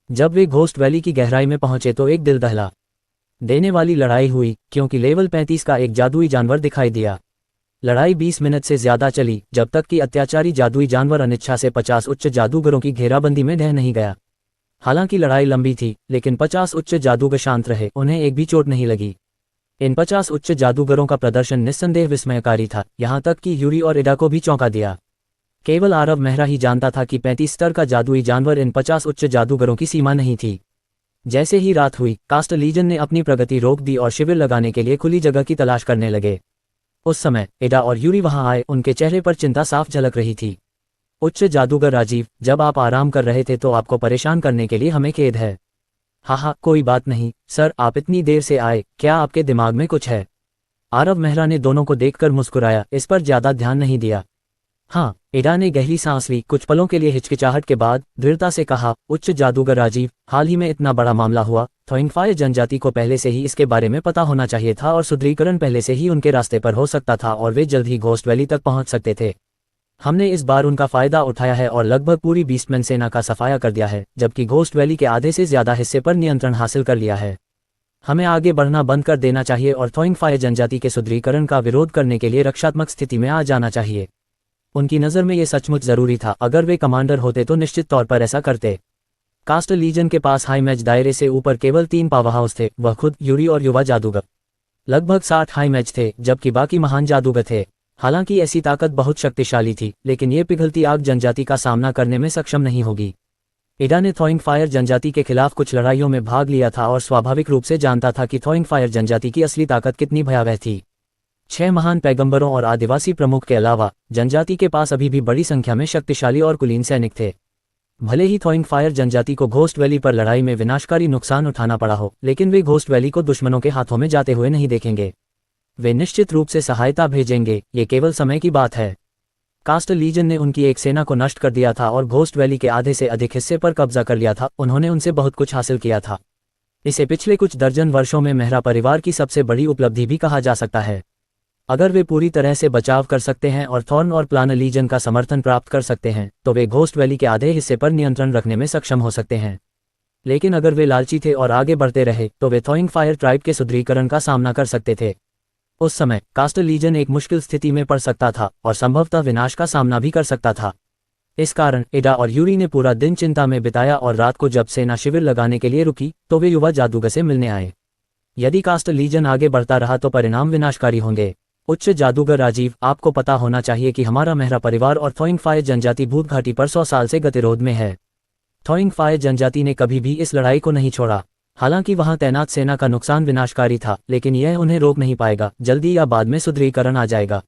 जब वे घोस्ट वैली की गहराई में पहुंचे तो एक दिल दहला देने वाली लड़ाई हुई, क्योंकि लेवल 35 का एक जादुई जानवर दिखाई दिया। लड़ाई 20 मिनट से ज्यादा चली, जब तक कि अत्याचारी जादुई जानवर अनिच्छा से 50 उच्च जादूगरों की घेराबंदी में ढह नहीं गया। हालांकि लड़ाई लंबी थी, लेकिन 50 उच्च जादूगर शांत रहे, उन्हें एक भी चोट नहीं लगी। इन 50 उच्च जादूगरों का प्रदर्शन निस्संदेह विस्मयकारी था, यहाँ तक कि यूरी और इडा को भी चौंका दिया। केवल आरव मेहरा ही जानता था कि 35 स्तर का जादुई जानवर इन 50 उच्च जादूगरों की सीमा नहीं थी। जैसे ही रात हुई, कास्ट लीजन ने अपनी प्रगति रोक दी और शिविर लगाने के लिए खुली जगह की तलाश करने लगे। उस समय इडा और यूरी वहां आए, उनके चेहरे पर चिंता साफ झलक रही थी। उच्च जादूगर राजीव, जब आप आराम कर रहे थे तो आपको परेशान करने के लिए हमें खेद है। हाँ, कोई बात नहीं सर, आप इतनी देर से आए, क्या आपके दिमाग में कुछ है? आरव मेहरा ने दोनों को देखकर मुस्कुराया, इस पर ज्यादा ध्यान नहीं दिया। हाँ, एडा ने गहरी सांस ली, कुछ पलों के लिए हिचकिचाहट के बाद दृढ़ता से कहा, उच्च जादूगर राजीव, हाल ही में इतना बड़ा मामला हुआ। थोइंगफाई जनजाति को पहले से ही इसके बारे में पता होना चाहिए था और सुदृढ़ीकरण पहले से ही उनके रास्ते पर हो सकता था और वे जल्द ही घोस्ट वैली तक पहुंच सकते थे। हमने इस बार उनका फायदा उठाया है और लगभग पूरी बीस्टमैन सेना का सफाया कर दिया है, जबकि घोस्ट वैली के आधे से ज्यादा हिस्से पर नियंत्रण हासिल कर लिया है। हमें आगे बढ़ना बंद कर देना चाहिए और थोइंगफाई जनजाति के सुदृढ़ीकरण का विरोध करने के लिए रक्षात्मक स्थिति में आ जाना चाहिए। उनकी नज़र में यह सचमुच जरूरी था। अगर वे कमांडर होते तो निश्चित तौर पर ऐसा करते। कास्ट लीजन के पास हाई मैच दायरे से ऊपर केवल 3 पावर हाउस थे, वह खुद, यूरी और युवा जादूगर। लगभग 60 हाई मैच थे, जबकि बाकी महान जादूगर थे। हालांकि ऐसी ताकत बहुत शक्तिशाली थी, लेकिन ये पिघलती आग जनजाति का सामना करने में सक्षम नहीं होगी। एडा ने थोइंगफायर जनजाति के खिलाफ कुछ लड़ाइयों में भाग लिया था और स्वाभाविक रूप से जानता था कि थोइंगफायर जनजाति की असली ताकत कितनी भयावह थी। 6 महान पैगंबरों और आदिवासी प्रमुख के अलावा जनजाति के पास अभी भी बड़ी संख्या में शक्तिशाली और कुलीन सैनिक थे। भले ही थोइंगफायर जनजाति को घोस्ट वैली पर लड़ाई में विनाशकारी नुकसान उठाना पड़ा हो, लेकिन वे घोस्ट वैली को दुश्मनों के हाथों में जाते हुए नहीं देखेंगे। वे निश्चित रूप से सहायता भेजेंगे, ये केवल समय की बात है। कास्ट लीजन ने उनकी एक सेना को नष्ट कर दिया था और घोस्ट वैली के आधे से अधिक हिस्से पर कब्जा कर लिया था। उन्होंने उनसे बहुत कुछ हासिल किया था। इसे पिछले कुछ दर्जन वर्षों में मेहरा परिवार की सबसे बड़ी उपलब्धि भी कहा जा सकता है। अगर वे पूरी तरह से बचाव कर सकते हैं और थॉर्न और प्लान लीजन का समर्थन प्राप्त कर सकते हैं, तो वे घोस्ट वैली के आधे हिस्से पर नियंत्रण रखने में सक्षम हो सकते हैं। लेकिन अगर वे लालची थे और आगे बढ़ते रहे, तो वे थोइंगफायर ट्राइब के सुदृढ़ीकरण का सामना कर सकते थे। उस समय कास्ट लीजन एक मुश्किल स्थिति में पड़ सकता था और संभवतः विनाश का सामना भी कर सकता था। इस कारण एडा और यूरी ने पूरा दिन चिंता में बिताया और रात को जब सेना शिविर लगाने के लिए रुकी, तो वे युवा जादूगर से मिलने आए। यदि कास्ट लीजन आगे बढ़ता रहा तो परिणाम विनाशकारी होंगे। उच्च जादूगर राजीव, आपको पता होना चाहिए कि हमारा मेहरा परिवार और थोइंगफायर जनजाति भूत घाटी पर 100 साल से गतिरोध में है। थोइंगफायर जनजाति ने कभी भी इस लड़ाई को नहीं छोड़ा। हालांकि वहां तैनात सेना का नुकसान विनाशकारी था, लेकिन यह उन्हें रोक नहीं पाएगा। जल्दी या बाद में सुदृढ़ीकरण आ जाएगा।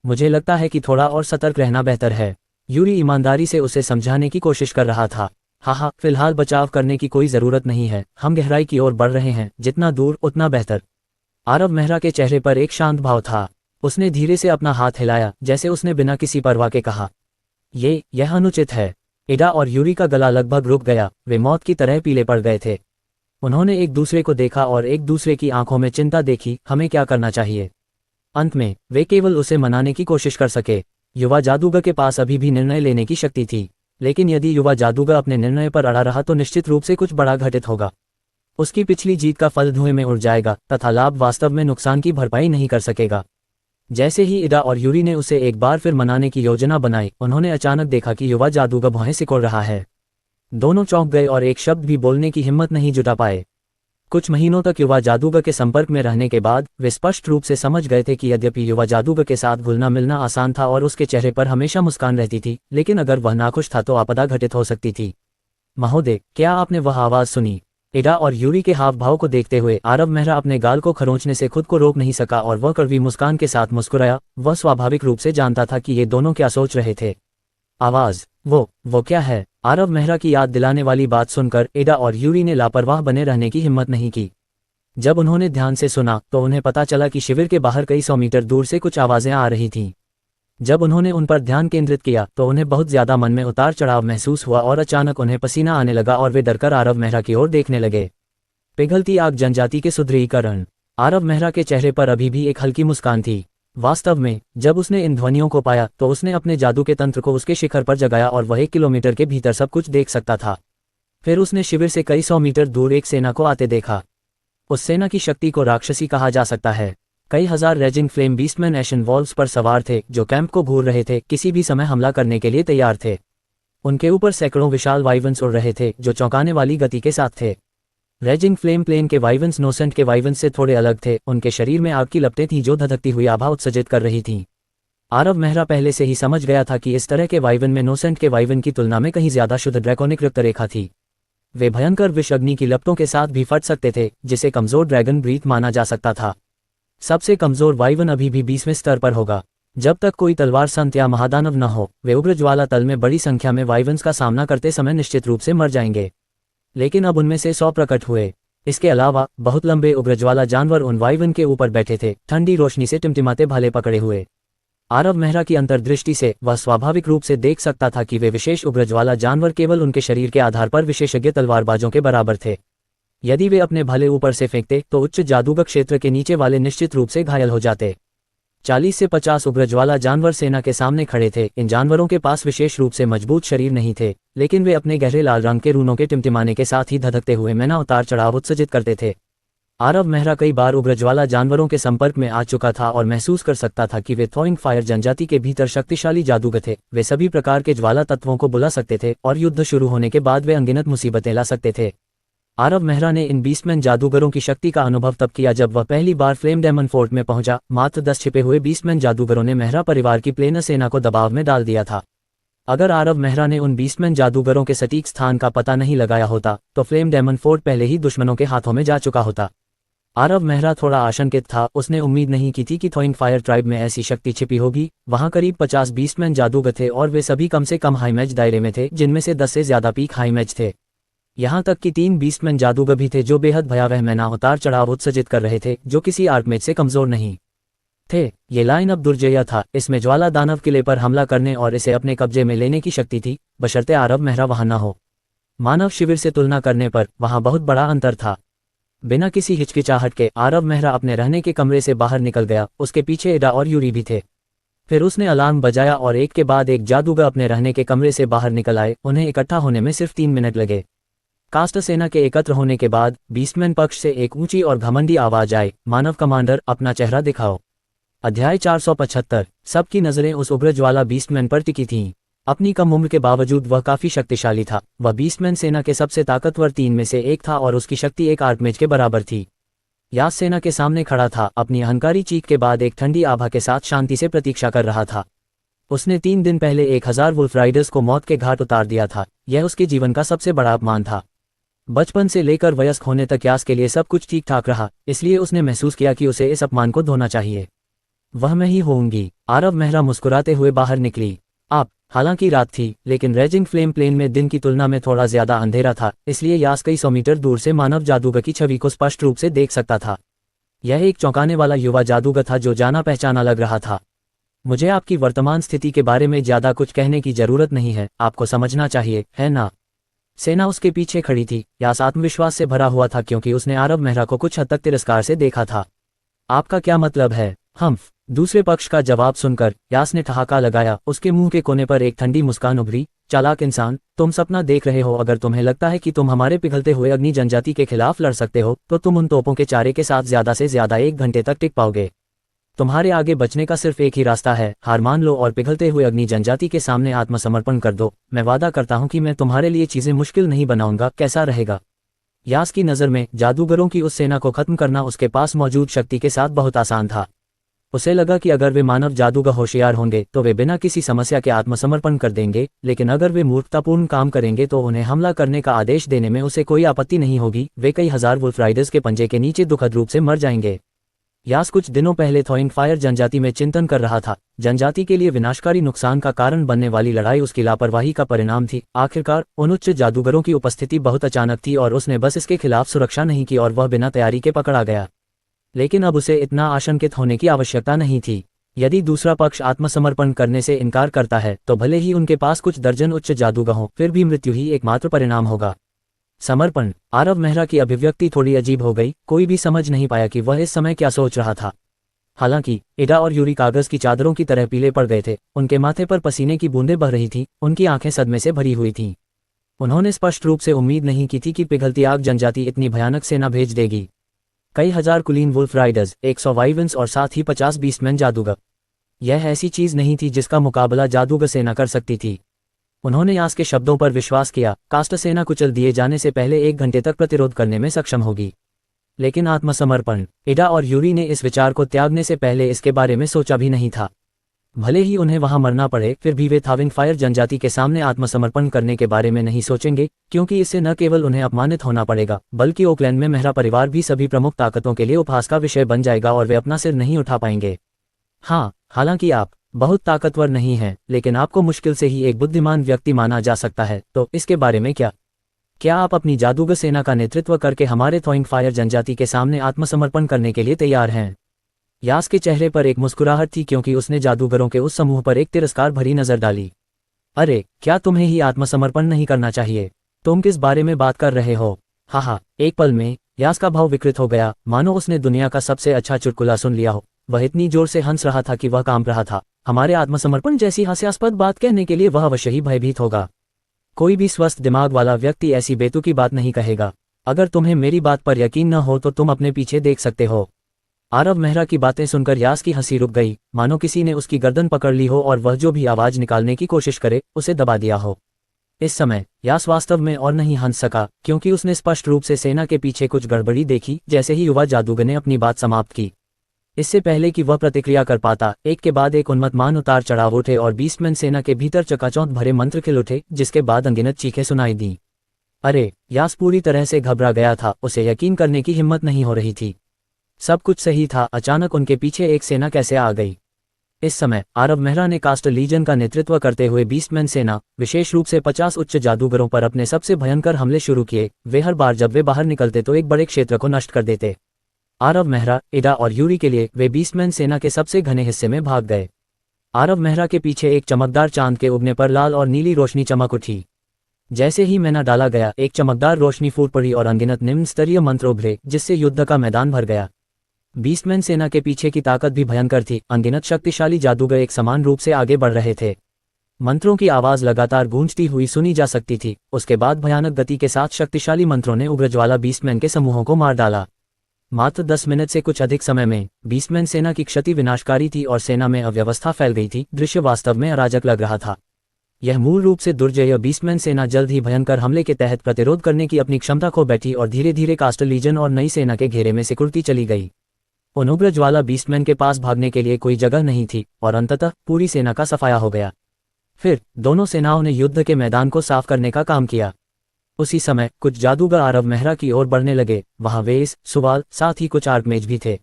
मुझे लगता है कि थोड़ा और सतर्क रहना बेहतर है। यूरी ईमानदारी से उसे समझाने की कोशिश कर रहा था। हाँ, फिलहाल बचाव करने की कोई जरूरत नहीं है। हम गहराई की ओर बढ़ रहे हैं, जितना दूर उतना बेहतर। आरव मेहरा के चेहरे पर एक शांत भाव था। उसने धीरे से अपना हाथ हिलाया, जैसे उसने बिना किसी परवाह के कहा, यह अनुचित है। एडा और यूरी का गला लगभग रुक गया। वे मौत की तरह पीले पड़ गए थे। उन्होंने एक दूसरे को देखा और एक दूसरे की आंखों में चिंता देखी। हमें क्या करना चाहिए? अंत में वे केवल उसे मनाने की कोशिश कर सके। युवा जादूगर के पास अभी भी निर्णय लेने की शक्ति थी, लेकिन यदि युवा जादूगर अपने निर्णय पर अड़ा रहा तो निश्चित रूप से कुछ बड़ा घटित होगा। उसकी पिछली जीत का फल धुएं में उड़ जाएगा तथा लाभ वास्तव में नुकसान की भरपाई नहीं कर सकेगा। जैसे ही एडा और यूरी ने उसे एक बार फिर मनाने की योजना बनाई, उन्होंने अचानक देखा कि युवा जादूगर भौहें सिकोड़ रहा है। दोनों चौंक गए और एक शब्द भी बोलने की हिम्मत नहीं जुटा पाए। कुछ महीनों तक युवा जादूगर के संपर्क में रहने के बाद वे स्पष्ट रूप से समझ गए थे कि यद्यपि युवा जादूगर के साथ घुलना मिलना आसान था और उसके चेहरे पर हमेशा मुस्कान रहती थी, लेकिन अगर वह नाखुश था तो आपदा घटित हो सकती थी। महोदय, क्या आपने वह आवाज सुनी? एडा और यूरी के हाव भाव को देखते हुए आरव मेहरा अपने गाल को खरोंचने से खुद को रोक नहीं सका और वह कड़वी मुस्कान के साथ मुस्कुराया। वह स्वाभाविक रूप से जानता था कि ये दोनों क्या सोच रहे थे। आवाज, वो क्या है? आरव मेहरा की याद दिलाने वाली बात सुनकर एडा और यूरी ने लापरवाह बने रहने की हिम्मत नहीं की। जब उन्होंने ध्यान से सुना तो उन्हें पता चला कि शिविर के बाहर कई 100 मीटर दूर से कुछ आवाजें आ रही थीं। जब उन्होंने उन पर ध्यान केंद्रित किया तो उन्हें बहुत ज्यादा मन में उतार चढ़ाव महसूस हुआ और अचानक उन्हें पसीना आने लगा और वे डरकर आरव मेहरा की ओर देखने लगे। पिघलती आग जनजाति के सुदृढ़ीकरण। आरव मेहरा के चेहरे पर अभी भी एक हल्की मुस्कान थी। वास्तव में जब उसने इन ध्वनियों को पाया तो उसने अपने जादू के तंत्र को उसके शिखर पर जगाया और वह 1 किलोमीटर के भीतर सब कुछ देख सकता था। फिर उसने शिविर से कई 100 मीटर दूर एक सेना को आते देखा। उस सेना की शक्ति को राक्षसी कहा जा सकता है। कई हजार रेजिंग फ्लेम बीस्टमैन एशन वॉल्व्स पर सवार थे जो कैंप को घूर रहे थे, किसी भी समय हमला करने के लिए तैयार थे। उनके ऊपर सैकड़ों विशाल वाइवन्स उड़ रहे थे जो चौंकाने वाली गति के साथ थे। रेजिंग फ्लेम प्लेन के वाइवन्स नोसेंट के वाइवन्स से थोड़े अलग थे। उनके शरीर में आग की लपटें थीं जो धधकती हुई आभा उत्सर्जित कर रही थीं। आरव मेहरा पहले से ही समझ गया था कि इस तरह के वाइवन में नोसेंट के वाइवन की तुलना में कहीं ज्यादा शुद्ध ड्रैकोनिक रक्तरेखा थी। वे भयंकर विष अग्नि की लपटों के साथ भी फट सकते थे, जिसे कमजोर ड्रैगन ब्रीथ माना जा सकता था। सबसे कमजोर वाइवन अभी भी 20वें स्तर पर होगा। जब तक कोई तलवार संत या महादानव न हो, वे उग्र ज्वाला तल में बड़ी संख्या में वाइवन्स का सामना करते समय निश्चित रूप से मर जाएंगे। लेकिन अब उनमें से 100 प्रकट हुए। इसके अलावा बहुत लंबे उग्र ज्वाला जानवर उन वाइवन के ऊपर बैठे थे, ठंडी रोशनी से टिमटिमाते भाले पकड़े हुए। आरव मेहरा की अंतर्दृष्टि से वह स्वाभाविक रूप से देख सकता था कि वे विशेष उग्रज्वाला जानवर केवल उनके शरीर के आधार पर विशेषज्ञ तलवारबाजों के बराबर थे। यदि वे अपने भले ऊपर से फेंकते तो उच्च जादूगर क्षेत्र के नीचे वाले निश्चित रूप से घायल हो जाते। 40 से 50 उग्रज्वाला जानवर सेना के सामने खड़े थे। इन जानवरों के पास विशेष रूप से मजबूत शरीर नहीं थे, लेकिन वे अपने गहरे लाल रंग के रूनों के टिमटिमाने के साथ ही धधकते हुए मैना उतार चढ़ाव उत्सर्जित करते थे। आरव मेहरा कई बार उग्रज्वाला जानवरों के संपर्क में आ चुका था और महसूस कर सकता था कि वे थ्रोइंग फायर जनजाति के भीतर शक्तिशाली जादूगर थे। वे सभी प्रकार के ज्वाला तत्वों को बुला सकते थे और युद्ध शुरू होने के बाद वे अनगिनत मुसीबतें ला सकते थे। आरव मेहरा ने इन बीस्टमैन जादूगरों की शक्ति का अनुभव तब किया जब वह पहली बार फ्लेम डेमन फोर्ट में पहुंचा। मात्र 10 छिपे हुए बीस्टमैन जादूगरों ने मेहरा परिवार की प्लेनर सेना को दबाव में डाल दिया था। अगर आरव मेहरा ने उन बीस्टमैन जादूगरों के सटीक स्थान का पता नहीं लगाया होता तो फ्लेम डेमन फोर्ट पहले ही दुश्मनों के हाथों में जा चुका होता। आरव मेहरा थोड़ा आशंकित था। उसने उम्मीद नहीं की थी कि थ्रोइंग फायर ट्राइब में ऐसी शक्ति छिपी होगी। वहां करीब 50 बीस्टमैन जादूगर थे और वे सभी कम से कम हाई मैच दायरे में थे, जिनमें से 10 से ज्यादा पीक हाई मैच थे। यहां तक कि 3 बीस्टमैन जादूगर भी थे जो बेहद भयावह मैना उतार चढ़ाव उत्सर्जित कर रहे थे, जो किसी आर्कमेज से कमजोर नहीं थे। ये लाइन अब दुर्जय था। इसमें ज्वाला दानव किले पर हमला करने और इसे अपने कब्जे में लेने की शक्ति थी, बशर्ते आरव मेहरा वहां न हो। मानव शिविर से तुलना करने पर वहां बहुत बड़ा अंतर था। बिना किसी हिचकिचाहट के आरव मेहरा अपने रहने के कमरे से बाहर निकल गया। उसके पीछे एडा और यूरी भी थे। फिर उसने अलार्म बजाया और एक के बाद एक जादूगर अपने रहने के कमरे से बाहर निकल आए। उन्हें इकट्ठा होने में सिर्फ 3 मिनट लगे। कास्ट सेना के एकत्र होने के बाद बीस्टमैन पक्ष से एक ऊंची और घमंडी आवाज आई, मानव कमांडर, अपना चेहरा दिखाओ। अध्याय 475। सबकी नजरें उस उग्रज्वाला बीस्टमैन पर टिकी थीं। अपनी कम उम्र के बावजूद वह काफी शक्तिशाली था। वह बीस्टमैन सेना के सबसे ताकतवर 3 में से एक था और उसकी शक्ति एक आर्कमेज के बराबर थी। यास सेना के सामने खड़ा था, अपनी अहंकारी चीख के बाद एक ठंडी आभा के साथ शांति से प्रतीक्षा कर रहा था। उसने 3 दिन पहले 1000 वुल्फ राइडर्स को मौत के घाट उतार दिया था। यह उसके जीवन का सबसे बड़ा अपमान था। बचपन से लेकर वयस्क होने तक यास के लिए सब कुछ ठीक ठाक रहा, इसलिए उसने महसूस किया कि उसे इस अपमान को धोना चाहिए। वह मैं ही होऊंगी। आरव मेहरा मुस्कुराते हुए बाहर निकली। हालांकि रात थी, लेकिन रेजिंग फ्लेम प्लेन में दिन की तुलना में थोड़ा ज्यादा अंधेरा था, इसलिए यास कई 100 मीटर दूर से मानव जादूगर की छवि को स्पष्ट रूप से देख सकता था। यह एक चौंकाने वाला युवा जादूगर था जो जाना पहचाना लग रहा था। मुझे आपकी वर्तमान स्थिति के बारे में ज्यादा कुछ कहने की जरूरत नहीं है, आपको समझना चाहिए, है ना? सेना उसके पीछे खड़ी थी। यास आत्मविश्वास से भरा हुआ था क्योंकि उसने आरव मेहरा को कुछ हद तक तिरस्कार से देखा था। आपका क्या मतलब है? हम्फ। दूसरे पक्ष का जवाब सुनकर यास ने ठहाका लगाया। उसके मुंह के कोने पर एक ठंडी मुस्कान उभरी। चालाक इंसान, तुम सपना देख रहे हो। अगर तुम्हें लगता है कि तुम हमारे पिघलते हुए अग्नि जनजाति के खिलाफ लड़ सकते हो तो तुम उन तोपों के चारे के साथ ज्यादा से ज्यादा 1 घंटे तक टिक पाओगे। तुम्हारे आगे बचने का सिर्फ एक ही रास्ता है, हार मान लो और पिघलते हुए अग्नि जनजाति के सामने आत्मसमर्पण कर दो। मैं वादा करता हूं कि मैं तुम्हारे लिए चीजें मुश्किल नहीं बनाऊंगा। कैसा रहेगा? यास की नज़र में जादूगरों की उस सेना को खत्म करना उसके पास मौजूद शक्ति के साथ बहुत आसान था। उसे लगा कि अगर वे मानव जादूगर होशियार होंगे तो वे बिना किसी समस्या के आत्मसमर्पण कर देंगे, लेकिन अगर वे मूर्खतापूर्ण काम करेंगे तो उन्हें हमला करने का आदेश देने में उसे कोई आपत्ति नहीं होगी। वे कई हजार वुल्फ राइडर्स के पंजे के नीचे दुखद रूप से मर जाएंगे। यास कुछ दिनों पहले थ्रोइंग फायर जनजाति में चिंतन कर रहा था। जनजाति के लिए विनाशकारी नुकसान का कारण बनने वाली लड़ाई उसकी लापरवाही का परिणाम थी। आखिरकार उन उच्च जादूगरों की उपस्थिति बहुत अचानक थी और उसने बस इसके खिलाफ सुरक्षा नहीं की और वह बिना तैयारी के पकड़ा गया। लेकिन अब उसे इतना आशंकित होने की आवश्यकता नहीं थी। यदि दूसरा पक्ष आत्मसमर्पण करने से इनकार करता है तो भले ही उनके पास कुछ दर्जन उच्च जादूगर हों, फिर भी मृत्यु ही एकमात्र परिणाम होगा। समर्पण। आरव मेहरा की अभिव्यक्ति थोड़ी अजीब हो गई। कोई भी समझ नहीं पाया कि वह इस समय क्या सोच रहा था। हालांकि एडा और यूरी कागज की चादरों की तरह पीले पड़ गए थे। उनके माथे पर पसीने की बूंदें बह रही थीं। उनकी आंखें सदमे से भरी हुई थीं। उन्होंने स्पष्ट रूप से उम्मीद नहीं की थी कि पिघलती आग जनजाति इतनी भयानक सेना भेज देगी। कई हजार कुलीन वुल्फ राइडर्स, 100 वाइवन्स और साथ ही 50 बीस्टमैन जादूगर। यह ऐसी चीज नहीं थी जिसका मुकाबला जादूगर सेना कर सकती थी। उन्होंने यास के शब्दों पर विश्वास किया। कास्ट सेना कुचल दिए जाने से पहले 1 घंटे तक प्रतिरोध करने में सक्षम होगी। लेकिन आत्मसमर्पण। एडा और यूरी ने इस विचार को त्यागने से पहले इसके बारे में सोचा भी नहीं था। भले ही उन्हें वहां मरना पड़े, फिर भी वे थ्रोइंग फायर जनजाति के सामने आत्मसमर्पण करने के बारे में नहीं सोचेंगे, क्योंकि इससे न केवल उन्हें अपमानित होना पड़ेगा, बल्कि ओकलैंड में मेहरा परिवार भी सभी प्रमुख ताकतों के लिए उपहास का विषय बन जाएगा और वे अपना सिर नहीं उठा पाएंगे। हाँ, हालांकि आप बहुत ताकतवर नहीं हैं, लेकिन आपको मुश्किल से ही एक बुद्धिमान व्यक्ति माना जा सकता है, तो इसके बारे में क्या आप अपनी जादूगर सेना का नेतृत्व करके हमारे थ्रोइंग फायर जनजाति के सामने आत्मसमर्पण करने के लिए तैयार हैं? यास के चेहरे पर एक मुस्कुराहट थी क्योंकि उसने जादूगरों के उस समूह पर एक तिरस्कार भरी नजर डाली। अरे, क्या तुम्हें ही आत्मसमर्पण नहीं करना चाहिए? तुम किस बारे में बात कर रहे हो? हाँ, एक पल में यास का भाव विकृत हो गया, मानो उसने दुनिया का सबसे अच्छा चुटकुला सुन लिया हो। वह इतनी जोर से हंस रहा था कि वह कांप रहा था। हमारे आत्मसमर्पण जैसी हास्यास्पद बात कहने के लिए वह अवश्य ही भयभीत होगा। कोई भी स्वस्थ दिमाग वाला व्यक्ति ऐसी बेतुकी बात नहीं कहेगा। अगर तुम्हें मेरी बात पर यकीन न हो तो तुम अपने पीछे देख सकते हो। आरव मेहरा की बातें सुनकर यास की हंसी रुक गई, मानो किसी ने उसकी गर्दन पकड़ ली हो और वह जो भी आवाज निकालने की कोशिश करे उसे दबा दिया हो। इस समय यास वास्तव में और नहीं हंस सका, क्योंकि उसने स्पष्ट रूप से सेना के पीछे कुछ गड़बड़ी देखी जैसे ही युवा जादूगर ने अपनी बात समाप्त की। इससे पहले कि वह प्रतिक्रिया कर पाता, एक के बाद एक उन्मत्तमान उतार चढ़ाव उठे और बीस्टमैन सेना के भीतर चकाचौंध भरे मंत्र खिल उठे, जिसके बाद अनगिनत चीखें सुनाई दी। अरे, यास पूरी तरह से घबरा गया था, उसे यकीन करने की हिम्मत नहीं हो रही थी। सब कुछ सही था, अचानक उनके पीछे एक सेना कैसे आ गई? इस समय आरव मेहरा ने कास्ट लीजन का नेतृत्व करते हुए बीस्टमैन सेना, विशेष रूप से 50 उच्च जादूगरों पर अपने सबसे भयंकर हमले शुरू किए। वे हर बार जब वे बाहर निकलते तो एक बड़े क्षेत्र को नष्ट कर देते। आरव मेहरा, इडा और यूरी के लिए वे बीस्टमैन सेना के सबसे घने हिस्से में भाग गए। आरव मेहरा के पीछे एक चमकदार चांद के उगने पर लाल और नीली रोशनी चमक उठी। जैसे ही मैना डाला गया, एक चमकदार रोशनी फूट पड़ी और अनगिनत निम्न स्तरीय मंत्र उभरे, जिससे युद्ध का मैदान भर गया। बीस्टमैन सेना के पीछे की ताकत भी भयंकर थी। अनगिनत शक्तिशाली जादूगर एक समान रूप से आगे बढ़ रहे थे। मंत्रों की आवाज लगातार गूंजती हुई सुनी जा सकती थी। उसके बाद भयानक गति के साथ शक्तिशाली मंत्रों ने उग्रज्वाला बीस्टमैन के समूहों को मार डाला। मात्र 10 मिनट से कुछ अधिक समय में बीस्टमैन सेना की क्षति विनाशकारी थी और सेना में अव्यवस्था फैल गई थी। दृश्य वास्तव में अराजक लग रहा था। यह मूल रूप से दुर्जय बीस्टमैन सेना जल्द ही भयंकर हमले के तहत प्रतिरोध करने की अपनी क्षमता खो बैठी और धीरे धीरे कास्ट लीजन और नई सेना के घेरे में सिकुड़ती चली गई। उन उग्रज्वाला बीस्टमैन के पास भागने के लिए कोई जगह नहीं थी और अंततः पूरी सेना का सफाया हो गया। फिर दोनों सेनाओं ने युद्ध के मैदान को साफ करने का काम किया। उसी समय कुछ जादूगर आरव मेहरा की ओर बढ़ने लगे। वहां वेस, सुवाल, साथ ही कुछ आर्कमेज भी थे।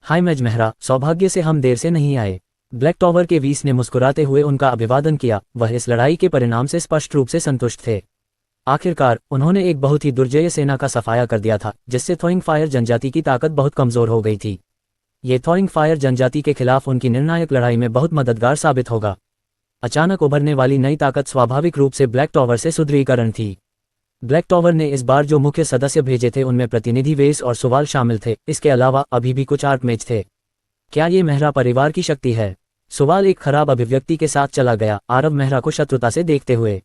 हाय मेज मेहरा, सौभाग्य से हम देर से नहीं आए। ब्लैक टॉवर के वीस ने मुस्कुराते हुए उनका अभिवादन किया। वह इस लड़ाई के परिणाम से स्पष्ट रूप से संतुष्ट थे। आखिरकार उन्होंने एक बहुत ही दुर्जय सेना का सफाया कर दिया था, जिससे थॉइंग फायर जनजाति की ताकत बहुत कमजोर हो गई थी। ये थॉइंग फायर जनजाति के खिलाफ उनकी निर्णायक लड़ाई में बहुत मददगार साबित होगा। अचानक उभरने वाली नई ताकत स्वाभाविक रूप से ब्लैक टॉवर से सुदृढ़ीकरण थी। ब्लैक टॉवर ने इस बार जो मुख्य सदस्य भेजे थे उनमें प्रतिनिधि वेस और सुवाल शामिल थे। इसके अलावा अभी भी कुछ आर्कमेज थे। क्या ये मेहरा परिवार की शक्ति है? सुवाल एक खराब अभिव्यक्ति के साथ चला गया, आरव मेहरा को शत्रुता से देखते हुए।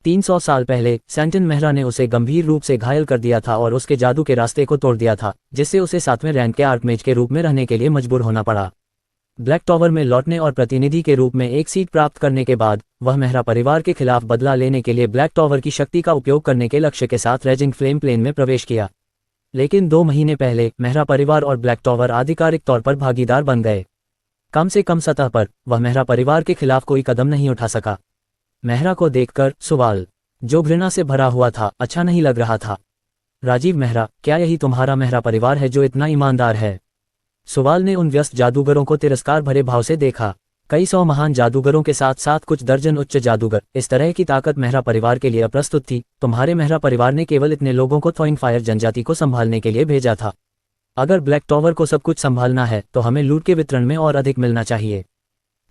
300 साल पहले सैंटन मेहरा ने उसे गंभीर रूप से घायल कर दिया था और उसके जादू के रास्ते को तोड़ दिया था, जिससे उसे 7वें रैंक के आर्कमेज के रूप में रहने के लिए मजबूर होना पड़ा। ब्लैक टॉवर में लौटने और प्रतिनिधि के रूप में एक सीट प्राप्त करने के बाद वह मेहरा परिवार के खिलाफ बदला लेने के लिए ब्लैक टॉवर की शक्ति का उपयोग करने के लक्ष्य के साथ रेजिंग फ्लेम प्लेन में प्रवेश किया। लेकिन 2 महीने पहले मेहरा परिवार और ब्लैक टॉवर आधिकारिक तौर पर भागीदार बन गए। कम से कम सतह पर वह मेहरा परिवार के खिलाफ कोई कदम नहीं उठा सका। मेहरा को देखकर सुवाल, जो घृणा से भरा हुआ था, अच्छा नहीं लग रहा था। राजीव मेहरा, क्या यही तुम्हारा मेहरा परिवार है जो इतना ईमानदार है? सुवाल ने उन व्यस्त जादूगरों को तिरस्कार भरे भाव से देखा। कई सौ महान जादूगरों के साथ साथ कुछ दर्जन उच्च जादूगर, इस तरह की ताकत मेहरा परिवार के लिए अप्रस्तुत थी। तुम्हारे मेहरा परिवार ने केवल इतने लोगों को थॉइंग फायर जनजाति को संभालने के लिए भेजा था। अगर ब्लैक टॉवर को सब कुछ संभालना है तो हमें लूट के वितरण में और अधिक मिलना चाहिए।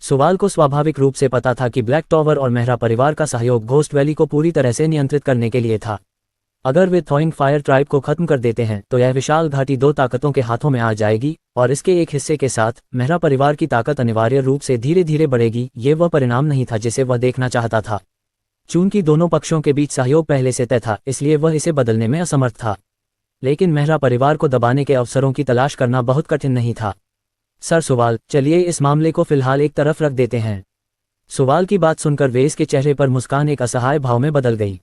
सुवाल को स्वाभाविक रूप से पता था कि ब्लैक टॉवर और मेहरा परिवार का सहयोग घोस्ट वैली को पूरी तरह से नियंत्रित करने के लिए था। अगर वे थॉइंग फायर ट्राइब को खत्म कर देते हैं तो यह विशाल घाटी 2 ताकतों के हाथों में आ जाएगी और इसके एक हिस्से के साथ मेहरा परिवार की ताकत अनिवार्य रूप से धीरे धीरे बढ़ेगी। ये वह परिणाम नहीं था जिसे वह देखना चाहता था। चूंकि दोनों पक्षों के बीच सहयोग पहले से तय था, इसलिए वह इसे बदलने में असमर्थ था। लेकिन मेहरा परिवार को दबाने के अवसरों की तलाश करना बहुत कठिन नहीं था। सर सुवाल, चलिए इस मामले को फिलहाल एक तरफ रख देते हैं। सुवाल की बात सुनकर वेस के चेहरे पर मुस्कान एक असहाय भाव में बदल गई।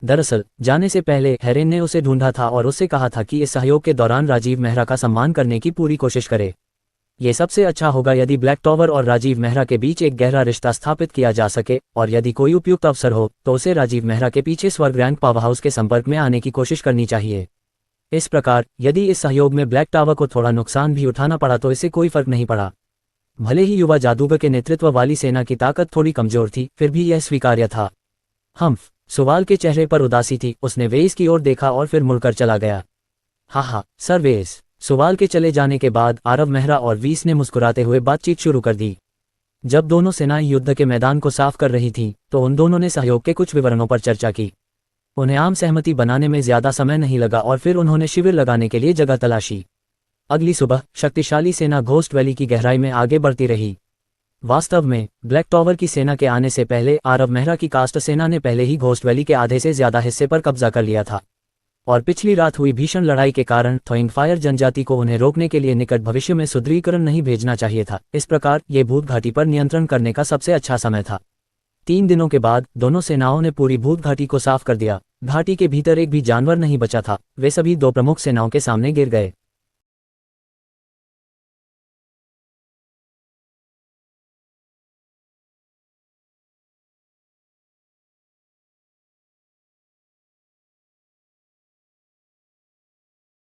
दरअसल जाने से पहले हेरेन ने उसे ढूंढा था और उससे कहा था कि इस सहयोग के दौरान राजीव मेहरा का सम्मान करने की पूरी कोशिश करे। ये सबसे अच्छा होगा यदि ब्लैक टॉवर और राजीव मेहरा के बीच एक गहरा रिश्ता स्थापित किया जा सके, और यदि कोई उपयुक्त अवसर हो तो उसे राजीव मेहरा के पीछे स्वर्ग रैंक पावर हाउस के संपर्क में आने की कोशिश करनी चाहिए। इस प्रकार यदि इस सहयोग में ब्लैक टावर को थोड़ा नुकसान भी उठाना पड़ा तो इससे कोई फर्क नहीं पड़ा। भले ही युवा जादूगर के नेतृत्व वाली सेना की ताकत थोड़ी कमजोर थी, फिर भी यह स्वीकार्य था। सुवाल के चेहरे पर उदासी थी। उसने वेस की ओर देखा और फिर मुड़कर चला गया। हाँ, सर वेस, सुवाल के चले जाने के बाद आरव मेहरा और वीस ने मुस्कुराते हुए बातचीत शुरू कर दी। जब दोनों सेनाएं युद्ध के मैदान को साफ कर रही थीं, तो उन दोनों ने सहयोग के कुछ विवरणों पर चर्चा की। उन्हें आम सहमति बनाने में ज्यादा समय नहीं लगा और फिर उन्होंने शिविर लगाने के लिए जगह तलाशी। अगली सुबह शक्तिशाली सेना घोस्ट वैली की गहराई में आगे बढ़ती रही। वास्तव में ब्लैक टॉवर की सेना के आने से पहले आरव मेहरा की कास्ट सेना ने पहले ही घोस्ट वैली के आधे से ज्यादा हिस्से पर कब्जा कर लिया था, और पिछली रात हुई भीषण लड़ाई के कारण थोइंगफायर जनजाति को उन्हें रोकने के लिए निकट भविष्य में सुदृढ़ीकरण नहीं भेजना चाहिए था। इस प्रकार ये भूत घाटी पर नियंत्रण करने का सबसे अच्छा समय था। 3 दिनों के बाद दोनों सेनाओं ने पूरी भूत घाटी को साफ कर दिया। घाटी के भीतर एक भी जानवर नहीं बचा था। वे सभी 2 प्रमुख सेनाओं के सामने गिर गए।